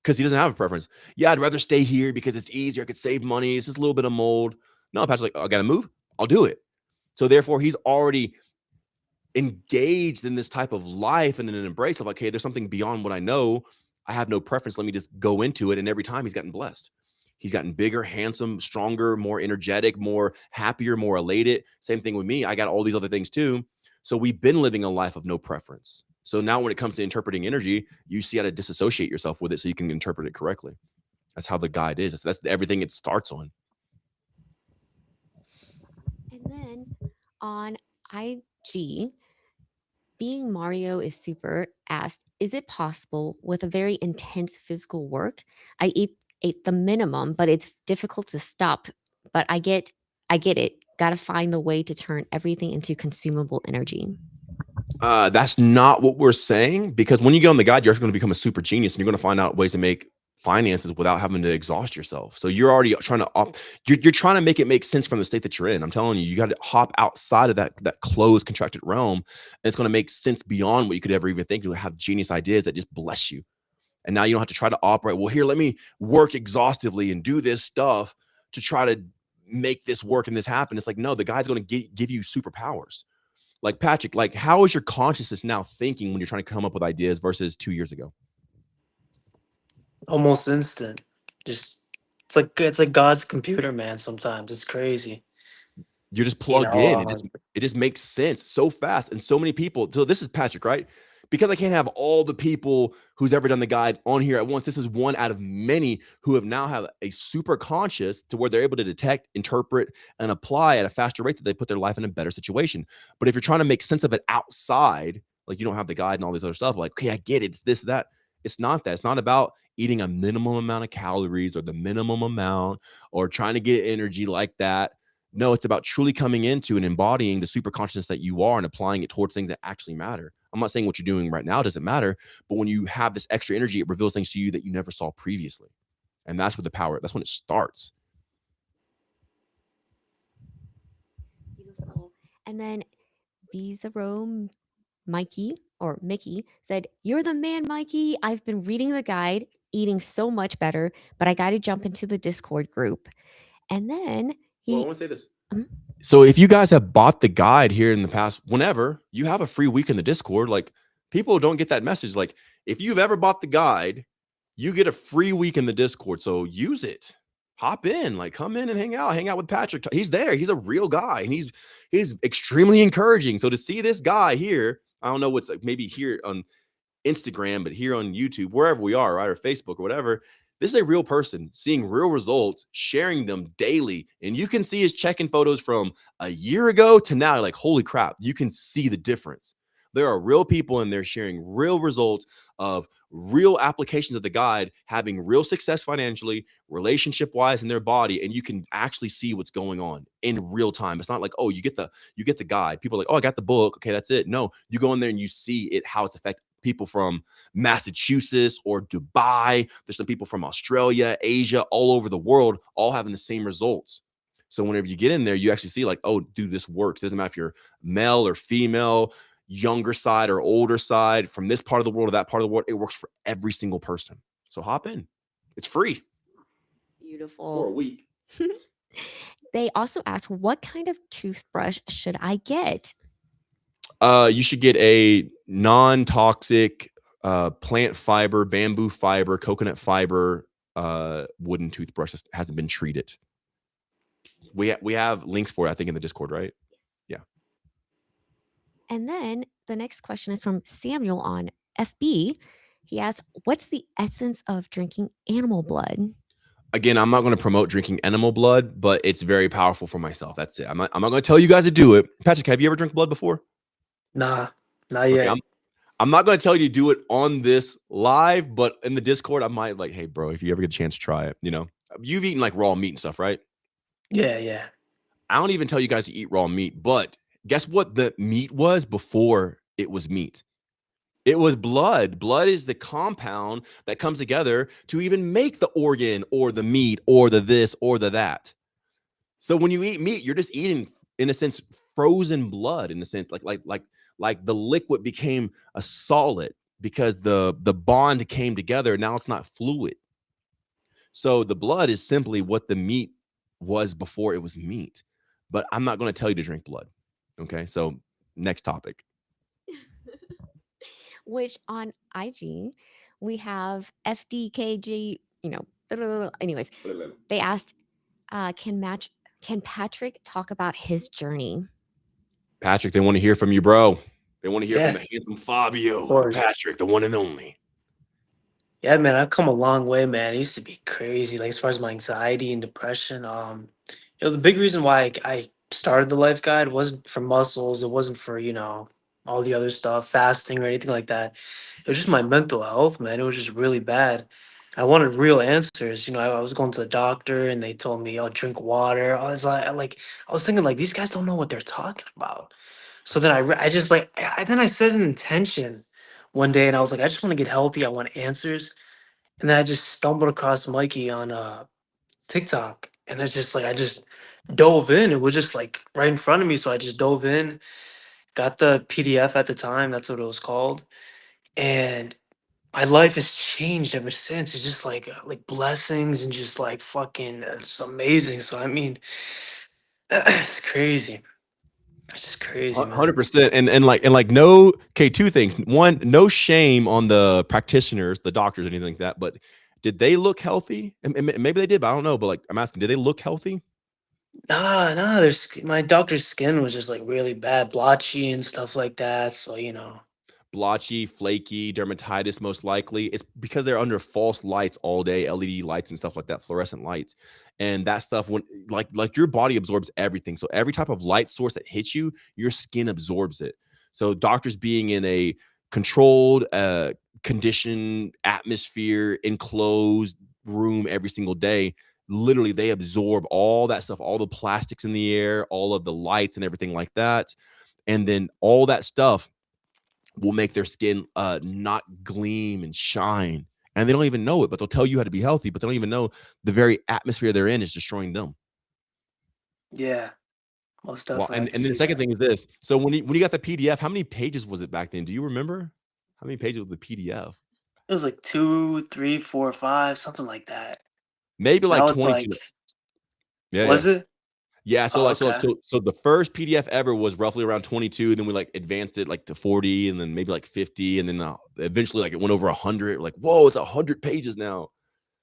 [SPEAKER 2] Because he doesn't have a preference. Yeah, I'd rather stay here because it's easier. I could save money. It's just a little bit of mold. No, Patrick's like, I got to move. I'll do it. So therefore, he's already engaged in this type of life and in an embrace of like, hey, there's something beyond what I know. I have no preference. Let me just go into it. And every time he's gotten blessed. He's gotten bigger, handsome, stronger, more energetic, more happier, more elated. Same thing with me. I got all these other things too. So we've been living a life of no preference. So now when it comes to interpreting energy, you see how to disassociate yourself with it so you can interpret it correctly. That's how the guide is. That's everything it starts on.
[SPEAKER 4] And then on IG, Being Mario is Super asked, is it possible with a very intense physical work? I ate the minimum, but it's difficult to stop. But I get it. Got to find the way to turn everything into consumable energy.
[SPEAKER 2] That's not what we're saying, because when you get on the guide, you're going to become a super genius and you're going to find out ways to make finances without having to exhaust yourself. So you're already trying to you're trying to make it make sense from the state that you're in. I'm telling you, you got to hop outside of that closed, contracted realm, and it's going to make sense beyond what you could ever even think. You'll have genius ideas that just bless you. And now you don't have to try to operate. Well, here, let me work exhaustively and do this stuff to try to make this work and this happen. It's like, no, the guy's going to give you superpowers. Like Patrick, like how is your consciousness now thinking when you're trying to come up with ideas versus 2 years ago?
[SPEAKER 3] Almost instant. Just it's like God's computer, man. Sometimes it's crazy.
[SPEAKER 2] You're just plugged in. It just makes sense so fast. And so many people. So this is Patrick, right? Because I can't have all the people who's ever done the guide on here at once. This is one out of many who have now have a super conscious to where they're able to detect, interpret, and apply at a faster rate that they put their life in a better situation. But if you're trying to make sense of it outside, like you don't have the guide and all this other stuff, like, okay, I get it. It's this, that. It's not that. It's not about eating a minimum amount of calories or the minimum amount or trying to get energy like that. No, it's about truly coming into and embodying the super consciousness that you are and applying it towards things that actually matter. I'm not saying what you're doing right now doesn't matter, but when you have this extra energy, it reveals things to you that you never saw previously. And that's where the power, that's when it starts.
[SPEAKER 4] Beautiful. And then Bizarro Mikey or Mickey said, you're the man, Mikey. I've been reading the guide, eating so much better, but I got to jump into the Discord group. And then
[SPEAKER 2] I want to say this. So if you guys have bought the guide here in the past, whenever you have a free week in the Discord, like people don't get that message. Like if you've ever bought the guide, you get a free week in the Discord. So use it. Hop in, like come in and hang out with Patrick. He's there. He's a real guy and he's extremely encouraging. So to see this guy here, I don't know what's like maybe here on Instagram, but here on YouTube, wherever we are, right? Or Facebook or whatever. This is a real person seeing real results, sharing them daily. And you can see his check-in photos from a year ago to now. Like, holy crap, you can see the difference. There are real people in there sharing real results of real applications of the guide, having real success financially, relationship-wise in their body. And you can actually see what's going on in real time. It's not like, oh, you get the guide. People are like, oh, I got the book. Okay, that's it. No, you go in there and you see it, how it's affected people from Massachusetts or Dubai. There's some people from Australia, Asia, all over the world, all having the same results. So whenever you get in there, you actually see like, oh, dude, this works. Doesn't matter if you're male or female. younger side or older side, from this part of the world or that part of the world. It works for every single person. So hop in. It's free for a
[SPEAKER 4] Beautiful.
[SPEAKER 2] week.
[SPEAKER 4] They also asked, what kind of toothbrush should I get?
[SPEAKER 2] You should get a non-toxic plant fiber, bamboo fiber, coconut fiber wooden toothbrush that hasn't been treated. We have links for it, I think, in the Discord, right? Yeah.
[SPEAKER 4] And then the next question is from Samuel on FB. He asked, what's the essence of drinking animal blood?
[SPEAKER 2] Again, I'm not going to promote drinking animal blood, but it's very powerful for myself. That's it. I'm not going to tell you guys to do it. Patrick, have you ever drank blood before?
[SPEAKER 3] Nah, not
[SPEAKER 2] Okay,
[SPEAKER 3] yet.
[SPEAKER 2] I'm not going to tell you to do it on this live, but in the Discord, I might like, hey, bro, if you ever get a chance to try it, you've eaten like raw meat and stuff, right?
[SPEAKER 3] Yeah.
[SPEAKER 2] I don't even tell you guys to eat raw meat, but guess what the meat was before it was meat? It was blood. Blood is the compound that comes together to even make the organ or the meat or the this or the that. So when you eat meat, you're just eating, in a sense, frozen blood, in a sense, like the liquid became a solid because the bond came together. Now it's not fluid. So the blood is simply what the meat was before it was meat. But I'm not going to tell you to drink blood. Okay, so next topic.
[SPEAKER 4] Which on IG, we have FDKG, anyways, they asked, can Patrick talk about his journey?
[SPEAKER 2] Patrick, they want to hear from you, bro. They want to hear from
[SPEAKER 3] Yeah.
[SPEAKER 2] the handsome Fabio.
[SPEAKER 3] Of course.
[SPEAKER 2] Patrick, the one and only.
[SPEAKER 3] Yeah, man, I've come a long way, man. It used to be crazy, like as far as my anxiety and depression. The big reason why I started the life guide wasn't for muscles. It wasn't for, all the other stuff, fasting or anything like that. It was just my mental health, man. It was just really bad. I wanted real answers. I was going to the doctor and they told me, "Oh, drink water." I was thinking like these guys don't know what they're talking about. So then I just like then I set an intention one day and I was like, I just want to get healthy. I want answers. And then I just stumbled across Mikey on TikTok, and it's just like I just dove in. It was just like right in front of me, so I just dove in, got the PDF at the time. That's what it was called, and my life has changed ever since. It's just like blessings and just like fucking, it's amazing. So I mean, it's crazy. It's just crazy, man.
[SPEAKER 2] 100%. And no, okay, two things. One, no shame on the practitioners, the doctors, anything like that, but did they look healthy? And maybe they did, but I don't know. But like, I'm asking, did they look healthy?
[SPEAKER 3] Nah. My doctor's skin was just like really bad, blotchy and stuff like that. So
[SPEAKER 2] Blotchy, flaky, dermatitis, most likely. It's because they're under false lights all day, LED lights and stuff like that, fluorescent lights. And that stuff, when like your body absorbs everything. So every type of light source that hits you, your skin absorbs it. So doctors being in a controlled, conditioned atmosphere, enclosed room every single day, literally they absorb all that stuff, all the plastics in the air, all of the lights and everything like that. And then all that stuff will make their skin not gleam and shine. And they don't even know it, but they'll tell you how to be healthy, but they don't even know the very atmosphere they're in is destroying them.
[SPEAKER 3] yeah, most
[SPEAKER 2] Well,
[SPEAKER 3] definitely.
[SPEAKER 2] and then the second thing is this. So when you got the PDF, how many pages was it back then? Do you remember? How many pages was the PDF?
[SPEAKER 3] It was like 2, 3, 4, 5, something like that.
[SPEAKER 2] Maybe like
[SPEAKER 3] Now it's
[SPEAKER 2] 22.
[SPEAKER 3] like,
[SPEAKER 2] Yeah,
[SPEAKER 3] was
[SPEAKER 2] yeah.
[SPEAKER 3] it?
[SPEAKER 2] Yeah, so
[SPEAKER 3] Oh,
[SPEAKER 2] like
[SPEAKER 3] okay.
[SPEAKER 2] so the first PDF ever was roughly around 22, then we like advanced it like to 40 and then maybe like 50 and then eventually like it went over 100. Like, whoa, it's 100 pages now.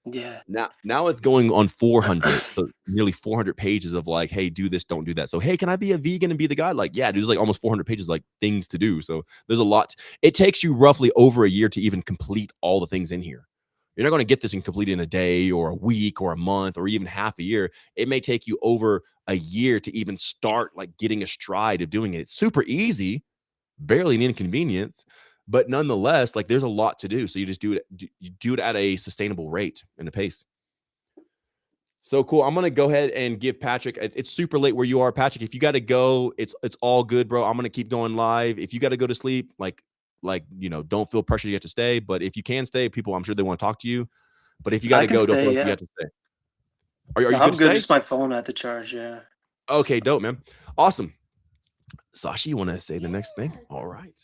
[SPEAKER 3] Yeah.
[SPEAKER 2] Now it's going on 400. So nearly 400 pages of like, hey, do this, don't do that. So, hey, can I be a vegan and be the guy? Like, yeah, dude, there's like almost 400 pages like things to do. So there's a lot. It takes you roughly over a year to even complete all the things in here. You're not going to get this and complete in a day or a week or a month or even half a year. It may take you over a year to even start like getting a stride of doing it. It's super easy, barely an inconvenience, but nonetheless, like there's a lot to do. So you just do it at a sustainable rate and a pace. So cool. I'm gonna go ahead and give Patrick. It's super late where you are, Patrick. If you got to go, it's all good, bro. I'm gonna keep going live. If you got to go to sleep, like don't feel pressure you have to stay. But if you can stay, people, I'm sure they want to talk to you. But if you got
[SPEAKER 3] I
[SPEAKER 2] to
[SPEAKER 3] can
[SPEAKER 2] go, don't feel
[SPEAKER 3] stay,
[SPEAKER 2] like you
[SPEAKER 3] yeah.
[SPEAKER 2] have to stay. Are
[SPEAKER 3] No,
[SPEAKER 2] you
[SPEAKER 3] I'm
[SPEAKER 2] good to
[SPEAKER 3] good.
[SPEAKER 2] stay?
[SPEAKER 3] Just my phone at the charge, yeah.
[SPEAKER 2] Okay, dope, man. Awesome. Sasha, you want to say the next thing?
[SPEAKER 1] Yes.
[SPEAKER 2] All right.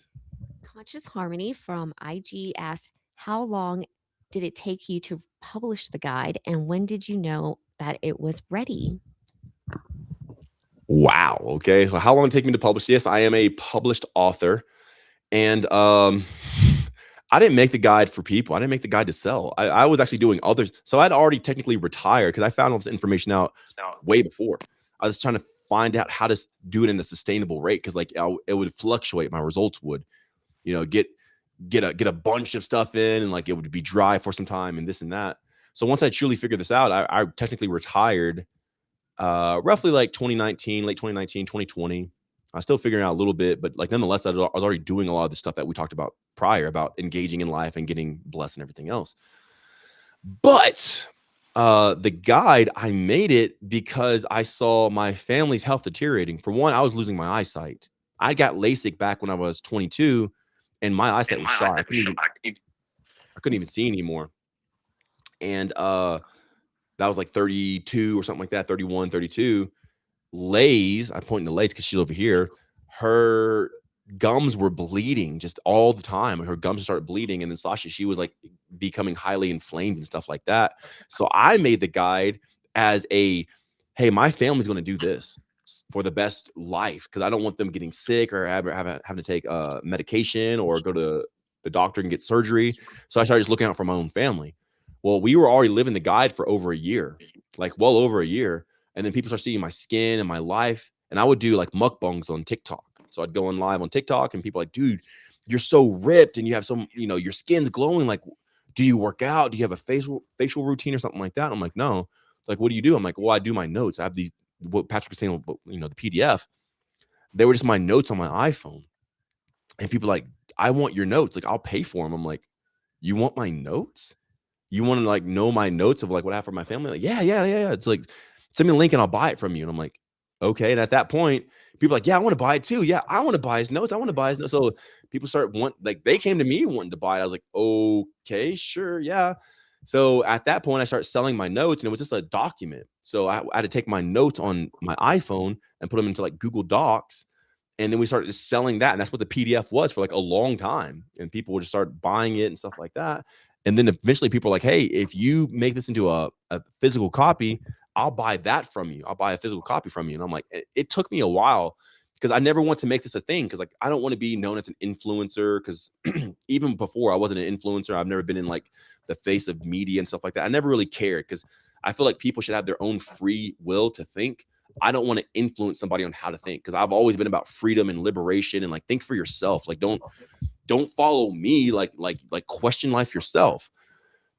[SPEAKER 4] Conscious Harmony from IG asks, how long did it take you to publish the guide, and when did you know that it was ready?
[SPEAKER 2] Wow. Okay. So how long did it take me to publish? Yes, I am a published author. And I didn't make the guide for people. I didn't make the guide to sell. I was actually doing others. So I'd already technically retired because I found all this information out way before. I was trying to find out how to do it in a sustainable rate because like it would fluctuate. My results would, get a bunch of stuff in and like it would be dry for some time and this and that. So once I truly figured this out, I technically retired roughly like 2019, late 2019, 2020. I was still figuring out a little bit, but like nonetheless, I was already doing a lot of the stuff that we talked about prior about engaging in life and getting blessed and everything else. But the guide, I made it because I saw my family's health deteriorating. For one, I was losing my eyesight. I got LASIK back when I was 22, and my eyesight was shot. I couldn't even see anymore. And that was like 32 or something like that, 31, 32. Lay's, I'm pointing to Lay's because she's over here. Her gums were bleeding just all the time. Her gums started bleeding. And then Sasha, she was like becoming highly inflamed and stuff like that. So I made the guide as a, hey, my family's going to do this for the best life because I don't want them getting sick or having to take medication or go to the doctor and get surgery. So I started just looking out for my own family. Well, we were already living the guide for over a year, like well over a year. And then people start seeing my skin and my life. And I would do like mukbangs on TikTok. So I'd go on live on TikTok and people are like, dude, you're so ripped and you have some, your skin's glowing. Like, do you work out? Do you have a facial routine or something like that? And I'm like, no. Like, what do you do? I'm like, well, I do my notes. I have these, what Patrick was saying, the PDF. They were just my notes on my iPhone. And people are like, I want your notes. Like, I'll pay for them. I'm like, you want my notes? You want to like know my notes of like what I have for my family? Like, yeah. It's like, send me a link and I'll buy it from you. And I'm like, okay. And at that point, people are like, yeah, I want to buy it too. Yeah, I want to buy his notes. I want to buy his notes. So people they came to me wanting to buy it. I was like, okay, sure. Yeah. So at that point, I started selling my notes and it was just a document. So I had to take my notes on my iPhone and put them into like Google Docs. And then we started just selling that. And that's what the PDF was for like a long time. And people would just start buying it and stuff like that. And then eventually people are like, hey, if you make this into a physical copy, I'll buy that from you. I'll buy a physical copy from you. And I'm like, it took me a while because I never want to make this a thing. Cause like, I don't want to be known as an influencer. Cause even before I wasn't an influencer, I've never been in like the face of media and stuff like that. I never really cared because I feel like people should have their own free will to think. I don't want to influence somebody on how to think. Cause I've always been about freedom and liberation and like, think for yourself. Like, don't follow me. Like question life yourself.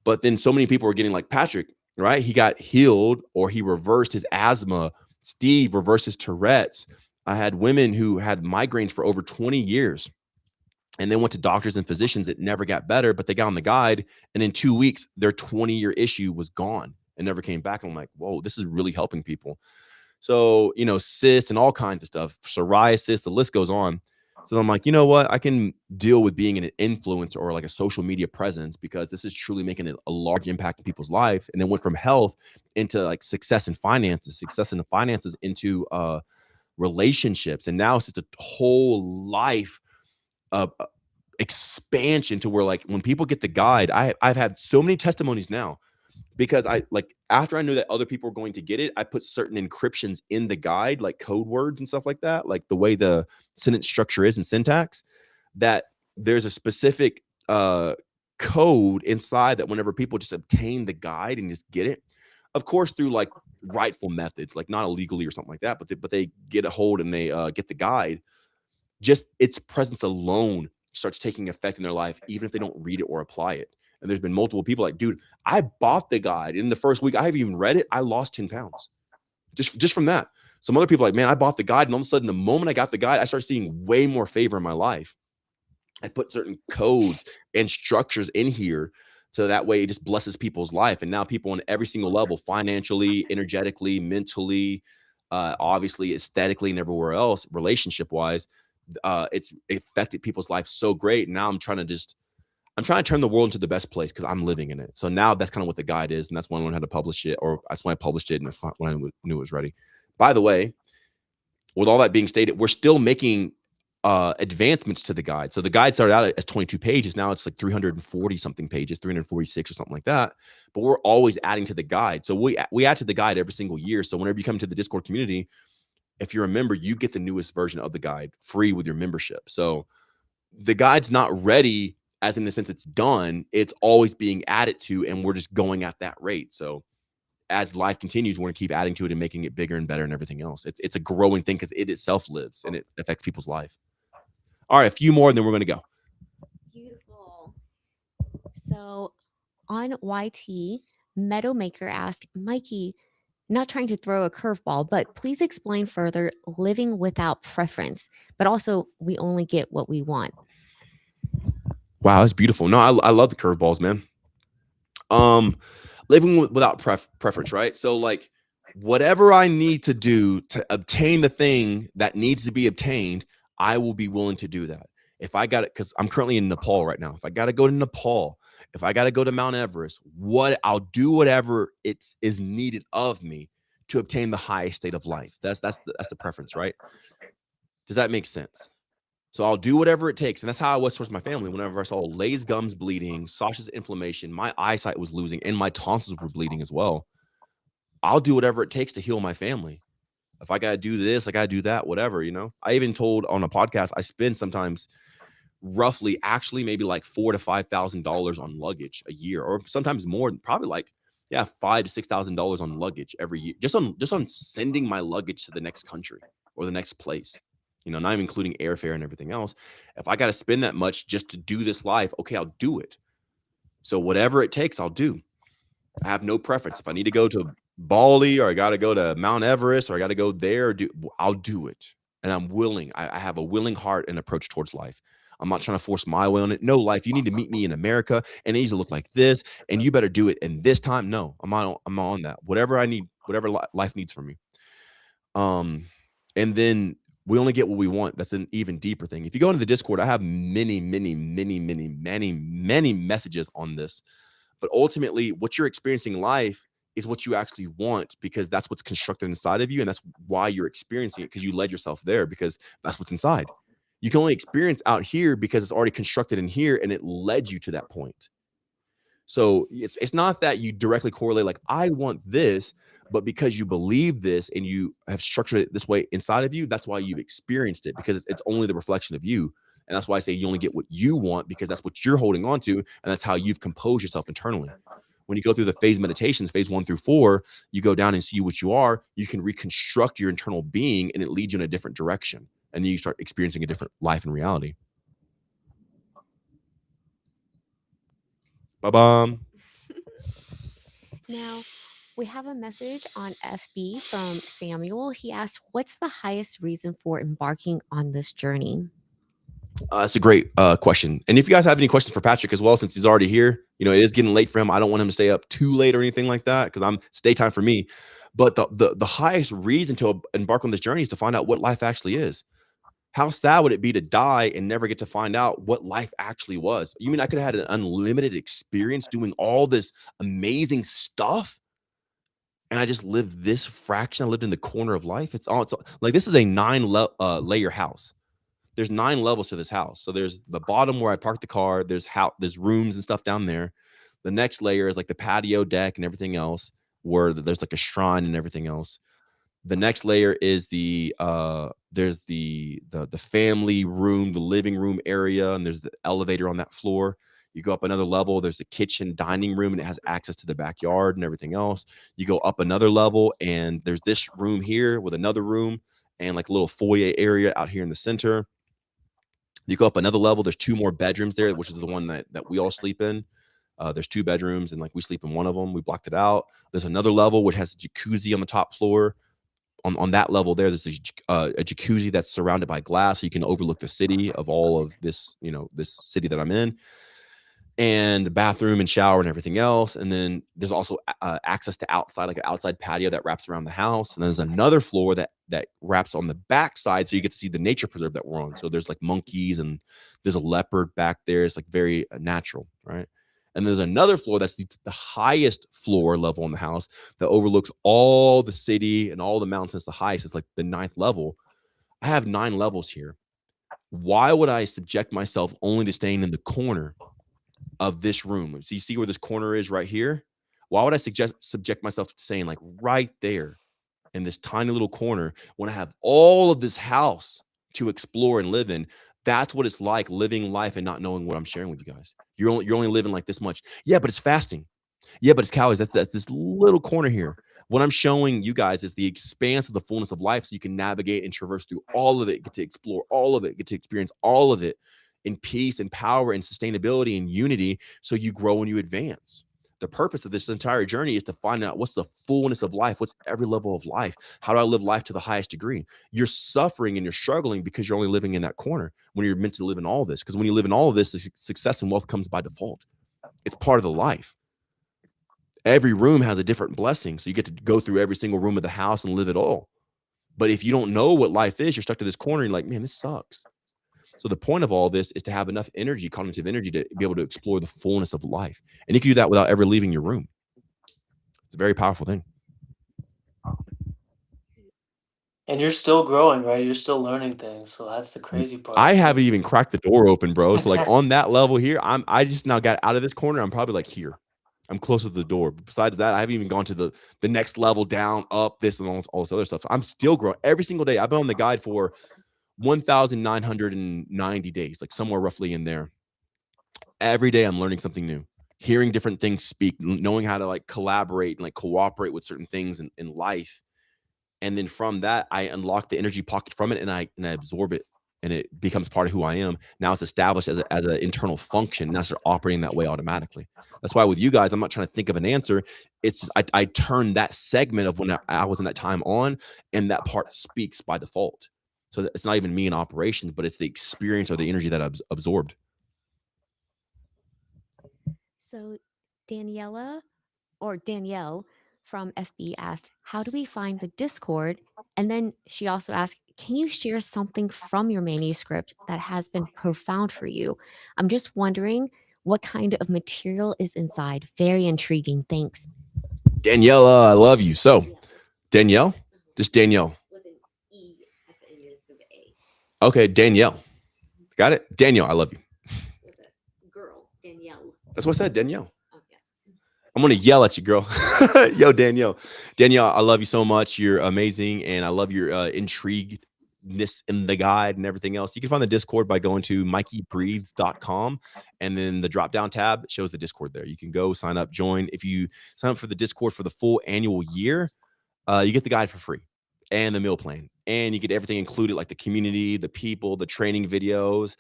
[SPEAKER 2] But then so many people are getting like Patrick, right? He got healed or he reversed his asthma. Steve reversed his Tourette's. I had women who had migraines for over 20 years and then went to doctors and physicians that never got better, but they got on the guide. And in 2 weeks, their 20-year issue was gone and never came back. And I'm like, whoa, this is really helping people. So, cysts and all kinds of stuff, psoriasis, the list goes on. So I'm like, you know what? I can deal with being an influencer or like a social media presence because this is truly making a large impact in people's life. And then went from health into like success in finances into relationships. And now it's just a whole life expansion to where like when people get the guide, I've had so many testimonies now. Because after I knew that other people were going to get it, I put certain encryptions in the guide, like code words and stuff like that, like the way the sentence structure is in syntax, that there's a specific code inside that whenever people just obtain the guide and just get it, of course, through like rightful methods, like not illegally or something like that, but they get a hold and they get the guide, just its presence alone starts taking effect in their life, even if they don't read it or apply it. And there's been multiple people like, dude, I bought the guide in the first week. I haven't even read it. I lost 10 pounds just from that. Some other people like, man, I bought the guide. And all of a sudden, the moment I got the guide, I started seeing way more favor in my life. I put certain codes and structures in here. So that way it just blesses people's life. And now people on every single level, financially, energetically, mentally, obviously aesthetically and everywhere else, relationship wise, it's affected people's life so great. Now I'm trying to turn the world into the best place because I'm living in it. So now that's kind of what the guide is. And that's when I learned how to publish it, or that's when I published it. And that's when I knew it was ready. By the way, with all that being stated, we're still making advancements to the guide. So the guide started out as 22 pages. Now it's like 340 something pages, 346 or something like that. But we're always adding to the guide. So we add to the guide every single year. So whenever you come to the Discord community, if you're a member, you get the newest version of the guide free with your membership. So the guide's not ready as in the sense it's done. It's always being added to, and we're just going at that rate. So as life continues, we're going to keep adding to it and making it bigger and better and everything else. It's a growing thing because it itself lives and it affects people's life. All right, a few more and then we're going to go.
[SPEAKER 4] Beautiful. So on YT, Meadowmaker asked, Mikey, not trying to throw a curveball, but please explain further living without preference, but also we only get what we want.
[SPEAKER 2] Wow, that's beautiful. No, I love the curveballs, man. Living without preference, right? So like whatever I need to do to obtain the thing that needs to be obtained, I will be willing to do that. If I got it, because I'm currently in Nepal right now. If I got to go to Nepal, if I got to go to Mount Everest, I'll do whatever is needed of me to obtain the highest state of life. That's the preference, right? Does that make sense? So I'll do whatever it takes. And that's how I was towards my family. Whenever I saw Lay's gums bleeding, Sasha's inflammation, my eyesight was losing, and my tonsils were bleeding as well. I'll do whatever it takes to heal my family. If I got to do this, I got to do that, whatever, you know. I even told on a podcast, I spend sometimes roughly actually maybe like $4,000 to $5,000 on luggage a year, or sometimes more, probably like, yeah, $5,000 to $6,000 on luggage every year, just on sending my luggage to the next country or the next place. You know, not even including airfare and everything else. If I got to spend that much just to do this life, okay, I'll do it. So whatever it takes, I'll do. I have no preference. If I need to go to Bali or I got to go to Mount Everest or I got to go there, I'll do it. And I'm willing. I have a willing heart and approach towards life. I'm not trying to force my way on it. No, life, you need to meet me in America and it needs to look like this and you better do it in this time. No, I'm not on that. Whatever I need, whatever life needs from me. And then we only get what we want. That's an even deeper thing. If you go into the Discord, I have many messages on this. But ultimately, what you're experiencing in life is what you actually want, because that's what's constructed inside of you. And that's why you're experiencing it, because you led yourself there, because that's what's inside. You can only experience out here because it's already constructed in here and it led you to that point. So it's not that you directly correlate like, I want this, but because you believe this and you have structured it this way inside of you, that's why you've experienced it, because it's only the reflection of you. And that's why I say you only get what you want, because that's what you're holding on to. And that's how you've composed yourself internally. When you go through the phase meditations, phase 1 through 4, you go down and see what you are. You can reconstruct your internal being and it leads you in a different direction. And then you start experiencing a different life and reality. Ba-bum.
[SPEAKER 4] Now, we have a message on FB from Samuel. He asked, what's the highest reason for embarking on this journey?
[SPEAKER 2] That's a great question. And if you guys have any questions for Patrick as well, since he's already here, you know, it is getting late for him. I don't want him to stay up too late or anything like that, because it's daytime for me. But the highest reason to embark on this journey is to find out what life actually is. How sad would it be to die and never get to find out what life actually was? You mean I could have had an unlimited experience doing all this amazing stuff, and I just lived this fraction? I lived in the corner of life. It's like, this is a 9-layer house. There's 9 levels to this house. So there's the bottom where I parked the car. There's rooms and stuff down there. The next layer is like the patio deck and everything else, where there's like a shrine and everything else. The next layer is there's the family room, the living room area, and there's the elevator on that floor. You go up another level, there's the kitchen, dining room, and it has access to the backyard and everything else. You go up another level, and there's this room here with another room and like a little foyer area out here in the center. You go up another level, there's 2 more bedrooms there, which is the one that we all sleep in. There's 2 bedrooms, and like we sleep in one of them. We blocked it out. There's another level which has a jacuzzi on the top floor. On that level there's a jacuzzi that's surrounded by glass, so you can overlook the city of all of this, you know, this city that I'm in, and the bathroom and shower and everything else. And then there's also access to outside, like an outside patio that wraps around the house. And there's another floor that wraps on the back side, so you get to see the nature preserve that we're on. So there's like monkeys and there's a leopard back there. It's like very natural, right? And there's another floor that's the highest floor level in the house that overlooks all the city and all the mountains. The highest is like the 9th level. I have 9 levels here. Why would I subject myself only to staying in the corner of this room? So you see where this corner is right here? Why would I subject myself to staying like right there in this tiny little corner when I have all of this house to explore and live in? That's what it's like living life and not knowing what I'm sharing with you guys. You're only living like this much. Yeah, but it's fasting. Yeah, but it's calories. That's this little corner here. What I'm showing you guys is the expanse of the fullness of life so you can navigate and traverse through all of it, get to explore all of it, get to experience all of it in peace and power and sustainability and unity so you grow and you advance. The purpose of this entire journey is to find out what's the fullness of life, what's every level of life. How do I live life to the highest degree? You're suffering and you're struggling because you're only living in that corner when you're meant to live in all of this. Because when you live in all of this, success and wealth comes by default. It's part of the life. Every room has a different blessing. So you get to go through every single room of the house and live it all. But if you don't know what life is, you're stuck to this corner and you're like, man, this sucks. So the point of all this is to have enough energy, cognitive energy, to be able to explore the fullness of life. And you can do that without ever leaving your room. It's a very powerful thing.
[SPEAKER 3] And you're still growing, right? You're still learning things. So that's the crazy part.
[SPEAKER 2] I haven't even cracked the door open, bro. So like on that level here, I just now got out of this corner. I'm probably like here. I'm closer to the door. But besides that, I haven't even gone to the next level, down, up, this and all this other stuff. So I'm still growing every single day. I've been on the guide for 1,990 days, like somewhere roughly in there. Every day I'm learning something new, hearing different things speak, knowing how to like collaborate and like cooperate with certain things in life. And then from that, I unlock the energy pocket from it and I absorb it and it becomes part of who I am. Now it's established as an internal function. Now I start operating that way automatically. That's why with you guys, I'm not trying to think of an answer. It's just, I turn that segment of when I was in that time on, and that part speaks by default. So it's not even me in operations, but it's the experience or the energy that I've absorbed.
[SPEAKER 4] So Danielle from FB asked, how do we find the Discord? And then she also asked, can you share something from your manuscript that has been profound for you? I'm just wondering what kind of material is inside. Very intriguing. Thanks.
[SPEAKER 2] Daniela, I love you. So Danielle, just Danielle.
[SPEAKER 1] With an E at the end instead of A.
[SPEAKER 2] Okay, Danielle. Got it? Danielle, I love you.
[SPEAKER 1] With a girl, Danielle.
[SPEAKER 2] That's what I said, Danielle.
[SPEAKER 1] Okay.
[SPEAKER 2] I'm going to yell at you, girl. Yo, Danielle. Danielle, I love you so much. You're amazing. And I love your intriguedness in the guide and everything else. You can find the Discord by going to MikeyBreathes.com. And then the drop-down tab shows the Discord there. You can go sign up, join. If you sign up for the Discord for the full annual year, you get the guide for free and the meal plan. And you get everything included, like the community, the people, the training videos.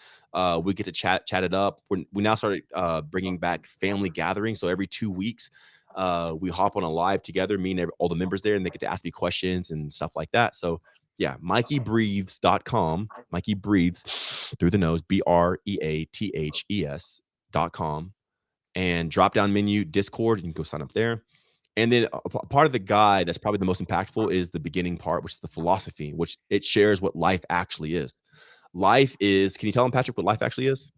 [SPEAKER 2] We get to chat it up. We now started bringing back family gatherings. So every 2 weeks, we hop on a live together, me and all the members there, and they get to ask me questions and stuff like that. So yeah, MikeyBreathes.com, Mikey breathes through the nose, BREATHES.com, and drop down menu Discord. You can go sign up there. And then a part of the guide that's probably the most impactful is the beginning part, which is the philosophy, which it shares what life actually is. Life is, can you tell him, Patrick, what life actually is?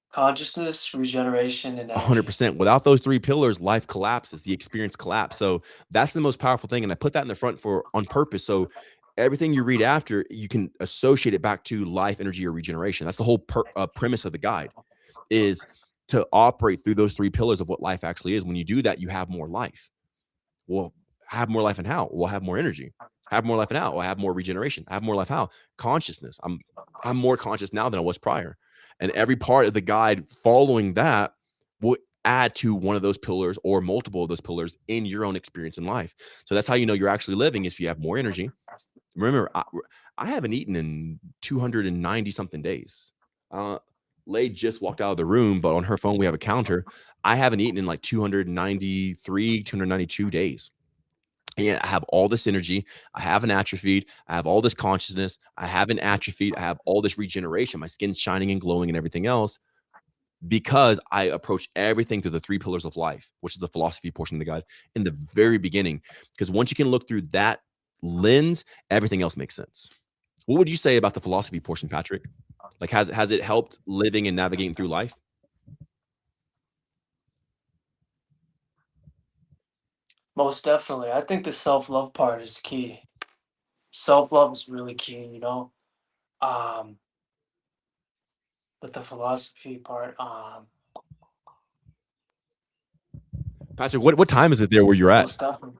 [SPEAKER 3] Consciousness, regeneration, and energy.
[SPEAKER 2] 100%. Without those 3 pillars, life collapses, the experience collapse. So that's the most powerful thing. And I put that in the front on purpose. So everything you read after, you can associate it back to life, energy, or regeneration. That's the whole premise of the guide, is to operate through those 3 pillars of what life actually is. When you do that, you have more life. Well, have more life and how? We'll have more energy. Have more life and how? Well, I have more regeneration. I have more life how? Consciousness. I'm more conscious now than I was prior. And every part of the guide following that will add to one of those pillars or multiple of those pillars in your own experience in life. So that's how you know you're actually living, is if you have more energy. Remember, I haven't eaten in 290 something days. Lay just walked out of the room, but on her phone, we have a counter. I haven't eaten in like 293, 292 days. And I have all this energy. I haven't atrophied. I have all this consciousness. I haven't atrophied. I have all this regeneration. My skin's shining and glowing and everything else, because I approach everything through the 3 pillars of life, which is the philosophy portion of the guide, in the very beginning. Because once you can look through that lens, everything else makes sense. What would you say about the philosophy portion, Patrick? Like, has it helped living and navigating through life?
[SPEAKER 3] Most definitely. I think the self-love part is key. self-love is really key, with the philosophy part.
[SPEAKER 2] Patrick, what time is it there where you're at?
[SPEAKER 3] Most definitely.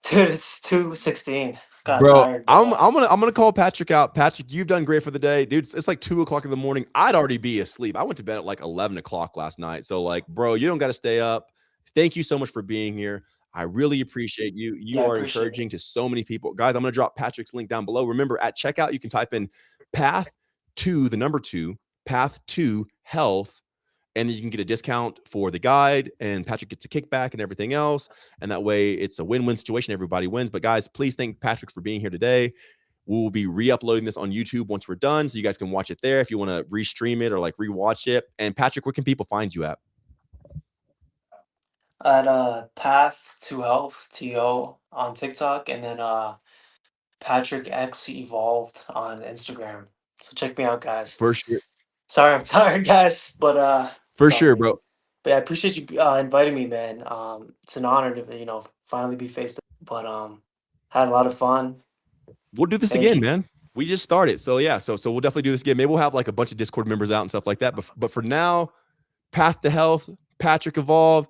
[SPEAKER 3] Dude, it's 2:16. Got
[SPEAKER 2] Bro,
[SPEAKER 3] tired,
[SPEAKER 2] I'm
[SPEAKER 3] but
[SPEAKER 2] I'm gonna call Patrick out. Patrick, you've done great for the day, dude. It's like 2 o'clock in the morning. I'd already be asleep. I went to bed at like 11 o'clock last night. So, like, bro, you don't got to stay up. Thank you so much for being here. I really appreciate you.
[SPEAKER 3] yeah,
[SPEAKER 2] You
[SPEAKER 3] I
[SPEAKER 2] are
[SPEAKER 3] appreciate
[SPEAKER 2] encouraging
[SPEAKER 3] it.
[SPEAKER 2] to so many people. Guys, I'm gonna drop Patrick's link down below. Remember, at checkout, you can type in path to the number 2, path to health, and then you can get a discount for the guide, and Patrick gets a kickback and everything else. And that way it's a win-win situation. Everybody wins. But guys, please thank Patrick for being here today. We will be re-uploading this on YouTube once we're done, so you guys can watch it there if you want to restream it or like rewatch it. And Patrick, where can people find you at?
[SPEAKER 3] At Path to Health TO on TikTok, and then Patrick X Evolved on Instagram. So check me out, guys.
[SPEAKER 2] For sure.
[SPEAKER 3] Sorry, I'm tired, guys, but
[SPEAKER 2] For
[SPEAKER 3] it's all
[SPEAKER 2] sure,
[SPEAKER 3] right.
[SPEAKER 2] bro.
[SPEAKER 3] But yeah, I appreciate you inviting me, man. It's an honor to finally be face to. But had a lot of fun.
[SPEAKER 2] We'll do this
[SPEAKER 3] Thank
[SPEAKER 2] again,
[SPEAKER 3] you.
[SPEAKER 2] man. We just started. So yeah, so we'll definitely do this again. Maybe we'll have like a bunch of Discord members out and stuff like that. But for now, Path to Health, Patrick Evolve.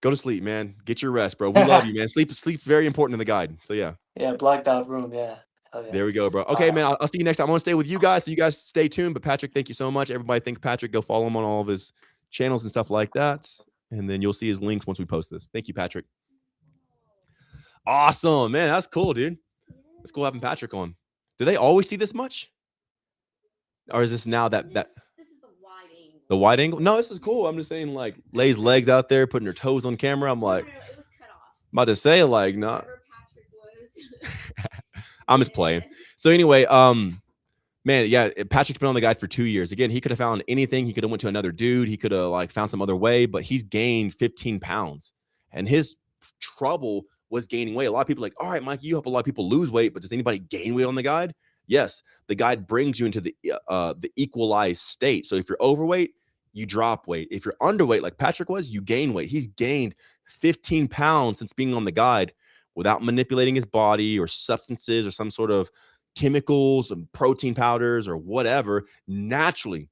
[SPEAKER 2] Go to sleep, man. Get your rest, bro. We love you, man. Sleep's very important in the guide. So yeah.
[SPEAKER 3] Yeah, blacked out room. Yeah. Hell yeah.
[SPEAKER 2] There we go, bro. Okay, man. I'll see you next time. I want to stay with you guys, so you guys stay tuned. But Patrick, thank you so much. Everybody, thank Patrick. Go follow him on all of his channels and stuff like that, and then you'll see his links once we post this. Thank you, Patrick. Awesome, man. That's cool, dude. It's cool having Patrick on. Do they always see this much, or is this now that
[SPEAKER 4] This is the wide angle.
[SPEAKER 2] the wide angle? No, this is cool. I'm just saying, like, lays legs out there, putting her toes on camera. I'm like,
[SPEAKER 4] No, it was cut off.
[SPEAKER 2] about to say, like, no.
[SPEAKER 4] Wherever Patrick was.
[SPEAKER 2] I'm just playing. So anyway, man, yeah, Patrick's been on the guide for 2 years. Again, he could have found anything. He could have went to another dude. He could have like found some other way, but he's gained 15 pounds, and his trouble was gaining weight. A lot of people are like, all right, Mike, you help a lot of people lose weight, but does anybody gain weight on the guide? Yes, the guide brings you into the equalized state. So if you're overweight, you drop weight. If you're underweight, like Patrick was, you gain weight. He's gained 15 pounds since being on the guide without manipulating his body or substances or some sort of chemicals and protein powders or whatever, naturally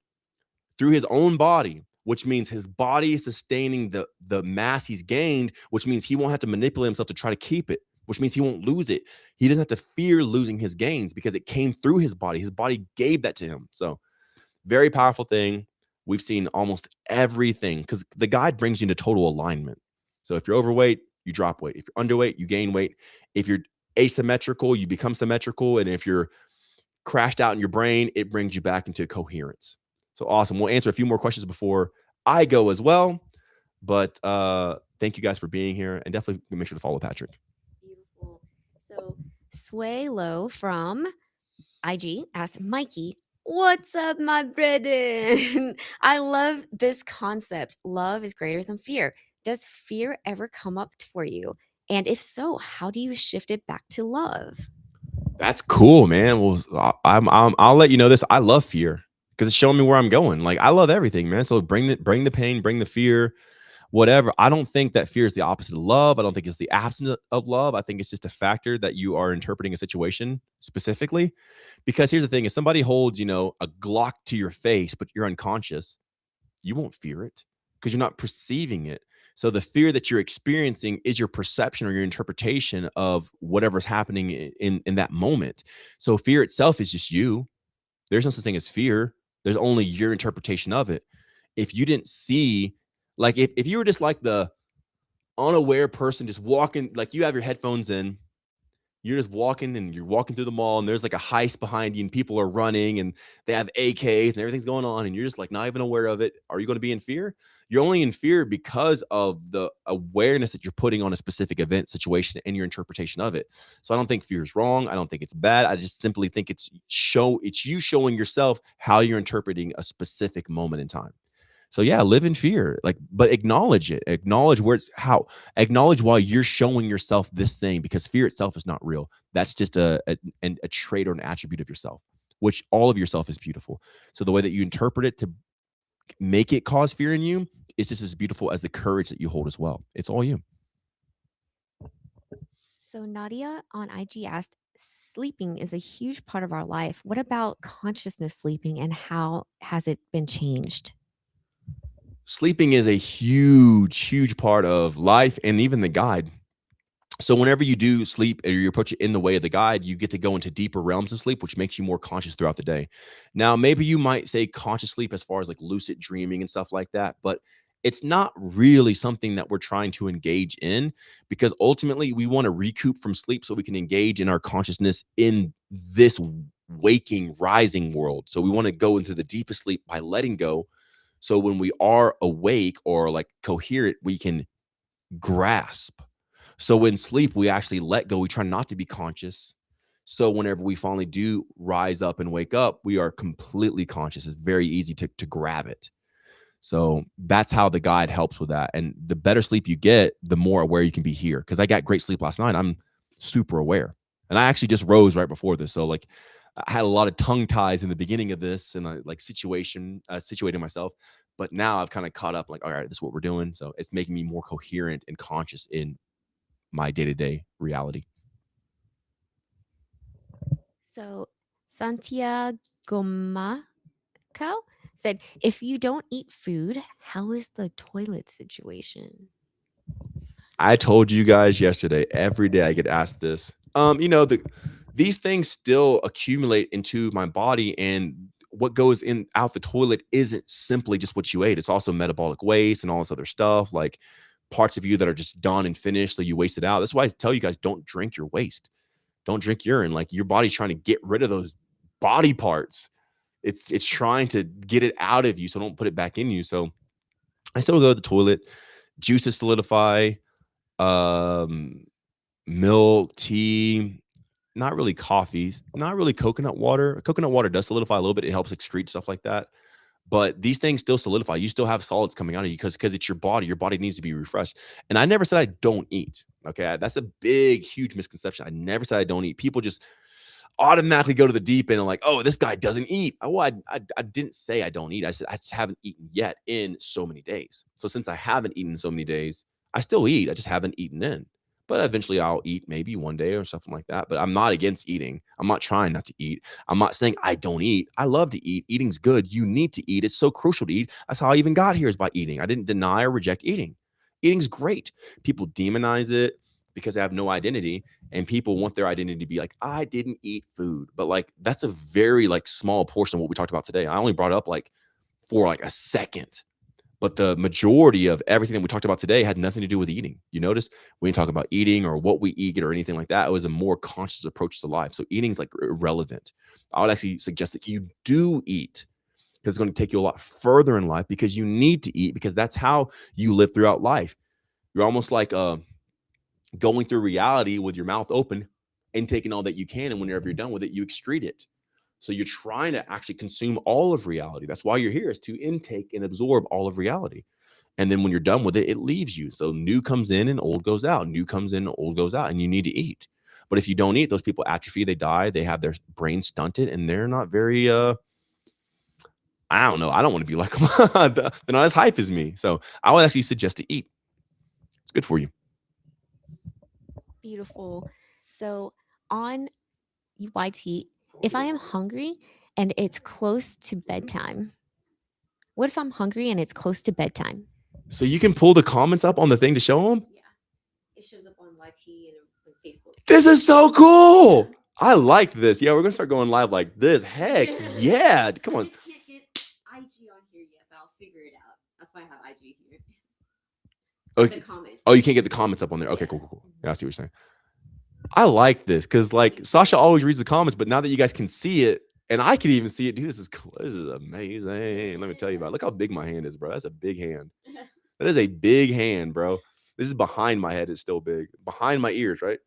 [SPEAKER 2] through his own body, which means his body is sustaining the mass he's gained, which means he won't have to manipulate himself to try to keep it, which means he won't lose it. He doesn't have to fear losing his gains because it came through his body. His body gave that to him. So very powerful thing. We've seen almost everything because the guide brings you into total alignment. So if you're overweight, you drop weight. If you're underweight, you gain weight. If you're asymmetrical, you become symmetrical. And if you're crashed out in your brain, it brings you back into coherence. So awesome. We'll answer a few more questions before I go as well. But thank you guys for being here, and definitely make sure to follow Patrick.
[SPEAKER 4] Beautiful. So Sway Low from IG asked Mikey, "What's up, my brethren?" I love this concept. Love is greater than fear. Does fear ever come up for you? And if so, how do you shift it back to love?
[SPEAKER 2] That's cool, man. Well, I'll let you know this. I love fear because it's showing me where I'm going. Like I love everything, man. So bring the pain, bring the fear, whatever. I don't think that fear is the opposite of love. I don't think it's the absence of love. I think it's just a factor that you are interpreting a situation specifically. Because here's the thing: if somebody holds, a Glock to your face, but you're unconscious, you won't fear it because you're not perceiving it. So the fear that you're experiencing is your perception or your interpretation of whatever's happening in that moment. So fear itself is just you. There's no such thing as fear. There's only your interpretation of it. If you didn't see, like if you were just like the unaware person just walking, like you have your headphones in, you're just walking and you're walking through the mall and there's like a heist behind you and people are running and they have AKs and everything's going on and you're just like not even aware of it. Are you going to be in fear? You're only in fear because of the awareness that you're putting on a specific event, situation, and your interpretation of it. So I don't think fear is wrong. I don't think it's bad. I just simply think it's you showing yourself how you're interpreting a specific moment in time. So yeah, live in fear, but acknowledge it. Acknowledge acknowledge why you're showing yourself this thing, because fear itself is not real. That's just a trait or an attribute of yourself, which all of yourself is beautiful. So the way that you interpret it to make it cause fear in you is just as beautiful as the courage that you hold as well. It's all you.
[SPEAKER 4] So Nadia on IG asked, sleeping is a huge part of our life. What about consciousness sleeping and how has it been changed?
[SPEAKER 2] Sleeping is a huge part of life and even the guide. So whenever you do sleep or you approach it in the way of the guide, you get to go into deeper realms of sleep, which makes you more conscious throughout the day. Now, maybe you might say conscious sleep as far as like lucid dreaming and stuff like that, but it's not really something that we're trying to engage in, because ultimately we want to recoup from sleep so we can engage in our consciousness in this waking, rising world. So we want to go into the deepest sleep by letting go. So when we are awake or like coherent, we can grasp. So in sleep, we actually let go. We try not to be conscious. So whenever we finally do rise up and wake up, we are completely conscious. It's very easy to grab it. So that's how the guide helps with that. And the better sleep you get, the more aware you can be here. Because I got great sleep last night. I'm super aware. And I actually just rose right before this. So like I had a lot of tongue ties in the beginning of this and I like situating myself. But now I've kind of caught up like, all right, this is what we're doing. So it's making me more coherent and conscious in my day-to-day reality.
[SPEAKER 4] So Santiago said, if you don't eat food, how is the toilet situation?
[SPEAKER 2] I told you guys yesterday, every day I get asked this. These things still accumulate into my body, and what goes in out the toilet isn't simply just what you ate. It's also metabolic waste and all this other stuff, like parts of you that are just done and finished, so you waste it out. That's why I tell you guys, don't drink your waste. Don't drink urine. Like your body's trying to get rid of those body parts. It's trying to get it out of you, so don't put it back in you. So I still go to the toilet. Juices solidify. Milk, tea, not really coffees, not really coconut water. Coconut water does solidify a little bit. It helps excrete stuff like that. But these things still solidify. You still have solids coming out of you because it's your body. Your body needs to be refreshed. And I never said I don't eat. Okay. That's a big, huge misconception. I never said I don't eat. People just automatically go to the deep end and like, oh, this guy doesn't eat. Oh, I didn't say I don't eat. I said I just haven't eaten yet in so many days. So since I haven't eaten in so many days, I still eat. I just haven't eaten in. But eventually I'll eat maybe one day or something like that. But I'm not against eating. I'm not trying not to eat. I'm not saying I don't eat. I love to eat. Eating's good. You need to eat. It's so crucial to eat. That's how I even got here, is by eating. I didn't deny or reject eating. Eating's great. People demonize it because they have no identity, and people want their identity to be like, I didn't eat food. But like that's a very like small portion of what we talked about today. I only brought up like for like a second. But the majority of everything that we talked about today had nothing to do with eating. You notice we didn't talk about eating or what we eat or anything like that. It was a more conscious approach to life. So eating is like irrelevant. I would actually suggest that you do eat, because it's going to take you a lot further in life, because you need to eat, because that's how you live throughout life. You're almost like going through reality with your mouth open and taking all that you can. And whenever you're done with it, you excrete it. So you're trying to actually consume all of reality. That's why you're here, is to intake and absorb all of reality. And then when you're done with it, it leaves you. So new comes in and old goes out. New comes in and old goes out. And you need to eat. But if you don't eat, those people atrophy, they die, they have their brain stunted, and they're not very, I don't know. I don't want to be like them. They're not as hype as me. So I would actually suggest to eat. It's good for you.
[SPEAKER 4] Beautiful. So on YT, if I am hungry and it's close to bedtime, what if I'm hungry and it's close to bedtime?
[SPEAKER 2] So you can pull the comments up on the thing to show them?
[SPEAKER 4] Yeah. It shows up on YT and Facebook.
[SPEAKER 2] This is so cool. I like this. Yeah, we're going to start going live like this. Heck yeah. Come on.
[SPEAKER 1] I just can't get IG on here yet, but I'll figure it out. That's why I have IG here.
[SPEAKER 2] Okay.
[SPEAKER 1] The comments.
[SPEAKER 2] Oh, you can't get the comments up on there. Okay, cool. Yeah, I see what you're saying. I like this because like Sasha always reads the comments, but now that you guys can see it, and I can even see it, dude, this is cool. This is amazing. Let me tell you about it. Look how big my hand is, bro. That's a big hand. That is a big hand, bro. This is behind my head. It's still big. Behind my ears, right?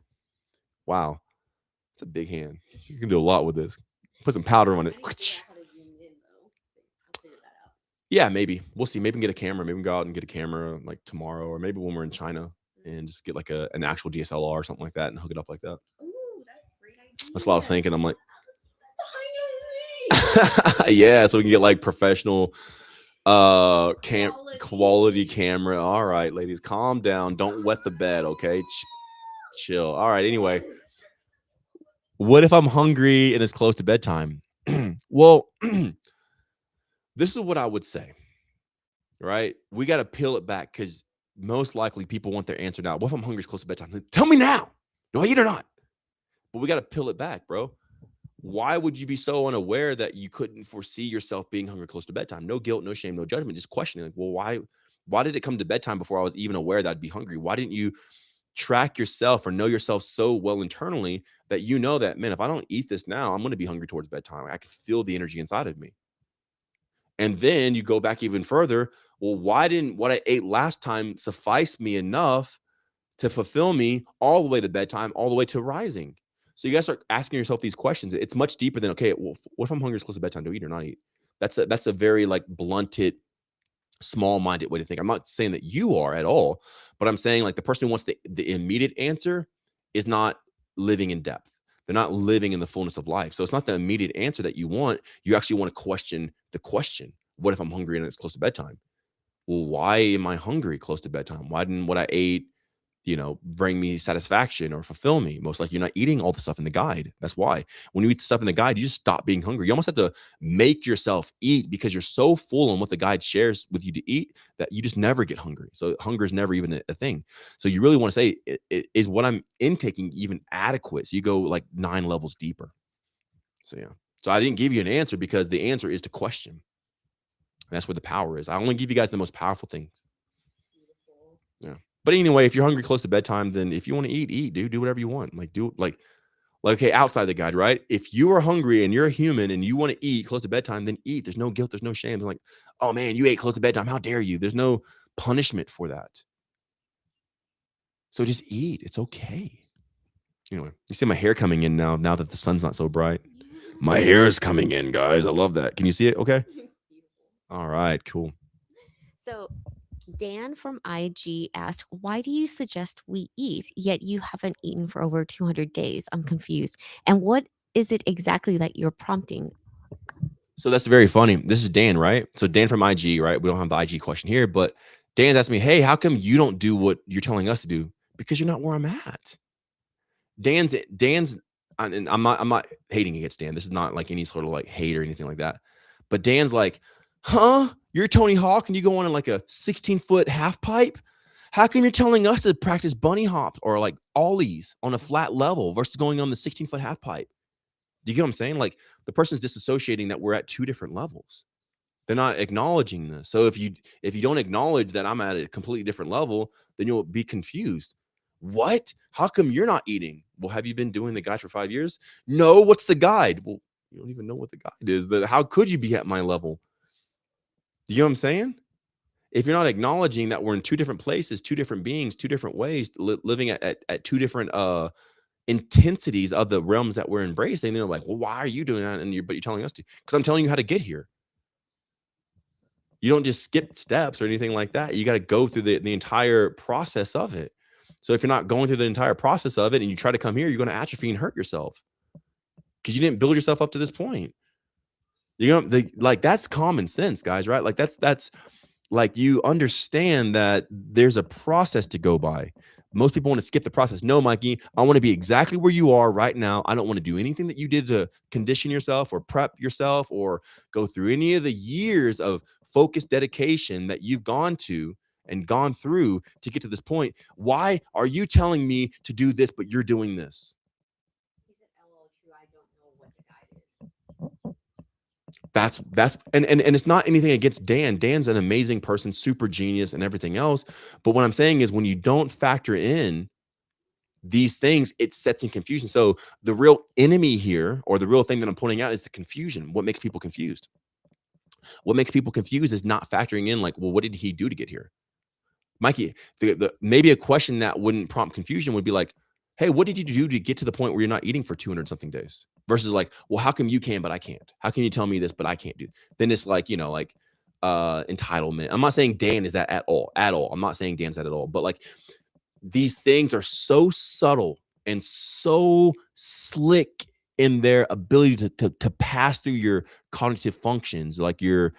[SPEAKER 2] Wow. It's a big hand. You can do a lot with this. Put some powder on it. Yeah, maybe. We'll see. Maybe we can get a camera. Maybe we can go out and get a camera like tomorrow, or maybe when we're in China and just get like an actual DSLR or something like that and hook it up like that.
[SPEAKER 1] Ooh, that's a great idea.
[SPEAKER 2] That's what I was thinking. I'm like, yeah, so we can get like professional quality camera. All right, ladies, calm down. Don't wet the bed, okay? Chill. All right, anyway. what if I'm hungry and it's close to bedtime? Well, this is what I would say, right? We got to peel it back because most likely people want their answer now. What if I'm hungry, it's close to bedtime? Tell me now. Do I eat or not? But we got to peel it back, bro. Why would you be so unaware that you couldn't foresee yourself being hungry close to bedtime? No guilt, no shame, no judgment, just questioning like, well, why did it come to bedtime before I was even aware that I'd be hungry? Why didn't you track yourself or know yourself so well internally that you know that, man, if I don't eat this now, I'm going to be hungry towards bedtime. I can feel the energy inside of me. And then you go back even further. Well, why didn't what I ate last time suffice me enough to fulfill me all the way to bedtime, all the way to rising? So you guys start asking yourself these questions. It's much deeper than, okay, well, what if I'm hungry, it's close to bedtime? Do I eat or not eat? That's a very like blunted, small-minded way to think. I'm not saying that you are at all, but I'm saying like the person who wants the immediate answer is not living in depth. They're not living in the fullness of life. So it's not the immediate answer that you want. You actually want to question the question. What if I'm hungry and it's close to bedtime? Well, why am I hungry close to bedtime? Why didn't what I ate, bring me satisfaction or fulfill me? Most likely you're not eating all the stuff in the guide. That's why. When you eat the stuff in the guide, you just stop being hungry. You almost have to make yourself eat because you're so full on what the guide shares with you to eat that you just never get hungry. So hunger is never even a thing. So you really want to say, is what I'm intaking even adequate? So you go like 9 levels deeper. So yeah. So I didn't give you an answer because the answer is to question. And that's where the power is. I only give you guys the most powerful things. Yeah. But anyway, if you're hungry close to bedtime, then if you want to eat, dude, do whatever you want. Like, okay, outside the guide, right? If you are hungry and you're a human and you want to eat close to bedtime, then eat. There's no guilt. There's no shame. They're like, oh man, you ate close to bedtime. How dare you? There's no punishment for that. So just eat. It's okay. Anyway, you see my hair coming in now that the sun's not so bright. My hair is coming in, guys. I love that. Can you see it? Okay. All right, cool.
[SPEAKER 4] So Dan from IG asked, why do you suggest we eat, yet you haven't eaten for over 200 days? I'm confused. And what is it exactly that you're prompting?
[SPEAKER 2] So that's very funny. This is Dan, right? So Dan from IG, right? We don't have the IG question here, but Dan's asking me, hey, how come you don't do what you're telling us to do? Because you're not where I'm at. Dan's, and I'm not hating against Dan. This is not like any sort of like hate or anything like that. But Dan's like, huh? You're Tony Hawk and you go on in like a 16-foot half pipe? How come you're telling us to practice bunny hops or like ollies on a flat level versus going on the 16-foot half pipe? Do you get what I'm saying? Like the person's disassociating that we're at 2 different levels. They're not acknowledging this. So if you don't acknowledge that I'm at a completely different level, then you'll be confused. What? How come you're not eating? Well, have you been doing the guide for 5 years? No. What's the guide? Well, you don't even know what the guide is. How could you be at my level? Do you know what I'm saying? If you're not acknowledging that we're in 2 different places, 2 different beings, 2 different ways, living at 2 different intensities of the realms that we're embracing, they're like, well, why are you doing that? But you're telling us to, because I'm telling you how to get here. You don't just skip steps or anything like that. You got to go through the entire process of it. So if you're not going through the entire process of it and you try to come here, you're going to atrophy and hurt yourself because you didn't build yourself up to this point. Like that's common sense, guys, right? Like that's like you understand that there's a process to go by. Most people want to skip the process. No, Mikey, I want to be exactly where you are right now. I don't want to do anything that you did to condition yourself or prep yourself or go through any of the years of focused dedication that you've gone to and gone through to get to this point. Why are you telling me to do this, but you're doing this?
[SPEAKER 4] Is it true? I don't know what the guide is.
[SPEAKER 2] That's and it's not anything against Dan. Dan's an amazing person, super genius and everything else. But what I'm saying is when you don't factor in these things, it sets in confusion. So the real enemy here, or the real thing that I'm pointing out, is the confusion. What makes people confused? What makes people confused is not factoring in like, well, what did he do to get here? Mikey, maybe a question that wouldn't prompt confusion would be like, hey, what did you do to get to the point where you're not eating for 200 something days? Versus like, well, how come you can, but I can't? How can you tell me this, but I can't do? Then it's like, entitlement. I'm not saying Dan is that at all. I'm not saying Dan's that at all. But like these things are so subtle and so slick in their ability to pass through your cognitive functions, like your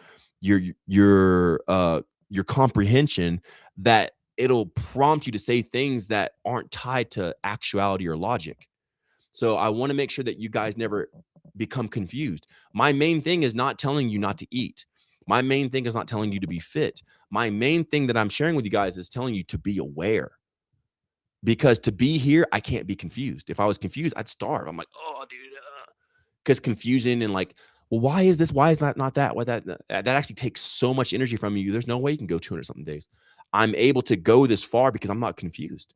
[SPEAKER 2] comprehension, that it'll prompt you to say things that aren't tied to actuality or logic. So I want to make sure that you guys never become confused. My main thing is not telling you not to eat. My main thing is not telling you to be fit. My main thing that I'm sharing with you guys is telling you to be aware. Because to be here, I can't be confused. If I was confused, I'd starve. I'm like, oh, dude. Because confusion and like, well, why is this? Why is that not that? Why that actually takes so much energy from you. There's no way you can go 200 something days. I'm able to go this far because I'm not confused.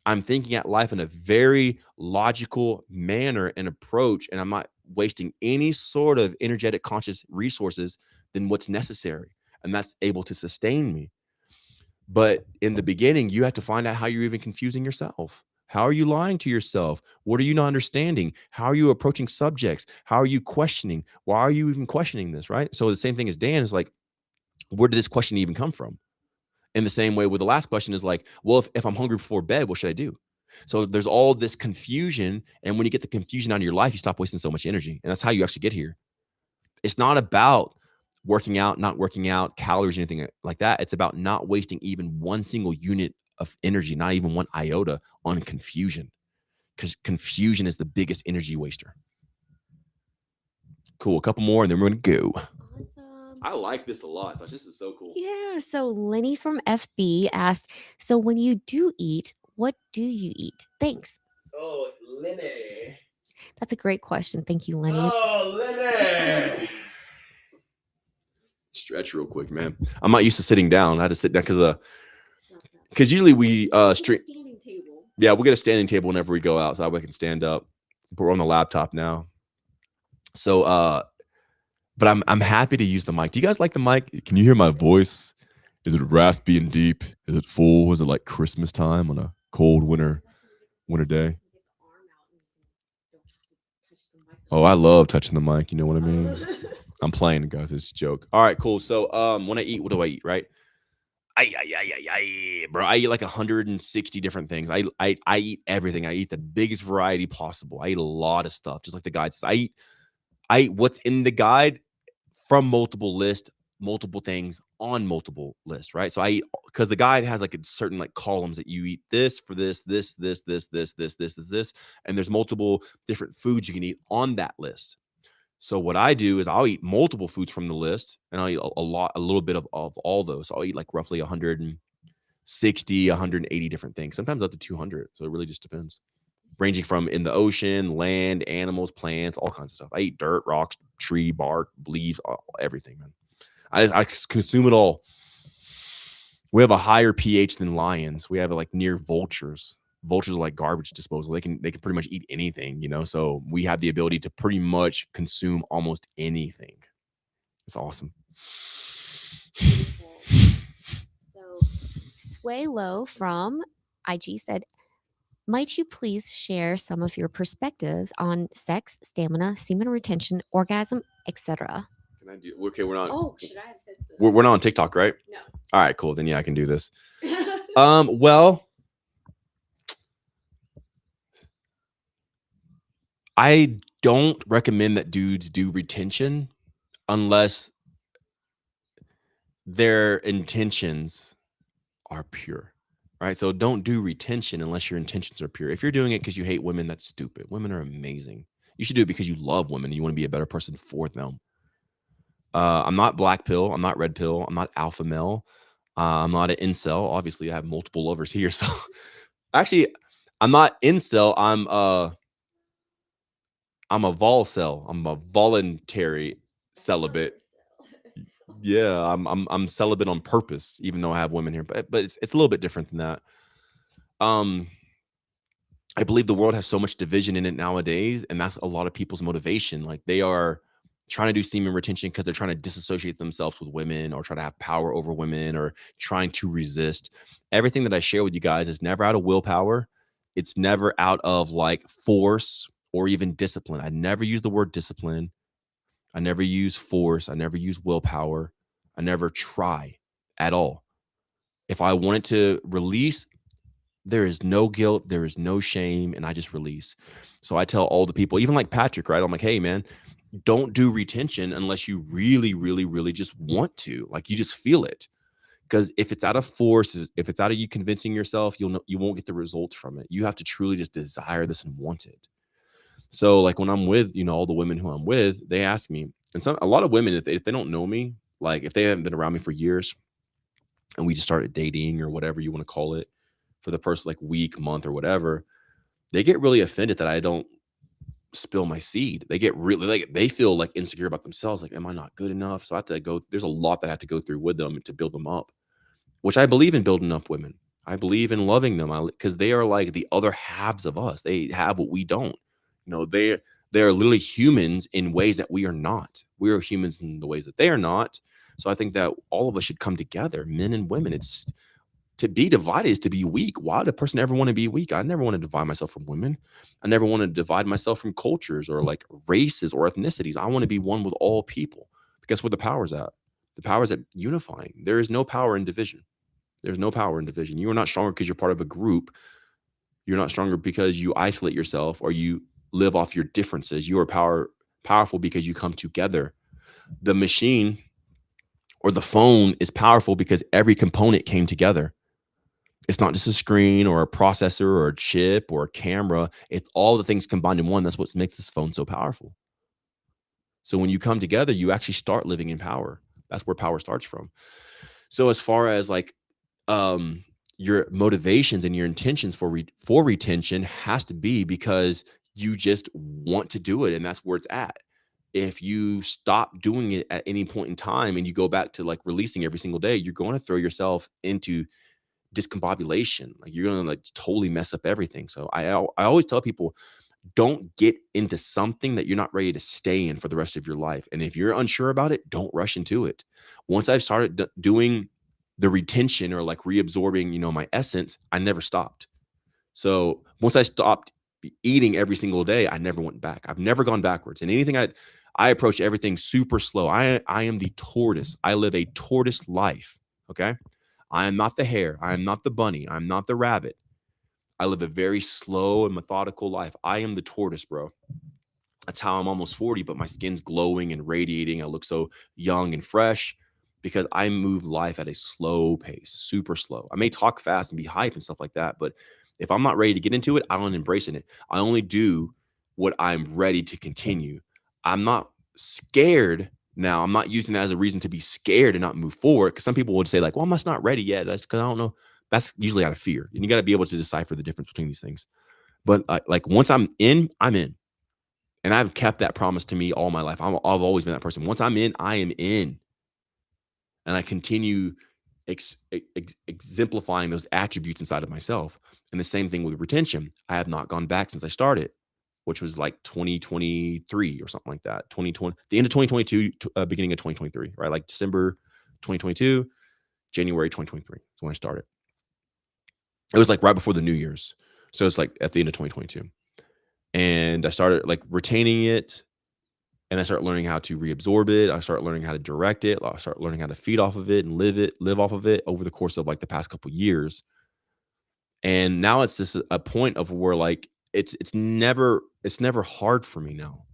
[SPEAKER 2] I'm thinking at life in a very logical manner and approach, and I'm not wasting any sort of energetic conscious resources than what's necessary. And that's able to sustain me. But in the beginning, you have to find out how you're even confusing yourself. How are you lying to yourself? What are you not understanding? How are you approaching subjects? How are you questioning? Why are you even questioning this, right? So the same thing as Dan is like, where did this question even come from? In the same way with the last question is like, well, if I'm hungry before bed, what should I do? So there's all this confusion. And when you get the confusion out of your life, you stop wasting so much energy. And that's how you actually get here. It's not about working out, not working out, calories, anything like that. It's about not wasting even one single unit of energy, not even one iota on confusion, because confusion is the biggest energy waster. Cool. A couple more and then we're going to go.
[SPEAKER 4] Awesome.
[SPEAKER 2] I like this a lot. So this is so cool.
[SPEAKER 4] Yeah. So Lenny from FB asked, so when you do eat, what do you eat? Thanks.
[SPEAKER 2] Oh, Lenny.
[SPEAKER 4] That's a great question. Thank you, Lenny.
[SPEAKER 2] Oh, Lenny. Stretch real quick, man. I'm not used to sitting down. I had to sit down because usually we stream.
[SPEAKER 4] Standing table.
[SPEAKER 2] Yeah, we'll get a standing table whenever we go out, so I can stand up. But we're on the laptop now. So, but I'm happy to use the mic. Do you guys like the mic? Can you hear my voice? Is it raspy and deep? Is it full? Is it like Christmas time on a cold winter day? Oh, I love touching the mic. You know what I mean? I'm playing, guys. It's a joke. All right, cool. So, when I eat, what do I eat? Right? Bro, I eat like 160 different things. I eat everything. I eat the biggest variety possible. I eat a lot of stuff, just like the guide says. I eat what's in the guide from multiple lists, multiple things on multiple lists, right? So I eat because the guide has like a certain like columns that you eat this for this, and there's multiple different foods you can eat on that list. So what I do is I'll eat multiple foods from the list, and I'll eat a little bit of all those. So I'll eat like roughly 160, 180 different things, sometimes up to 200. So it really just depends, ranging from in the ocean, land, animals, plants, all kinds of stuff. I eat dirt, rocks, tree, bark, leaves, everything, man. I consume it all. We have a higher pH than lions. We have it like near vultures. Vultures are like garbage disposal. They can pretty much eat anything, you know. So we have the ability to pretty much consume almost anything. It's awesome.
[SPEAKER 4] So Sway Low from IG said, might you please share some of your perspectives on sex, stamina, semen retention, orgasm, etc.?
[SPEAKER 2] Can I do? Okay, we're not.
[SPEAKER 4] Oh, should I have said that?
[SPEAKER 2] We're not on TikTok, right?
[SPEAKER 4] No.
[SPEAKER 2] All right, cool. Then yeah, I can do this. Well, I don't recommend that dudes do retention unless their intentions are pure, right? So don't do retention unless your intentions are pure. If you're doing it because you hate women, that's stupid. Women are amazing. You should do it because you love women and you want to be a better person for them. I'm not black pill. I'm not red pill. I'm not alpha male. I'm not an incel. Obviously, I have multiple lovers here. So actually, I'm not incel. I'm a volcel. I'm a voluntary celibate. Yeah, I'm celibate on purpose, even though I have women here. But it's a little bit different than that. I believe the world has so much division in it nowadays, and that's a lot of people's motivation. Like they are trying to do semen retention because they're trying to disassociate themselves with women or try to have power over women or trying to resist. Everything that I share with you guys is never out of willpower. It's never out of like force or even discipline. I never use the word discipline. I never use force. I never use willpower. I never try at all. If I wanted to release, there is no guilt, there is no shame, and I just release. So I tell all the people, even like Patrick, right? I'm like, hey, man, don't do retention unless you really, really, really just want to. Like you just feel it. Because if it's out of force, if it's out of you convincing yourself, you won't get the results from it. You have to truly just desire this and want it. So like when I'm with, all the women who I'm with, they ask me, and a lot of women, if they don't know me, like if they haven't been around me for years and we just started dating or whatever you want to call it for the first like week, month or whatever, they get really offended that I don't spill my seed. They get really like, they feel like insecure about themselves. Like, am I not good enough? So I have to there's a lot that I have to go through with them to build them up, which I believe in building up women. I believe in loving them because they are like the other halves of us. They have what we don't. They are literally humans in ways that we are not. We are humans in the ways that they are not. So I think that all of us should come together, men and women. It's to be divided is to be weak. Why would a person ever want to be weak? I never want to divide myself from women. I never want to divide myself from cultures or like races or ethnicities. I want to be one with all people. Guess where the power's at? The power is at unifying. There is no power in division. There's no power in division. You are not stronger because you're part of a group. You're not stronger because you isolate yourself or you live off your differences. You are powerful because you come together. The machine or the phone is powerful because every component came together. It's not just a screen or a processor or a chip or a camera. It's all the things combined in one. That's what makes this phone so powerful. So when you come together, you actually start living in power. That's where power starts from. So as far as like your motivations and your intentions for retention has to be because you just want to do it, and that's where it's at. If you stop doing it at any point in time and you go back to like releasing every single day, you're going to throw yourself into discombobulation. Like you're going to like totally mess up everything. So I always tell people, don't get into something that you're not ready to stay in for the rest of your life. And if you're unsure about it, don't rush into it. Once I've started doing the retention or like reabsorbing, my essence, I never stopped. So once I stopped eating every single day, I never went back. I've never gone backwards. And anything I approach everything super slow. I am the tortoise. I live a tortoise life. Okay. I am not the hare. I am not the bunny. I'm not the rabbit. I live a very slow and methodical life. I am the tortoise, bro. That's how I'm almost 40, but my skin's glowing and radiating. I look so young and fresh because I move life at a slow pace, super slow. I may talk fast and be hype and stuff like that, but if I'm not ready to get into it, I don't embrace it. I only do what I'm ready to continue. I'm not scared now. I'm not using that as a reason to be scared and not move forward, because some people would say like, well, I'm just not ready yet. That's because I don't know. That's usually out of fear. And you got to be able to decipher the difference between these things. But like once I'm in, I'm in. And I've kept that promise to me all my life. I've always been that person. Once I'm in, I am in. And I continue exemplifying those attributes inside of myself. And the same thing with retention. I have not gone back since I started, which was like 2023 or something like that. 2020, the end of 2022, beginning of 2023, right? Like December 2022, January 2023 is when I started. It was like right before the New Year's. So it's like at the end of 2022. And I started like retaining it. And I started learning how to reabsorb it. I started learning how to direct it. I started learning how to feed off of it and live off of it over the course of like the past couple of years. And now it's just a point of where like it's never hard for me now.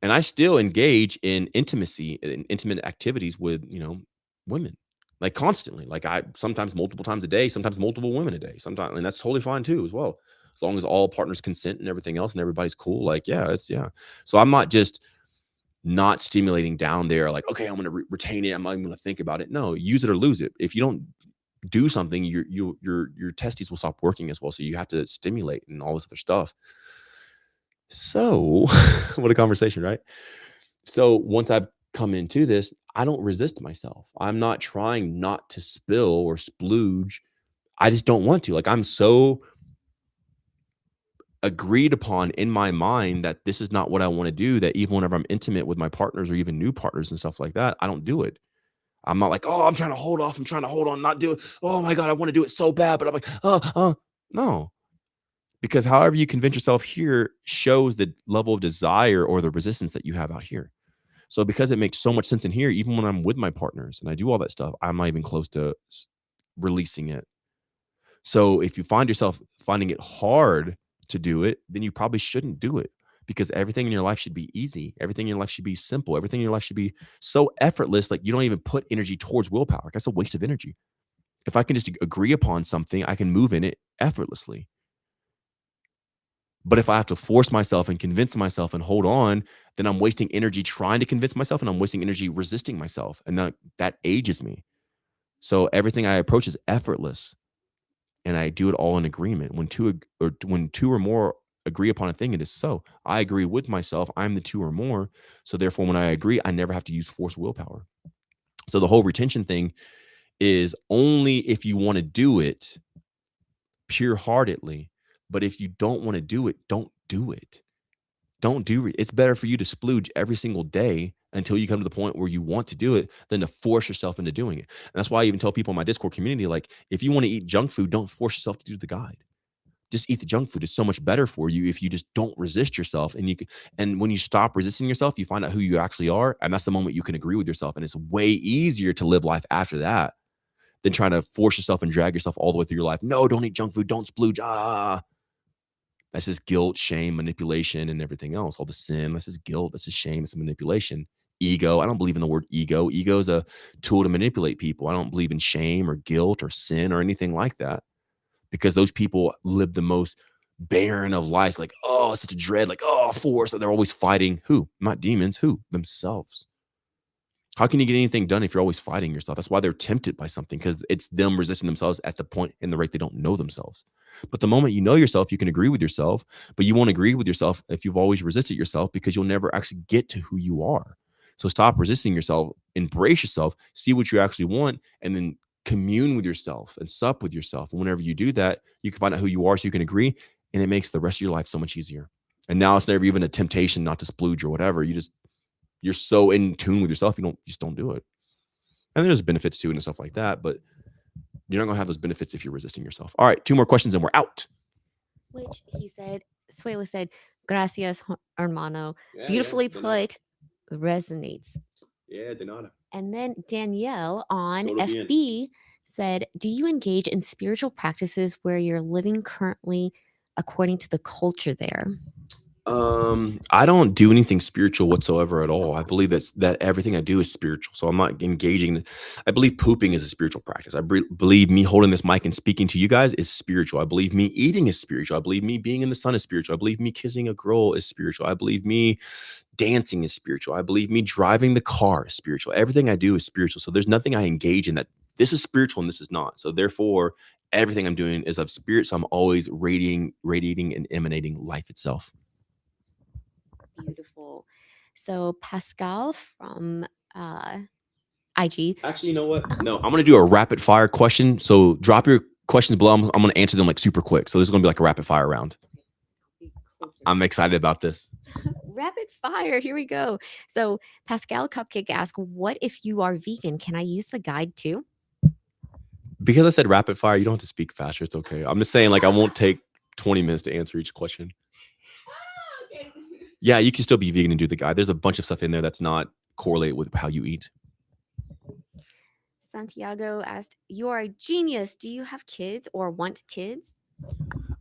[SPEAKER 2] And I still engage in intimacy and intimate activities with, women, like constantly. Like I sometimes multiple times a day, sometimes multiple women a day, sometimes, and that's totally fine too as well. As long as all partners consent and everything else and everybody's cool. Like, yeah. So I'm not just not stimulating down there. Like, okay, I'm going to retain it. I'm not even going to think about it. No, use it or lose it. If you don't do something, your testes will stop working as well. So you have to stimulate and all this other stuff. So what a conversation, right? So once I've come into this, I don't resist myself. I'm not trying not to spill or splooge. I just don't want to. Like I'm so agreed upon in my mind that this is not what I want to do, that even whenever I'm intimate with my partners or even new partners and stuff like that, I don't do it. I'm not like, oh, I'm trying to hold off. I'm trying to hold on, not do it. Oh my God, I want to do it so bad. But I'm like, no. Because however you convince yourself here shows the level of desire or the resistance that you have out here. So because it makes so much sense in here, even when I'm with my partners and I do all that stuff, I'm not even close to releasing it. So if you find yourself finding it hard to do it, then you probably shouldn't do it, because everything in your life should be easy. Everything in your life should be simple. Everything in your life should be so effortless. Like you don't even put energy towards willpower. That's a waste of energy. If I can just agree upon something, I can move in it effortlessly. But if I have to force myself and convince myself and hold on, then I'm wasting energy trying to convince myself, and I'm wasting energy resisting myself. And that ages me. So everything I approach is effortless, and I do it all in agreement. When two or more agree upon a thing, it is so. I agree with myself. I'm the two or more. So therefore, when I agree, I never have to use force willpower. So the whole retention thing is only if you want to do it pure-heartedly. But if you don't want to do it, don't do it. Don't do it. It's better for you to splooge every single day until you come to the point where you want to do it than to force yourself into doing it. And that's why I even tell people in my Discord community, like, if you want to eat junk food, don't force yourself to do the guide. Just eat the junk food. It's so much better for you if you just don't resist yourself. And when you stop resisting yourself, you find out who you actually are. And that's the moment you can agree with yourself. And it's way easier to live life after that than trying to force yourself and drag yourself all the way through your life. No, don't eat junk food. Don't splooge. That's just guilt, shame, manipulation, and everything else. All the sin. That's just guilt. That's just shame. That's manipulation. Ego. I don't believe in the word ego. Ego is a tool to manipulate people. I don't believe in shame or guilt or sin or anything like that, because those people live the most barren of lives. Like, oh, such a dread. Like, oh, force. And they're always fighting. Who? Not demons. Who? Themselves. How can you get anything done if you're always fighting yourself? That's why they're tempted by something, because it's them resisting themselves at the point in the rate they don't know themselves. But the moment you know yourself, you can agree with yourself, but you won't agree with yourself if you've always resisted yourself, because you'll never actually get to who you are. So stop resisting yourself, embrace yourself, see what you actually want, and then commune with yourself and sup with yourself. And whenever you do that, you can find out who you are so you can agree, and it makes the rest of your life so much easier. And now it's never even a temptation not to splooge or whatever. You're so in tune with yourself, you just don't do it. And there's benefits to it and stuff like that, but you're not gonna have those benefits if you're resisting yourself. All right, 2 more questions and we're out.
[SPEAKER 4] Which he said, Suela said, gracias, hermano. Beautifully put, resonates.
[SPEAKER 2] Yeah, de nada.
[SPEAKER 4] And then Danielle on
[SPEAKER 2] Todo bien.
[SPEAKER 4] FB said, do you engage in spiritual practices where you're living currently according to the culture there?
[SPEAKER 2] I don't do anything spiritual whatsoever at all. I believe that everything I do is spiritual. So I'm not engaging. I believe pooping is a spiritual practice. I believe me holding this mic and speaking to you guys is spiritual. I believe me eating is spiritual. I believe me being in the sun is spiritual. I believe me kissing a girl is spiritual. I believe me dancing is spiritual. I believe me driving the car is spiritual. Everything I do is spiritual. So there's nothing I engage in that this is spiritual and this is not. So therefore, everything I'm doing is of spirit. So I'm always radiating and emanating life itself.
[SPEAKER 4] Beautiful. So Pascal from IG.
[SPEAKER 2] Actually, you know what? No, I'm going to do a rapid fire question. So drop your questions below. I'm going to answer them like super quick. So this is going to be like a rapid fire round. I'm excited about this.
[SPEAKER 4] Rapid fire. Here we go. So Pascal Cupcake asked, what if you are vegan? Can I use the guide too?
[SPEAKER 2] Because I said rapid fire, you don't have to speak faster. It's okay. I'm just saying, like, I won't take 20 minutes to answer each question.
[SPEAKER 4] Okay.
[SPEAKER 2] Yeah, you can still be vegan and do the guide. There's a bunch of stuff in there that's not correlated with how you eat.
[SPEAKER 4] Santiago asked, you are a genius. Do you have kids or want kids?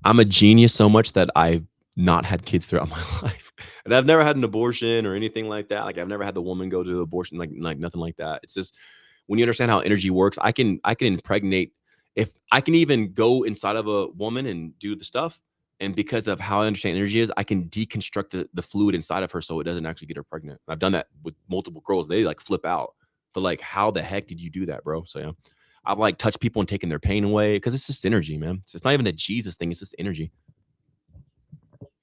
[SPEAKER 2] I'm a genius so much that I've not had kids throughout my life. And I've never had an abortion or anything like that. Like, I've never had the woman go to the abortion, like nothing like that. It's just, when you understand how energy works, I can impregnate. If I can even go inside of a woman and do the stuff, and because of how I understand energy is, I can deconstruct the fluid inside of her so it doesn't actually get her pregnant. I've done that with multiple girls. They like flip out. But like, how the heck did you do that, bro? So yeah, I've like touched people and taken their pain away, because it's just energy, man. It's not even a Jesus thing. It's just energy.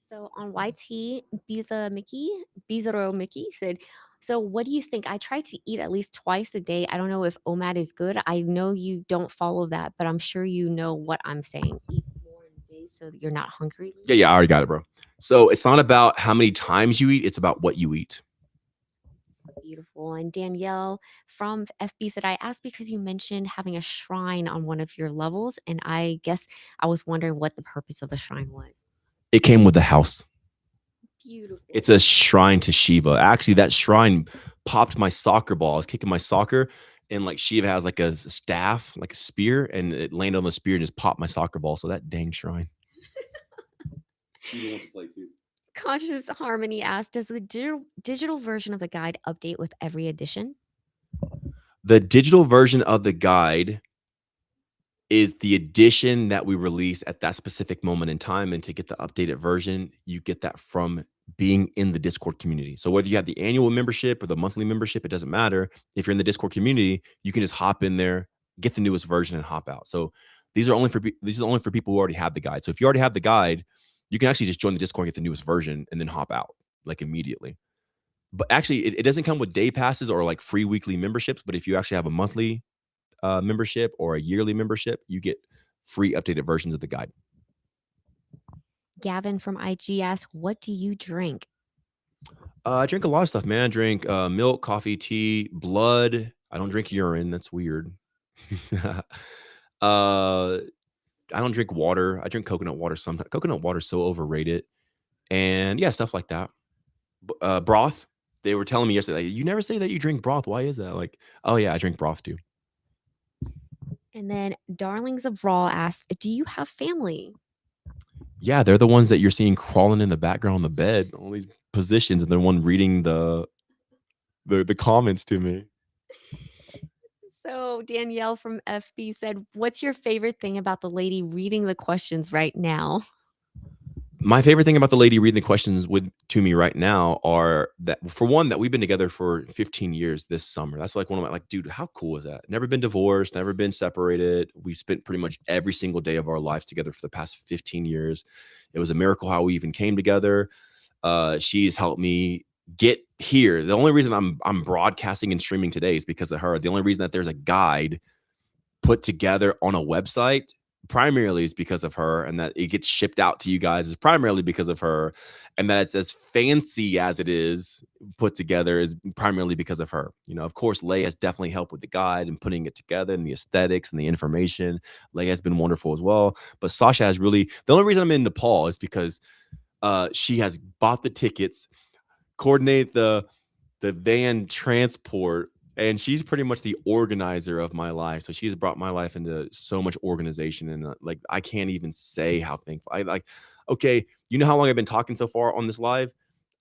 [SPEAKER 4] So on YT, Bizarro Mickey said, so what do you think? I try to eat at least twice a day. I don't know if OMAD is good. I know you don't follow that, but I'm sure you know what I'm saying. Eat more in days so that you're not hungry.
[SPEAKER 2] Yeah, I already got it, bro. So it's not about how many times you eat. It's about what you eat.
[SPEAKER 4] Beautiful. And Danielle from FB said, I asked because you mentioned having a shrine on one of your levels. And I guess I was wondering what the purpose of the shrine was.
[SPEAKER 2] It came with the house.
[SPEAKER 4] Beautiful.
[SPEAKER 2] It's a shrine to Shiva. Actually, that shrine popped my soccer ball. I was kicking my soccer, and like Shiva has like a staff, like a spear, and it landed on the spear and just popped my soccer ball. So that dang shrine. Shiva wants to play too.
[SPEAKER 4] Conscious Harmony asked, does the digital version of the guide update with every edition?
[SPEAKER 2] The digital version of the guide is the edition that we release at that specific moment in time. And to get the updated version, you get that from being in the Discord community. So whether you have the annual membership or the monthly membership, it doesn't matter. If you're in the Discord community, you can just hop in there, get the newest version, and hop out. So these are only for people who already have the guide. So if you already have the guide, you can actually just join the Discord and get the newest version and then hop out like immediately. But actually, it doesn't come with day passes or like free weekly memberships. But if you actually have a monthly membership or a yearly membership, you get free updated versions of the guide.
[SPEAKER 4] Gavin from IG asks, what do you drink?
[SPEAKER 2] I drink a lot of stuff, man. I drink milk, coffee, tea, blood. I don't drink urine. That's weird. I don't drink water. I drink coconut water sometimes. Coconut water is so overrated. And yeah, stuff like that. Broth. They were telling me yesterday, like, you never say that you drink broth. Why is that? Like, oh yeah, I drink broth too.
[SPEAKER 4] And then Darlings of Raw asked, do you have family?
[SPEAKER 2] Yeah, they're the ones that you're seeing crawling in the background on the bed, all these positions, and they're one reading the comments to me.
[SPEAKER 4] So Danielle from FB said, what's your favorite thing about the lady reading the questions right now?
[SPEAKER 2] My favorite thing about the lady reading the questions to me right now are that, for one, that we've been together for 15 years this summer. That's like one of my, like, dude, how cool is that? Never been divorced, never been separated. We've spent pretty much every single day of our life together for the past 15 years. It was a miracle how we even came together. She's helped me get here. The only reason I'm broadcasting and streaming today is because of her. The only reason that there's a guide put together on a website primarily is because of her, and that it gets shipped out to you guys is primarily because of her, and that it's as fancy as it is put together is primarily because of her. You know, of course, Leigh has definitely helped with the guide and putting it together and the aesthetics and the information. Leigh has been wonderful as well, but Sasha has really, the only reason I'm in Nepal is because she has bought the tickets, coordinate the van transport, and she's pretty much the organizer of my life. So she's brought my life into so much organization, and like, I can't even say how thankful I like. Okay, you know how long I've been talking so far on this live?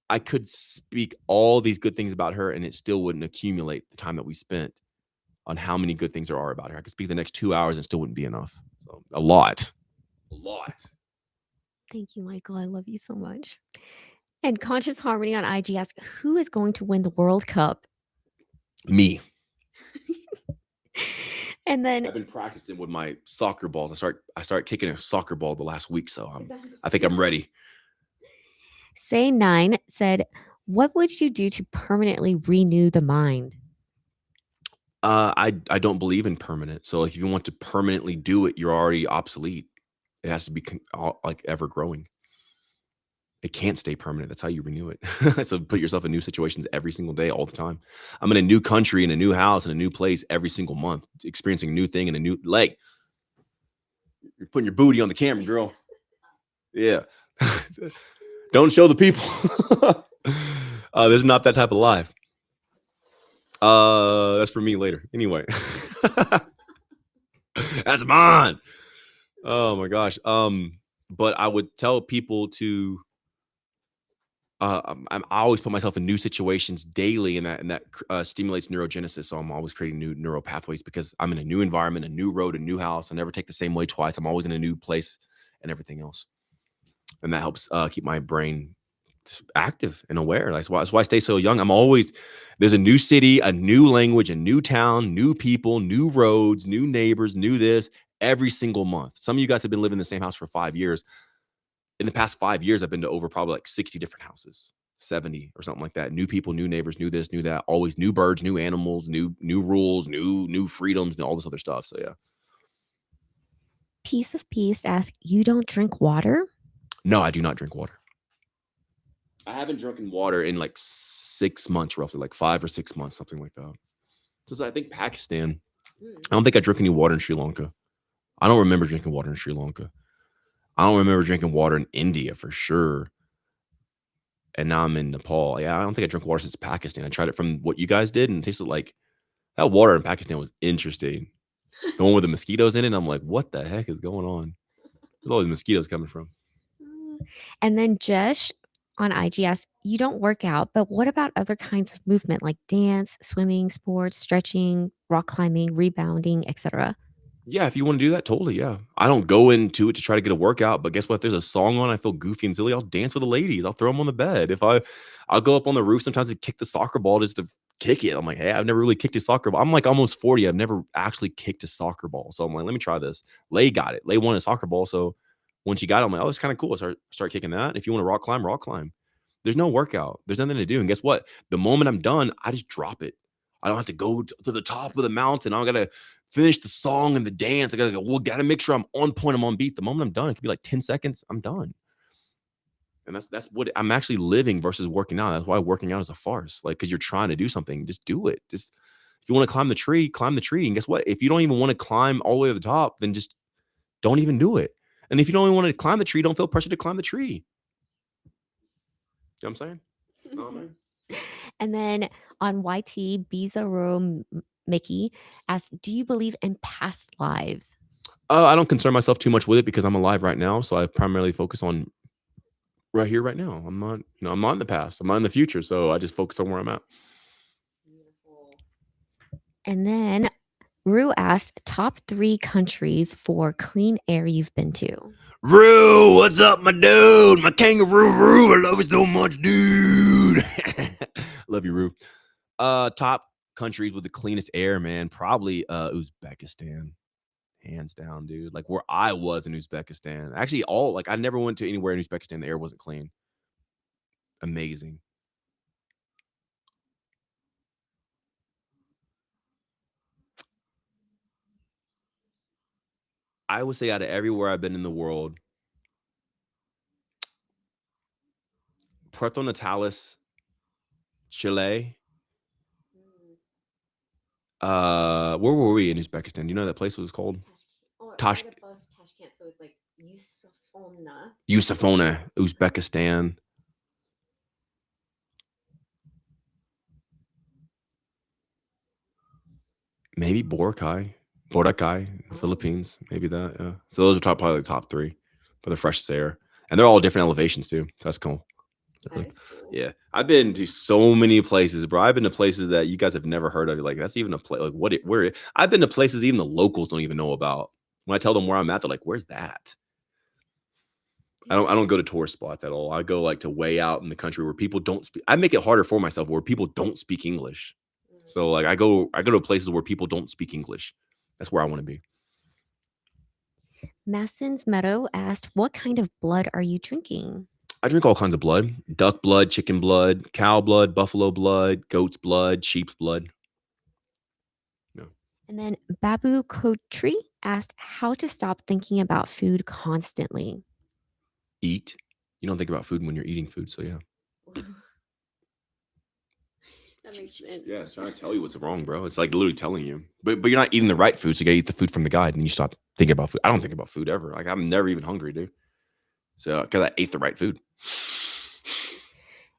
[SPEAKER 2] I could speak all these good things about her, and it still wouldn't accumulate the time that we spent on how many good things there are about her. I could speak the next 2 hours and still wouldn't be enough. So a lot.
[SPEAKER 4] Thank you, Michael. I love you so much. And Conscious Harmony on IG asks, who is going to win the World Cup?
[SPEAKER 2] Me.
[SPEAKER 4] And then
[SPEAKER 2] I've been practicing with my soccer balls. I started kicking a soccer ball the last week, so I think I'm ready.
[SPEAKER 4] Say9 said, what would you do to permanently renew the mind?
[SPEAKER 2] I don't believe in permanent. So like, if you want to permanently do it, you're already obsolete. It has to be like ever growing. It can't stay permanent. That's how you renew it. So put yourself in new situations every single day, all the time. I'm in a new country, in a new house, in a new place every single month, experiencing a new thing and a new leg. You're putting your booty on the camera, girl. Yeah. Don't show the people. This is not that type of life. That's for me later. Anyway. That's mine. Oh my gosh. But I would tell people to I always put myself in new situations daily, and that stimulates neurogenesis. So I'm always creating new neural pathways because I'm in a new environment, a new road, a new house. I never take the same way twice. I'm always in a new place and everything else. And that helps keep my brain active and aware. That's why I stay so young. There's a new city, a new language, a new town, new people, new roads, new neighbors, new this every single month. Some of you guys have been living in the same house for 5 years. In the past 5 years, I've been to over probably like 60 different houses, 70 or something like that. New people, new neighbors, new this, new that, always new birds, new animals, new rules, new freedoms, and all this other stuff. So yeah.
[SPEAKER 4] Piece of Peace asks, you don't drink water?
[SPEAKER 2] No, I do not drink water. I haven't drinking water in like 6 months, roughly, like 5 or 6 months, something like that. Since I think Pakistan, I don't think I drink any water in Sri Lanka. I don't remember drinking water in Sri Lanka. I don't remember drinking water in India for sure. And now I'm in Nepal. Yeah, I don't think I drank water since Pakistan. I tried it from what you guys did, and it tasted like that water in Pakistan was interesting. The one with the mosquitoes in it, I'm like, what the heck is going on? There's all these mosquitoes coming from.
[SPEAKER 4] And then Jesh on IG asks, you don't work out, but what about other kinds of movement like dance, swimming, sports, stretching, rock climbing, rebounding, etc.?
[SPEAKER 2] Yeah, if you want to do that, totally. Yeah. I don't go into it to try to get a workout, but guess what? If there's a song on, I feel goofy and silly, I'll dance with the ladies. I'll throw them on the bed. I'll go up on the roof sometimes to kick the soccer ball just to kick it. I'm like, hey, I've never really kicked a soccer ball. I'm like almost 40. I've never actually kicked a soccer ball. So I'm like, let me try this. Lay got it. Lay won a soccer ball. So when she got it, I'm like, oh, it's kind of cool. Start kicking that. If you want to rock climb, rock climb. There's no workout. There's nothing to do. And guess what? The moment I'm done, I just drop it. I don't have to go to the top of the mountain. I gotta finish the song and the dance. I gotta go. Well, gotta make sure I'm on point. I'm on beat. The moment I'm done, it could be like 10 seconds. I'm done. And that's what I'm actually living versus working out. That's why working out is a farce. Like, because you're trying to do something, just do it. Just if you want to climb the tree, climb the tree. And guess what? If you don't even want to climb all the way to the top, then just don't even do it. And if you don't even want to climb the tree, don't feel pressure to climb the tree. You know what I'm saying? Oh, man.
[SPEAKER 4] And then on YT, Bizarro Mickey asked, do you believe in past lives?
[SPEAKER 2] I don't concern myself too much with it because I'm alive right now. So I primarily focus on right here, right now. I'm not in the past. I'm not in the future. So I just focus on where I'm at.
[SPEAKER 1] Beautiful.
[SPEAKER 4] And then Rue asked, top 3 countries for clean air you've been to.
[SPEAKER 2] Rue, what's up, my dude? My kangaroo, Rue. I love you so much, dude. Love you, Rue. Top countries with the cleanest air, man. Probably Uzbekistan. Hands down, dude. Like where I was in Uzbekistan. Actually, I never went to anywhere in Uzbekistan. The air wasn't clean. Amazing. I would say out of everywhere I've been in the world, Puerto Natales, Chile. Where were we in Uzbekistan? Do you know that place was called?
[SPEAKER 1] Right above Tashkent, so it's like
[SPEAKER 2] Yusufona, Uzbekistan. Maybe Boracay, Philippines. Maybe that. Yeah. So those are probably the top 3 for the freshest air, and they're all different elevations too. So that's cool.
[SPEAKER 1] That is cool.
[SPEAKER 2] Yeah, I've been to so many places, bro. I've been to places that you guys have never heard of. Like that's even a place. Like where? I've been to places even the locals don't even know about. When I tell them where I'm at, they're like, "Where's that?" I don't go to tourist spots at all. I go like to way out in the country where people don't speak. I make it harder for myself where people don't speak English. So like I go to places where people don't speak English. That's where I want to be.
[SPEAKER 4] Massins Meadow asked, what kind of blood are you drinking?
[SPEAKER 2] I drink all kinds of blood: duck blood, chicken blood, cow blood, buffalo blood, goat's blood, sheep's blood. No.
[SPEAKER 4] And then Babu Kotri asked how to stop thinking about food constantly.
[SPEAKER 2] Eat. You don't think about food when you're eating food, so yeah.
[SPEAKER 1] That makes sense.
[SPEAKER 2] Yeah, it's trying to tell you what's wrong, bro. It's like literally telling you. But you're not eating the right food, so you gotta eat the food from the guide, and you stop thinking about food. I don't think about food ever. Like I'm never even hungry, dude. So because I ate the right food.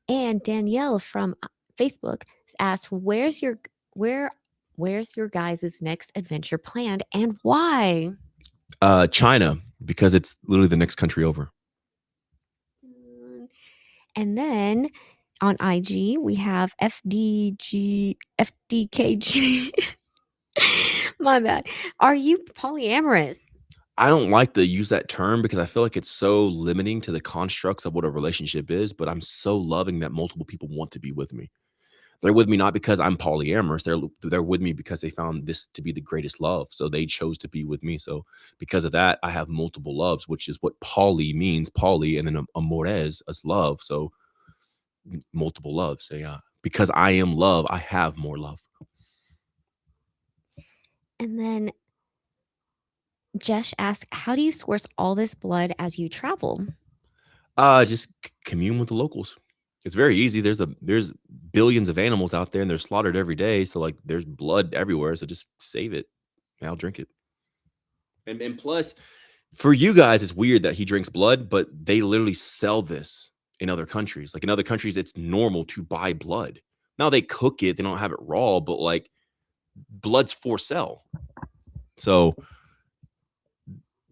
[SPEAKER 4] And Danielle from Facebook asked, where's your guys' next adventure planned and why?
[SPEAKER 2] China, because it's literally the next country over.
[SPEAKER 4] And then on IG, we have FDKG. My bad. Are you polyamorous?
[SPEAKER 2] I don't like to use that term because I feel like it's so limiting to the constructs of what a relationship is, but I'm so loving that multiple people want to be with me. They're with me not because I'm polyamorous. They're with me because they found this to be the greatest love. So they chose to be with me. So because of that, I have multiple loves, which is what poly means. Poly, and then amores is love. So multiple loves. So yeah, because I am love, I have more love.
[SPEAKER 4] And then Jesh asked, how do you source all this blood as you travel?
[SPEAKER 2] Just commune with the locals. It's very easy. There's billions of animals out there and they're slaughtered every day. So like there's blood everywhere. So just save it. I'll drink it. And plus, for you guys, it's weird that he drinks blood, but they literally sell this in other countries. Like in other countries, it's normal to buy blood. Now they cook it, they don't have it raw, but like blood's for sale. So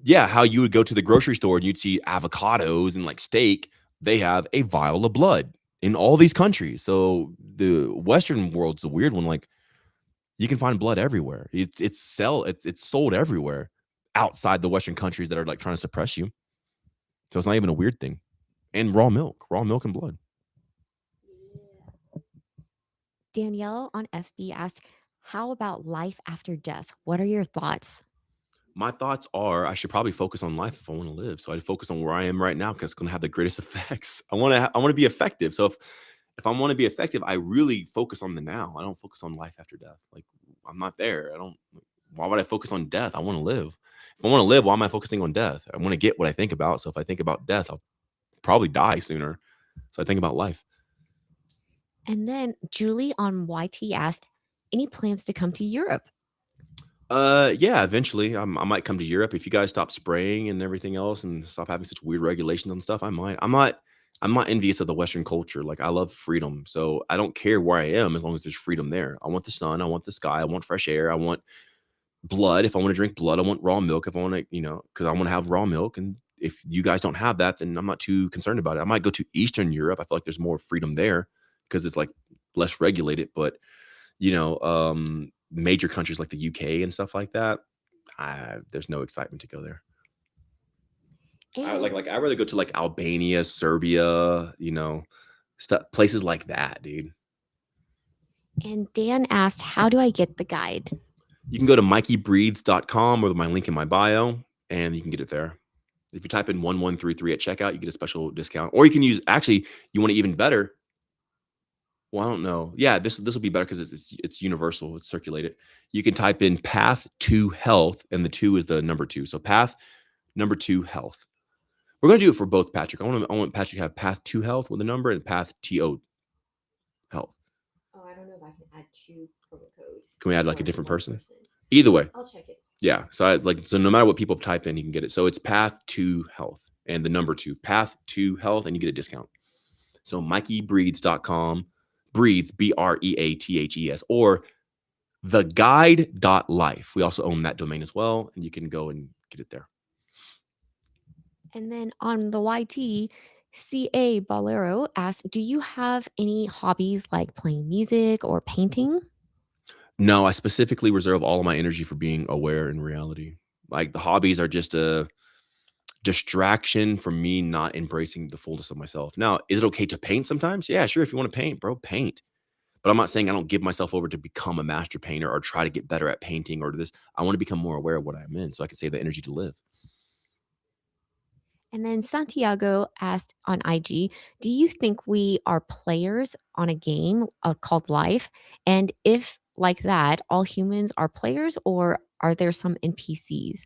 [SPEAKER 2] yeah, how you would go to the grocery store and you'd see avocados and like steak, they have a vial of blood in all these countries. So the Western world's a weird one. Like You can find blood everywhere. It's sold everywhere outside the Western countries that are like trying to suppress you. So it's not even a weird thing. And raw milk and blood.
[SPEAKER 4] Danielle on FB asked, how about life after death? What are your thoughts?
[SPEAKER 2] My thoughts are I should probably focus on life if I want to live. So I'd focus on where I am right now because it's going to have the greatest effects. I want to be effective. So if I want to be effective, I really focus on the now. I don't focus on life after death. Like I'm not there. Why would I focus on death? I want to live. If I want to live, why am I focusing on death? I want to get what I think about. So if I think about death, I'll probably die sooner. So I think about life.
[SPEAKER 4] And then Julie on YT asked, any plans to come to Europe?
[SPEAKER 2] Yeah, eventually I might come to Europe if you guys stop spraying and everything else and stop having such weird regulations and stuff. I might. I'm not envious of the Western culture. Like I love freedom, so I don't care where I am as long as there's freedom there. I want the sun. I want the sky. I want fresh air. I want blood. If I want to drink blood, I want raw milk. If I want to, because I want to have raw milk. And if you guys don't have that, then I'm not too concerned about it. I might go to Eastern Europe. I feel like there's more freedom there because it's like less regulated. But major countries like the UK and stuff like that, there's no excitement to go there. I'd rather go to like Albania, Serbia, places like that, dude.
[SPEAKER 4] And Dan asked, how do I get the guide?
[SPEAKER 2] You can go to MikeyBreathes.com or my link in my bio, and you can get it there. If you type in 1133 at checkout, you get a special discount. Or you can use, actually, you want it even better. Well, I don't know. Yeah, this will be better because it's universal. It's circulated. You can type in path to health, and the 2 is the number 2. So path number 2 health. We're gonna do it for both, Patrick. I want Patrick to have path to health with a number and path to health.
[SPEAKER 1] Oh, I don't know if I can add 2 promo codes.
[SPEAKER 2] Can we add like a different person? Either way.
[SPEAKER 1] I'll check it.
[SPEAKER 2] Yeah. So no matter what people type in, you can get it. So it's path to health and the number 2, path to health, and you get a discount. So MikeyBreathes.com. Breathes, BREATHES, or theguide.life. We also own that domain as well, and you can go and get it there.
[SPEAKER 4] And then on the YT, CA Bolero asked, do you have any hobbies like playing music or painting?
[SPEAKER 2] No, I specifically reserve all of my energy for being aware in reality. Like the hobbies are just a distraction from me not embracing the fullness of myself. Now, is it okay to paint sometimes? Yeah, sure. If you want to paint, bro, paint. But I'm not saying I don't give myself over to become a master painter or try to get better at painting or this. I want to become more aware of what I'm in so I can save the energy to live.
[SPEAKER 4] And then Santiago asked on IG, do you think we are players on a game called life? And if like that, all humans are players, or are there some NPCs?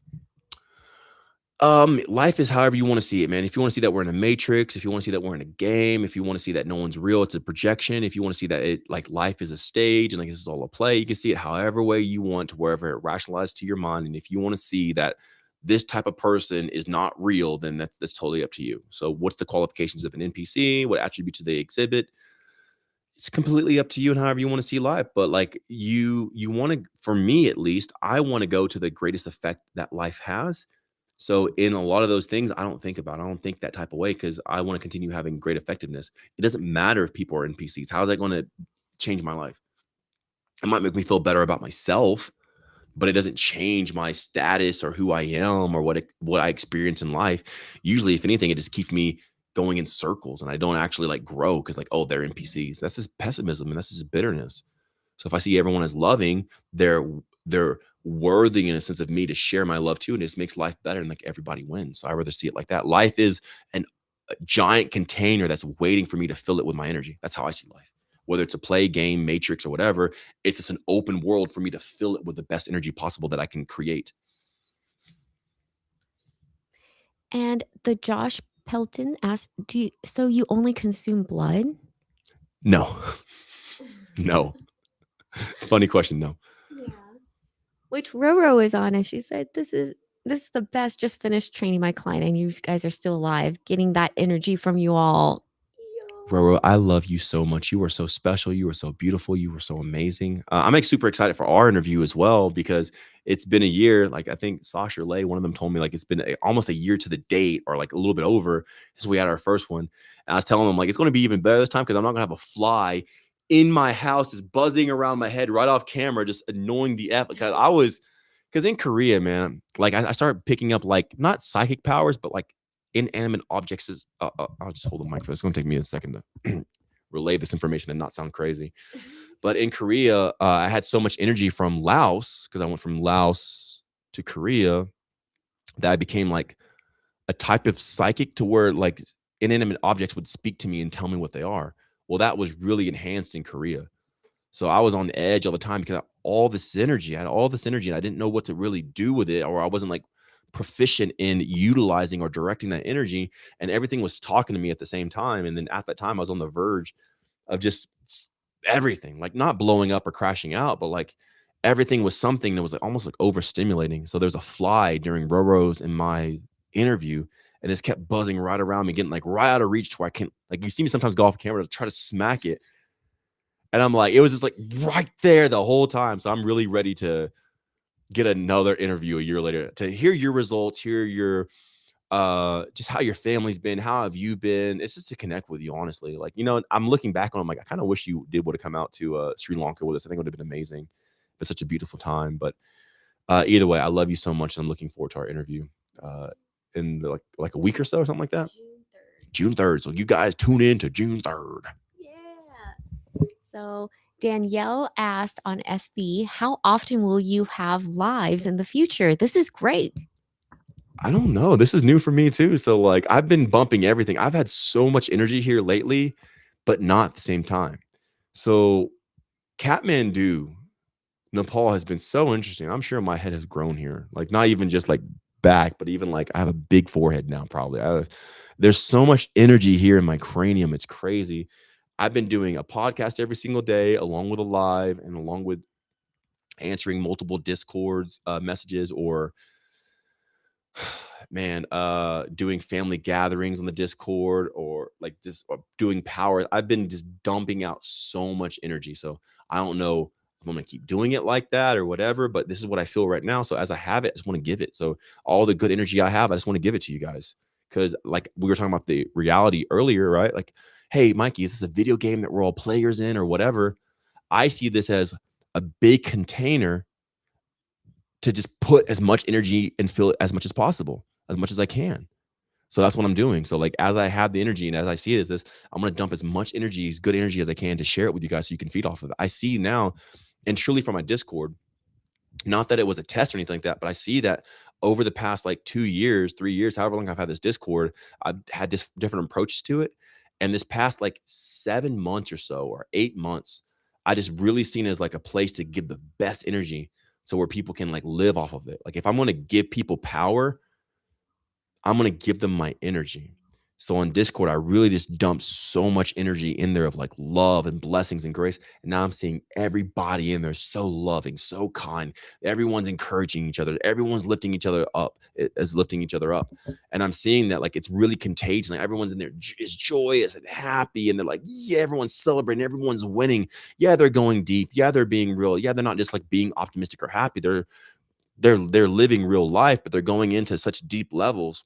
[SPEAKER 2] Life is however you want to see it, man. If you want to see that we're in a matrix, if you want to see that we're in a game, if you want to see that no one's real, it's a projection. If you want to see that it like life is a stage and like this is all a play, you can see it however way you want to wherever it rationalizes to your mind. And if you want to see that this type of person is not real, then that's totally up to you. So what's the qualifications of an NPC? What attributes do they exhibit? It's completely up to you and however you want to see life. But like you want to, for me at least, I want to go to the greatest effect that life has. So in a lot of those things, I don't think that type of way because I want to continue having great effectiveness. It doesn't matter if people are NPCs. How is that going to change my life? It might make me feel better about myself, but it doesn't change my status or who I am or what I experience in life. Usually, if anything, it just keeps me going in circles and I don't actually like grow because like, oh, they're NPCs. That's just pessimism and that's just bitterness. So if I see everyone as loving, they're worthy in a sense of me to share my love too, and it just makes life better and like everybody wins. So I rather see it like that. Life is a giant container that's waiting for me to fill it with my energy. That's how I see life. Whether it's a play, game, matrix, or whatever, it's just an open world for me to fill it with the best energy possible that I can create.
[SPEAKER 4] And the Josh Pelton asked, so you only consume blood?
[SPEAKER 2] No. No. Funny question. No.
[SPEAKER 4] Yeah. Which Roro is on, and she said, this is the best. Just finished training my client, and you guys are still alive. Getting that energy from you all.
[SPEAKER 2] Roro, I love you so much. You are so special. You are so beautiful. You were so amazing. I'm like super excited for our interview as well because it's been a year. Like I think Sasha or Lay, one of them told me like it's been almost a year to the date or like a little bit over since we had our first one. And I was telling them like it's going to be even better this time because I'm not going to have a fly in my house, just buzzing around my head right off camera, just annoying the F. Because in Korea, man, like I started picking up like not psychic powers, but like inanimate objects. I'll just hold the mic for this. It's going to take me a second to relay this information and not sound crazy. But in Korea, I had so much energy from Laos, because I went from Laos to Korea, that I became like a type of psychic to where like inanimate objects would speak to me and tell me what they are. Well, that was really enhanced in Korea. So I was on the edge all the time because I had all this energy. I had all this energy and I didn't know what to really do with it, or I wasn't like proficient in utilizing or directing that energy. And everything was talking to me at the same time. And then at that time, I was on the verge of just everything, like not blowing up or crashing out, but like everything was something that was like almost like overstimulating. So there's a fly during Roro's in my interview, and it's kept buzzing right around me, getting like right out of reach to where I can't, like you see me sometimes go off camera to try to smack it. And I'm like, it was just like right there the whole time. So I'm really ready to get another interview a year later to hear your results, hear your just how your family's been, how have you been. It's just to connect with you, honestly. Like, you know, I'm looking back on, I'm like, I kind of wish you would have come out to Sri Lanka with us. I think it would have been amazing. It's such a beautiful time. But either way, I love you so much, and I'm looking forward to our interview in like a week or so or something like that. June 3rd. So you guys tune in to June 3rd.
[SPEAKER 4] Yeah. So Danielle asked on FB, how often will you have lives in the future? This is great.
[SPEAKER 2] I don't know. This is new for me too. So like I've been bumping everything. I've had so much energy here lately, but not at the same time. So Kathmandu, Nepal has been so interesting. I'm sure my head has grown here. Like not even just like back, but even like I have a big forehead now, probably. There's so much energy here in my cranium. It's crazy. I've been doing a podcast every single day, along with a live and along with answering multiple Discords messages, or man, doing family gatherings on the Discord, or like just doing power. I've been just dumping out so much energy. So I don't know if I'm gonna keep doing it like that or whatever, but this is what I feel right now. So as I have it, I just want to give it. So all the good energy I have, I just want to give it to you guys. Because like we were talking about the reality earlier, right? Like, hey, Mikey, is this a video game that we're all players in or whatever? I see this as a big container to just put as much energy and fill it as much as possible, as much as I can. So that's what I'm doing. So like as I have the energy and as I see it as this, I'm going to dump as much energy, as good energy as I can to share it with you guys so you can feed off of it. I see now, and truly from my Discord, not that it was a test or anything like that, but I see that over the past like 2 years, 3 years, however long I've had this Discord, I've had different approaches to it. And this past like 7 months or so, or 8 months, I just really seen it as like a place to give the best energy, so where people can like live off of it. Like if I'm going to give people power, I'm going to give them my energy. So on Discord, I really just dumped so much energy in there of like love and blessings and grace. And now I'm seeing everybody in there so loving, so kind. Everyone's encouraging each other. Everyone's lifting each other up, is lifting each other up. And I'm seeing that like it's really contagious. Like everyone's in there is joyous and happy. And they're like, yeah, everyone's celebrating. Everyone's winning. Yeah, they're going deep. Yeah, they're being real. Yeah, they're not just like being optimistic or happy. They're living real life, but they're going into such deep levels,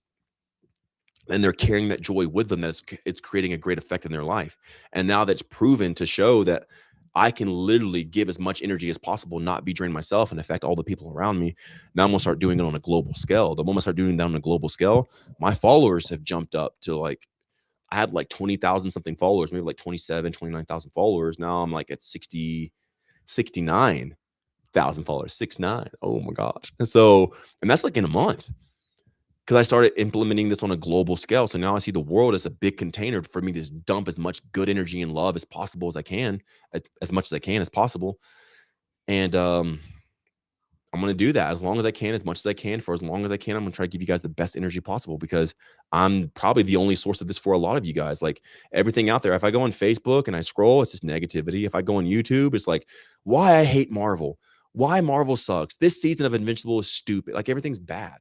[SPEAKER 2] and they're carrying that joy with them, that it's creating a great effect in their life. And now that's proven to show that I can literally give as much energy as possible, not be drained myself, and affect all the people around me. Now I'm gonna start doing it on a global scale. The moment I start doing that on a global scale, my followers have jumped up to like, I had like 20,000 something followers, maybe like 27, 29,000 followers. Now I'm like at 69,000 followers, 69. Oh my gosh. And that's like in a month, because I started implementing this on a global scale. So now I see the world as a big container for me to just dump as much good energy and love as possible as I can, as much as I can as possible. And I'm going to do that as long as I can, as much as I can, for as long as I can. I'm going to try to give you guys the best energy possible, because I'm probably the only source of this for a lot of you guys. Like everything out there, if I go on Facebook and I scroll, it's just negativity. If I go on YouTube, it's like, why I hate Marvel, why Marvel sucks. This season of Invincible is stupid. Like everything's bad.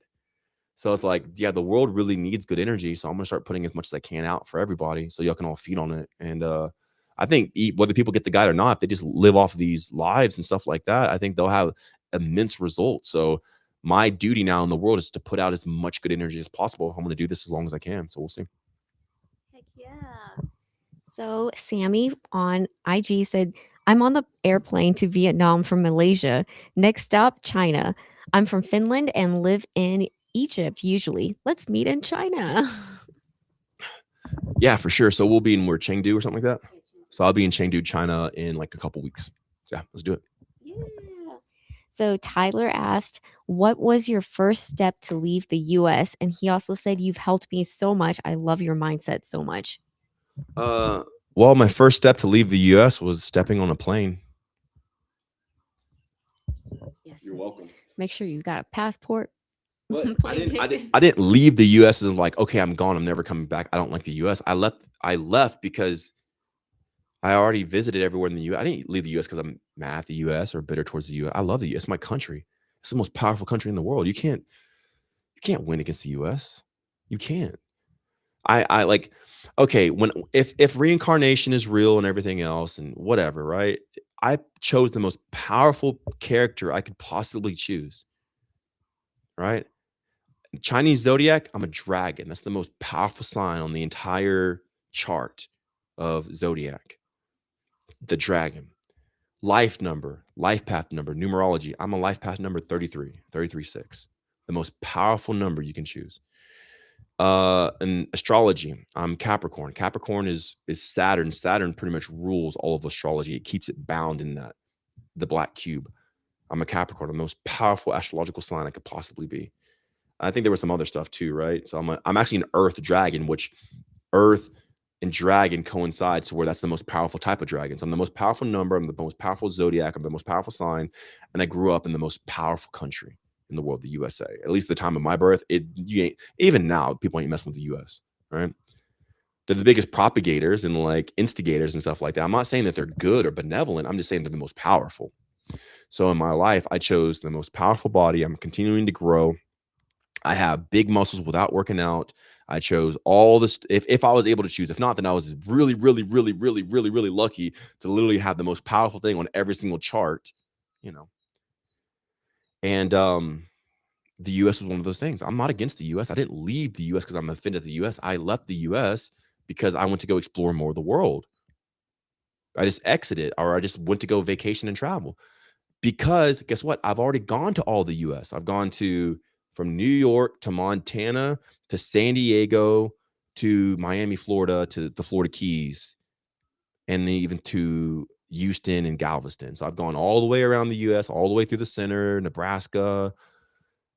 [SPEAKER 2] So it's like, yeah, the world really needs good energy. So I'm going to start putting as much as I can out for everybody, so y'all can all feed on it. And I think whether people get the guide or not, if they just live off these lives and stuff like that, I think they'll have immense results. So my duty now in the world is to put out as much good energy as possible. I'm going to do this as long as I can. So we'll see.
[SPEAKER 4] Heck yeah. So Sammy on IG said, I'm on the airplane to Vietnam from Malaysia. Next stop, China. I'm from Finland and live in Egypt usually. Let's meet in China.
[SPEAKER 2] Yeah, for sure. So we'll be in where Chengdu or something like that. So I'll be in Chengdu, China in like a couple weeks. So yeah, let's do it.
[SPEAKER 4] Yeah. So Tyler asked, what was your first step to leave the US? And he also said, you've helped me so much. I love your mindset so much.
[SPEAKER 2] Well, my first step to leave the US was stepping on a plane.
[SPEAKER 4] Yes.
[SPEAKER 2] You're welcome.
[SPEAKER 4] Make sure you got a passport.
[SPEAKER 2] But
[SPEAKER 4] Plane ticket.
[SPEAKER 2] I didn't leave the US as like, okay, I'm gone. I'm never coming back. I don't like the US. I left because I already visited everywhere in the US. I didn't leave the US because I'm mad at the US or bitter towards the US. I love the US. It's my country. It's the most powerful country in the world. You can't win against the US. You can't. I like, okay, if reincarnation is real and everything else and whatever, right? I chose the most powerful character I could possibly choose. Right? Chinese zodiac, I'm a dragon. That's the most powerful sign on the entire chart of zodiac. The dragon. Life number, life path number, numerology. I'm a life path number 33, 33-6. The most powerful number you can choose. And astrology, I'm Capricorn. Capricorn is Saturn. Saturn pretty much rules all of astrology. It keeps it bound in the black cube. I'm a Capricorn, the most powerful astrological sign I could possibly be. I think there was some other stuff too, right? So I'm actually an Earth dragon, which Earth and dragon coincides to where that's the most powerful type of dragon. So I'm the most powerful number. I'm the most powerful zodiac. I'm the most powerful sign, and I grew up in the most powerful country in the world, the USA. At least the time of my birth, even now people ain't messing with the US, right? They're the biggest propagators and like instigators and stuff like that. I'm not saying that they're good or benevolent. I'm just saying they're the most powerful. So in my life, I chose the most powerful body. I'm continuing to grow. I have big muscles without working out. I chose all this. If I was able to choose, if not, then I was really, really, really, really, really, really lucky to literally have the most powerful thing on every single chart, you know. And the US was one of those things. I'm not against the US. I didn't leave the US because I'm offended at the US. I left the US because I went to go explore more of the world. I just exited, or I just went to go vacation and travel. Because guess what? I've already gone to all the US. I've gone from New York to Montana to San Diego to Miami, Florida, to the Florida Keys, and then even to Houston and Galveston. So I've gone all the way around the US, all the way through the center, Nebraska,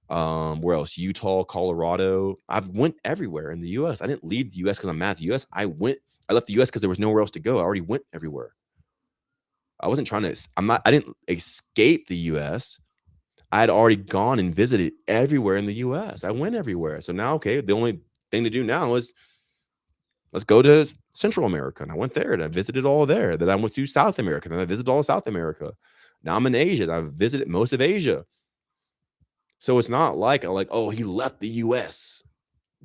[SPEAKER 2] where else? Utah, Colorado. I've went everywhere in the US. I didn't leave the US because I'm mad at the US. I left the US because there was nowhere else to go. I already went everywhere. I wasn't trying to, I didn't escape the US. I had already gone and visited everywhere in the US. I went everywhere. So now, okay, the only thing to do now is let's go to Central America. And I went there and I visited all there. Then I went to South America. Then I visited all of South America. Now I'm in Asia and I've visited most of Asia. So it's not like, oh, he left the US.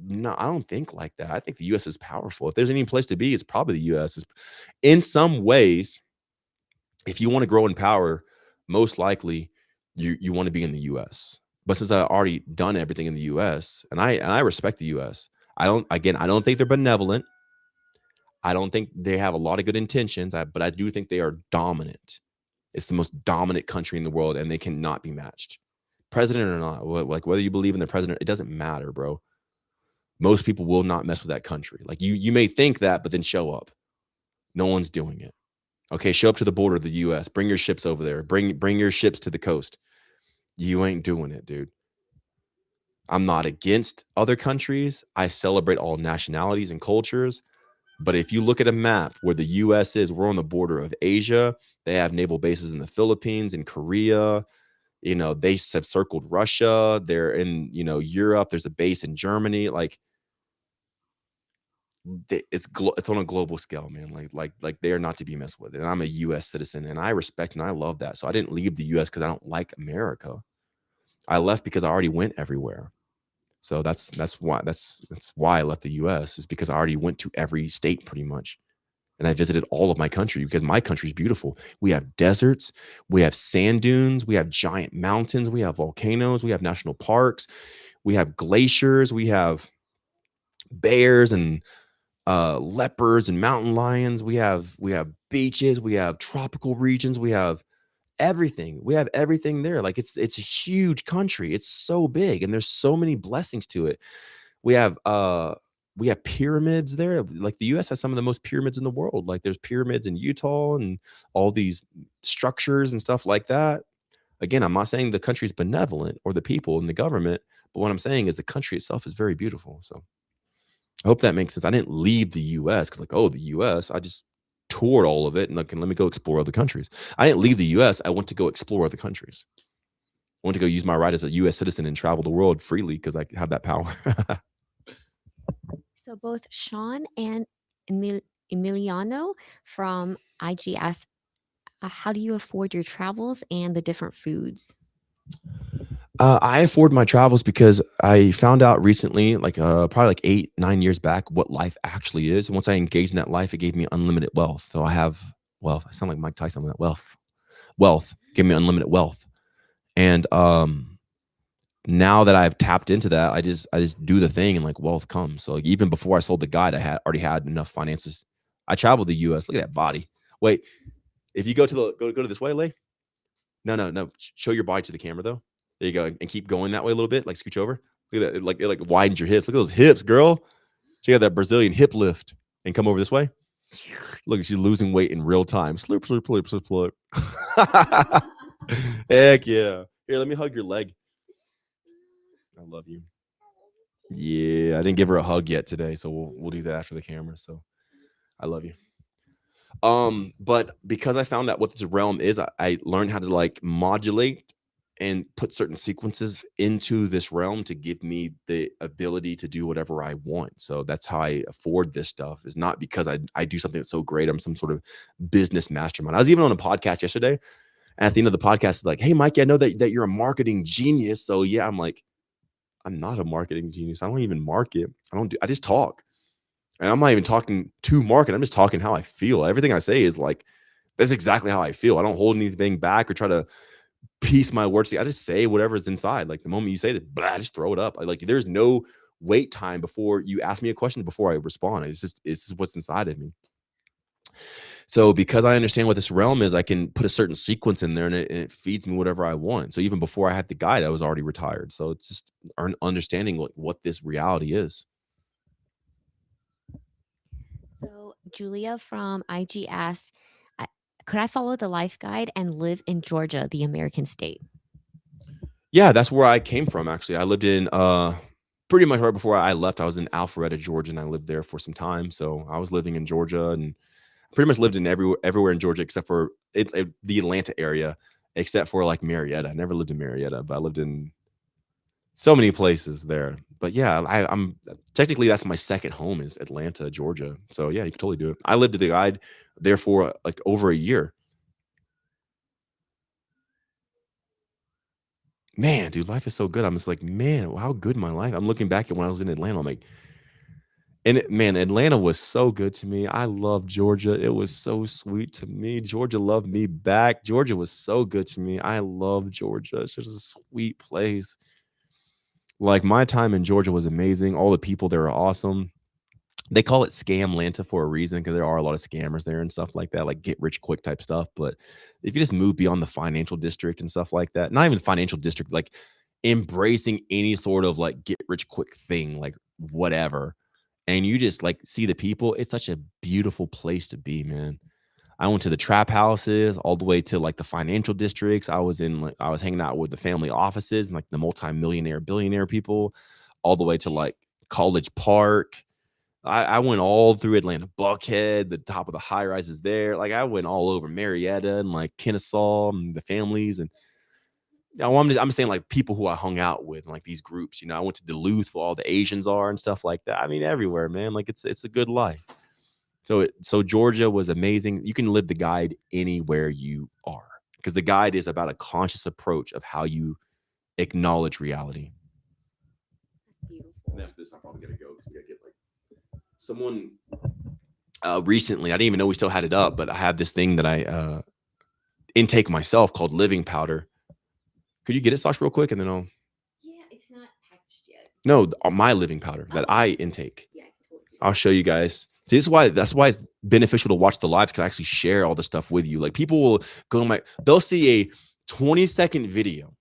[SPEAKER 2] No, I don't think like that. I think the US is powerful. If there's any place to be, it's probably the US. In some ways, if you want to grow in power, most likely you want to be in the US. But since I've already done everything in the US, and I respect the US, I don't think they're benevolent. I don't think they have a lot of good intentions, but I do think they are dominant. It's the most dominant country in the world, and they cannot be matched. President or not, like whether you believe in the president, it doesn't matter, bro. Most people will not mess with that country. Like you may think that, but then show up. No one's doing it. Okay, show up to the border of the US. Bring your ships over there. Bring your ships to the coast. You ain't doing it, dude. I'm not against other countries. I celebrate all nationalities and cultures. But if you look at a map where the US is, we're on the border of Asia. They have naval bases in the Philippines, in Korea. You know, they have circled Russia. They're in, Europe. There's a base in Germany. Like, it's on a global scale, man. Like they are not to be messed with. And I'm a US citizen and I respect and I love that. So I didn't leave the US because I don't like America. I left because I already went everywhere. So that's why I left the US, is because I already went to every state pretty much. And I visited all of my country because my country is beautiful. We have deserts, we have sand dunes, we have giant mountains, we have volcanoes, we have national parks, we have glaciers, we have bears and leopards and mountain lions. We have beaches. We have tropical regions. We have everything. We have everything there. Like it's a huge country. It's so big, and there's so many blessings to it. We have pyramids there. Like the US has some of the most pyramids in the world. Like there's pyramids in Utah and all these structures and stuff like that. Again, I'm not saying the country's benevolent or the people and the government, but what I'm saying is the country itself is very beautiful. So I hope that makes sense. I didn't leave the US because, like, oh, the US, I just toured all of it and, like, let me go explore other countries. I didn't leave the US. I went to go explore other countries. I went to go use my right as a US citizen and travel the world freely because I have that power.
[SPEAKER 4] So both Sean and Emiliano from IG asked, how do you afford your travels and the different foods?
[SPEAKER 2] I afford my travels because I found out recently, like probably like 8, 9 years back, what life actually is. And once I engaged in that life, it gave me unlimited wealth. So I have wealth. I sound like Mike Tyson with that wealth gave me unlimited wealth. And now that I've tapped into that, I just do the thing and like wealth comes. So like, even before I sold the guide, I already had enough finances. I traveled the US. Look at that body. Wait, if you go to go to this way, Lay. No. Show your body to the camera though. There you go, and keep going that way a little bit. Like scooch over. Look at that. It like widens your hips. Look at those hips, girl. She got that Brazilian hip lift. And come over this way. Look, she's losing weight in real time. Slurp, slurp, slurp, slurp. Heck yeah. Here, let me hug your leg. I love you. Yeah, I didn't give her a hug yet today, so we'll do that after the camera. So I love you. But because I found out what this realm is, I learned how to like modulate and put certain sequences into this realm to give me the ability to do whatever I want. So that's how I afford this stuff. Is not because I do something that's so great. I'm some sort of business mastermind. I was even on a podcast yesterday, and at the end of the podcast, like, hey, Mikey, I know that you're a marketing genius. So yeah, I'm like, I'm not a marketing genius. I don't even market. I just talk. And I'm not even talking to market. I'm just talking how I feel. Everything I say is like, that's exactly how I feel. I don't hold anything back or try to piece my words together. I just say whatever's inside. Like the moment you say that, blah, I just throw it up. Like there's no wait time before you ask me a question before I respond. It's just what's inside of me. So because I understand what this realm is, I can put a certain sequence in there and it feeds me whatever I want. So even before I had the guide, I was already retired. So it's just understanding what this reality is.
[SPEAKER 4] So Julia from IG asked, could I follow the life guide and live in Georgia, the American state?
[SPEAKER 2] Yeah, that's where I came from, actually. I lived in pretty much right before I left. I was in Alpharetta, Georgia, and I lived there for some time. So I was living in Georgia and pretty much lived in everywhere in Georgia except for the Atlanta area, except for like Marietta. I never lived in Marietta, but I lived in so many places there. But yeah, I'm technically that's my second home is Atlanta, Georgia. So yeah, you can totally do it. I lived at the guide there for like over a year. Man, dude, life is so good. I'm just like, man, how good my life. I'm looking back at when I was in Atlanta. I'm like, man, Atlanta was so good to me. I love Georgia. It was so sweet to me. Georgia loved me back. Georgia was so good to me. I love Georgia. It's just a sweet place. Like my time in Georgia was amazing. All the people there are awesome. They call it Scamlanta for a reason because there are a lot of scammers there and stuff like that, like get rich quick type stuff. But if you just move beyond the financial district and stuff like that, not even financial district, like embracing any sort of like get rich quick thing, like whatever, and you just like see the people, it's such a beautiful place to be, man. I went to the trap houses all the way to like the financial districts. I was hanging out with the family offices and like the multi-millionaire, billionaire people, all the way to like College Park. I went all through Atlanta, Buckhead, the top of the high rises there. Like I went all over Marietta and like Kennesaw and the families. And I'm saying like people who I hung out with, like these groups, I went to Duluth where all the Asians are and stuff like that. I mean, everywhere, man. Like it's a good life. So Georgia was amazing. You can live the guide anywhere you are because the guide is about a conscious approach of how you acknowledge reality.
[SPEAKER 4] That's beautiful.
[SPEAKER 2] And after this, I'm probably gonna go because we gotta get like someone recently. I didn't even know we still had it up, but I have this thing that I intake myself called living powder. Could you get it, Sash, real quick, and then I'll.
[SPEAKER 4] Yeah, it's not packaged yet.
[SPEAKER 2] No, my living powder that I intake.
[SPEAKER 4] Yeah, I can totally do
[SPEAKER 2] I'll show you guys. See, that's why it's beneficial to watch the lives, because I actually share all the stuff with you. Like, people will go to they'll see a 20-second video.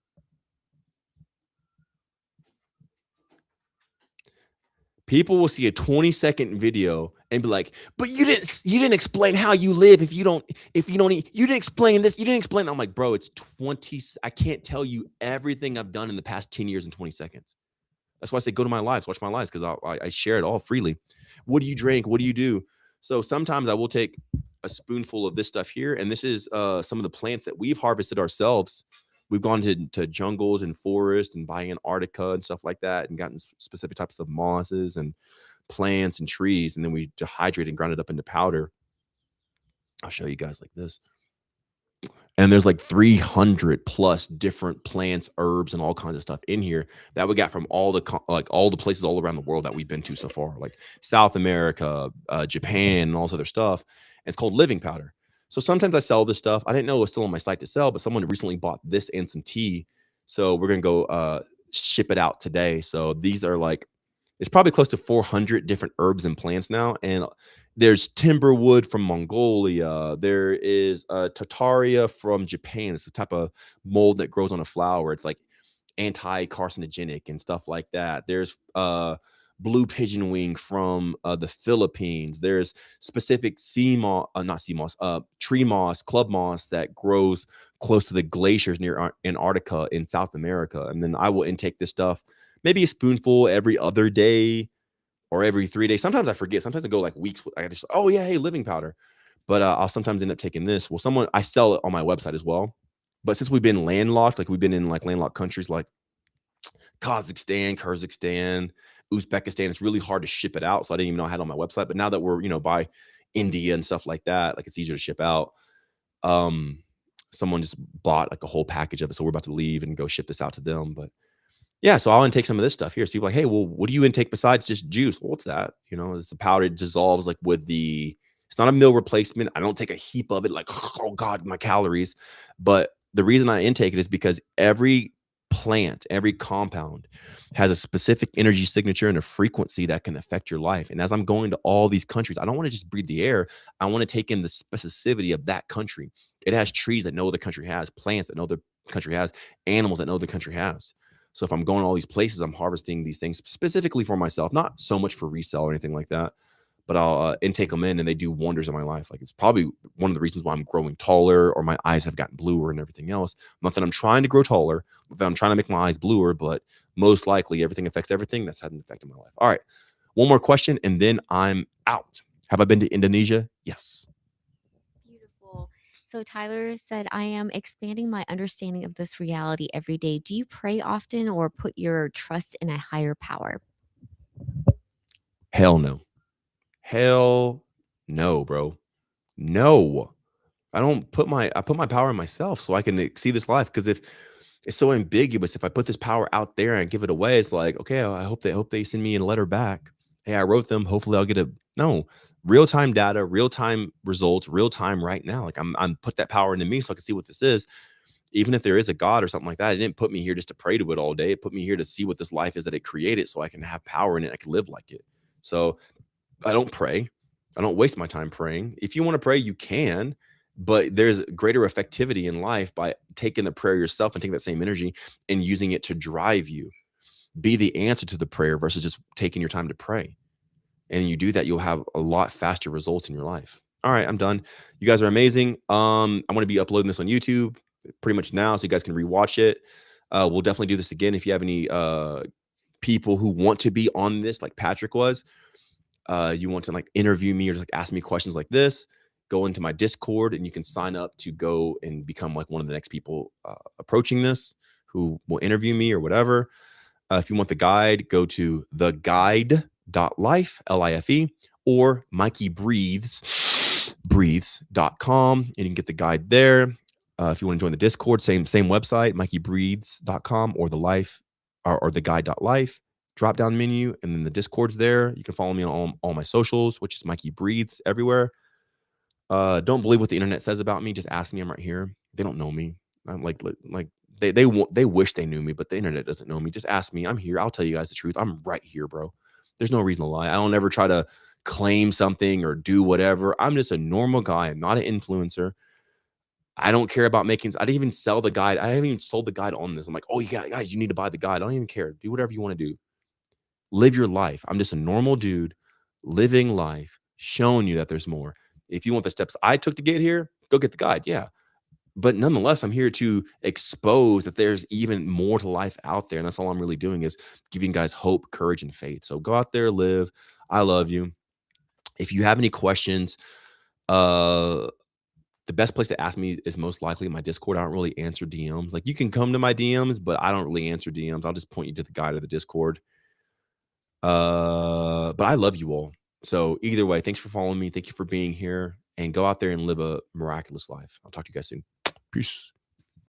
[SPEAKER 2] People will see a 20-second video and be like, "But you didn't explain how you live if you don't eat. You didn't explain this. You didn't explain that." I'm like, bro, it's 20. I can't tell you everything I've done in the past 10 years in 20 seconds. That's why I say go to my lives, watch my lives, because I share it all freely. What do you drink? What do you do? So sometimes I will take a spoonful of this stuff here, and this is some of the plants that we've harvested ourselves. We've gone to jungles and forests and buying Antarctica and stuff like that, and gotten specific types of mosses and plants and trees, and then we dehydrate and grind it up into powder. I'll show you guys like this. And there's like 300 plus different plants, herbs, and all kinds of stuff in here that we got from all the places all around the world that we've been to so far, like South America, Japan, and all this other stuff. And it's called living powder. So sometimes I sell this stuff. I didn't know it was still on my site to sell, but someone recently bought this and some tea. So we're gonna go ship it out today. So these are like, it's probably close to 400 different herbs and plants now. And there's timberwood from Mongolia. There is Tartaria from Japan. It's a type of mold that grows on a flower. It's like anti-carcinogenic and stuff like that. There's blue pigeon wing from the Philippines. There's specific tree moss, club moss that grows close to the glaciers near Antarctica in South America. And then I will intake this stuff, maybe a spoonful every other day or every 3 days. Sometimes I forget. Sometimes I go like weeks. I just, oh yeah, hey, living powder. But I'll sometimes end up taking this. Well, I sell it on my website as well. But since we've been landlocked, like we've been in like landlocked countries like Kazakhstan, Kyrgyzstan, Uzbekistan, it's really hard to ship it out. So I didn't even know I had it on my website. But now that we're, by India and stuff like that, like it's easier to ship out. Someone just bought like a whole package of it. So we're about to leave and go ship this out to them. But yeah, so I'll intake some of this stuff here. So people are like, hey, well, what do you intake besides just juice? Well, what's that? It's the powder. It dissolves like it's not a meal replacement. I don't take a heap of it like, oh God, my calories. But the reason I intake it is because every plant, every compound has a specific energy signature and a frequency that can affect your life. And as I'm going to all these countries, I don't want to just breathe the air. I want to take in the specificity of that country. It has trees that no other country has, plants that no other country has, animals that no other country has. So if I'm going to all these places, I'm harvesting these things specifically for myself, not so much for resale or anything like that, but I'll intake them in and they do wonders in my life. Like it's probably one of the reasons why I'm growing taller or my eyes have gotten bluer and everything else. Not that I'm trying to grow taller, not that I'm trying to make my eyes bluer, but most likely everything affects everything. That's had an effect on my life. All right. One more question and then I'm out. Have I been to Indonesia? Yes.
[SPEAKER 4] Beautiful. So Tyler said, I am expanding my understanding of this reality every day. Do you pray often or put your trust in a higher power?
[SPEAKER 2] Hell no. Hell no, bro. No. I put my power in myself so I can see this life. Because if it's so ambiguous, if I put this power out there and give it away, it's like, okay, I hope they send me a letter back. Hey, I wrote them. Hopefully I'll get real-time data, real-time results, real-time right now. Like I'm put that power into me so I can see what this is. Even if there is a God or something like that, it didn't put me here just to pray to it all day. It put me here to see what this life is that it created so I can have power in it. I can live like it. So I don't pray. I don't waste my time praying. If you want to pray, you can, but there's greater effectivity in life by taking the prayer yourself and taking that same energy and using it to drive you. Be the answer to the prayer versus just taking your time to pray. And you do that, you'll have a lot faster results in your life. All right, I'm done. You guys are amazing. I'm going to be uploading this on YouTube pretty much now, so you guys can rewatch it. We'll definitely do this again. If you have any people who want to be on this, like Patrick was, you want to like interview me or just like ask me questions like this, go into my Discord and you can sign up to go and become like one of the next people approaching this who will interview me or whatever. If you want the guide, go to theguide.life, Life, or MikeyBreathes.com and you can get the guide there. If you want to join the Discord, same website, MikeyBreathes.com or the life or theguide.life. Drop down menu and then the Discord's there. You can follow me on all my socials, which is MikeyBreathes everywhere. Don't believe what the internet says about me. Just ask me. I'm right here. They don't know me. I'm like they wish they knew me, but the internet doesn't know me. Just ask me. I'm here. I'll tell you guys the truth. I'm right here, bro. There's no reason to lie. I don't ever try to claim something or do whatever. I'm just a normal guy. I'm not an influencer. I don't care about making. I didn't even sell the guide. I haven't even sold the guide on this. I'm like, oh yeah, guys, you need to buy the guide. I don't even care. Do whatever you want to do. Live your life. I'm just a normal dude living life, showing you that there's more. If you want the steps I took to get here, go get the guide. Yeah. But nonetheless, I'm here to expose that there's even more to life out there. And that's all I'm really doing is giving guys hope, courage, and faith. So go out there, live. I love you. If you have any questions, the best place to ask me is most likely my Discord. I don't really answer DMs. Like you can come to my DMs, but I don't really answer DMs. I'll just point you to the guide or the Discord. But I love you all. So either way, thanks for following me. Thank you for being here, and go out there and live a miraculous life. I'll talk to you guys soon. Peace.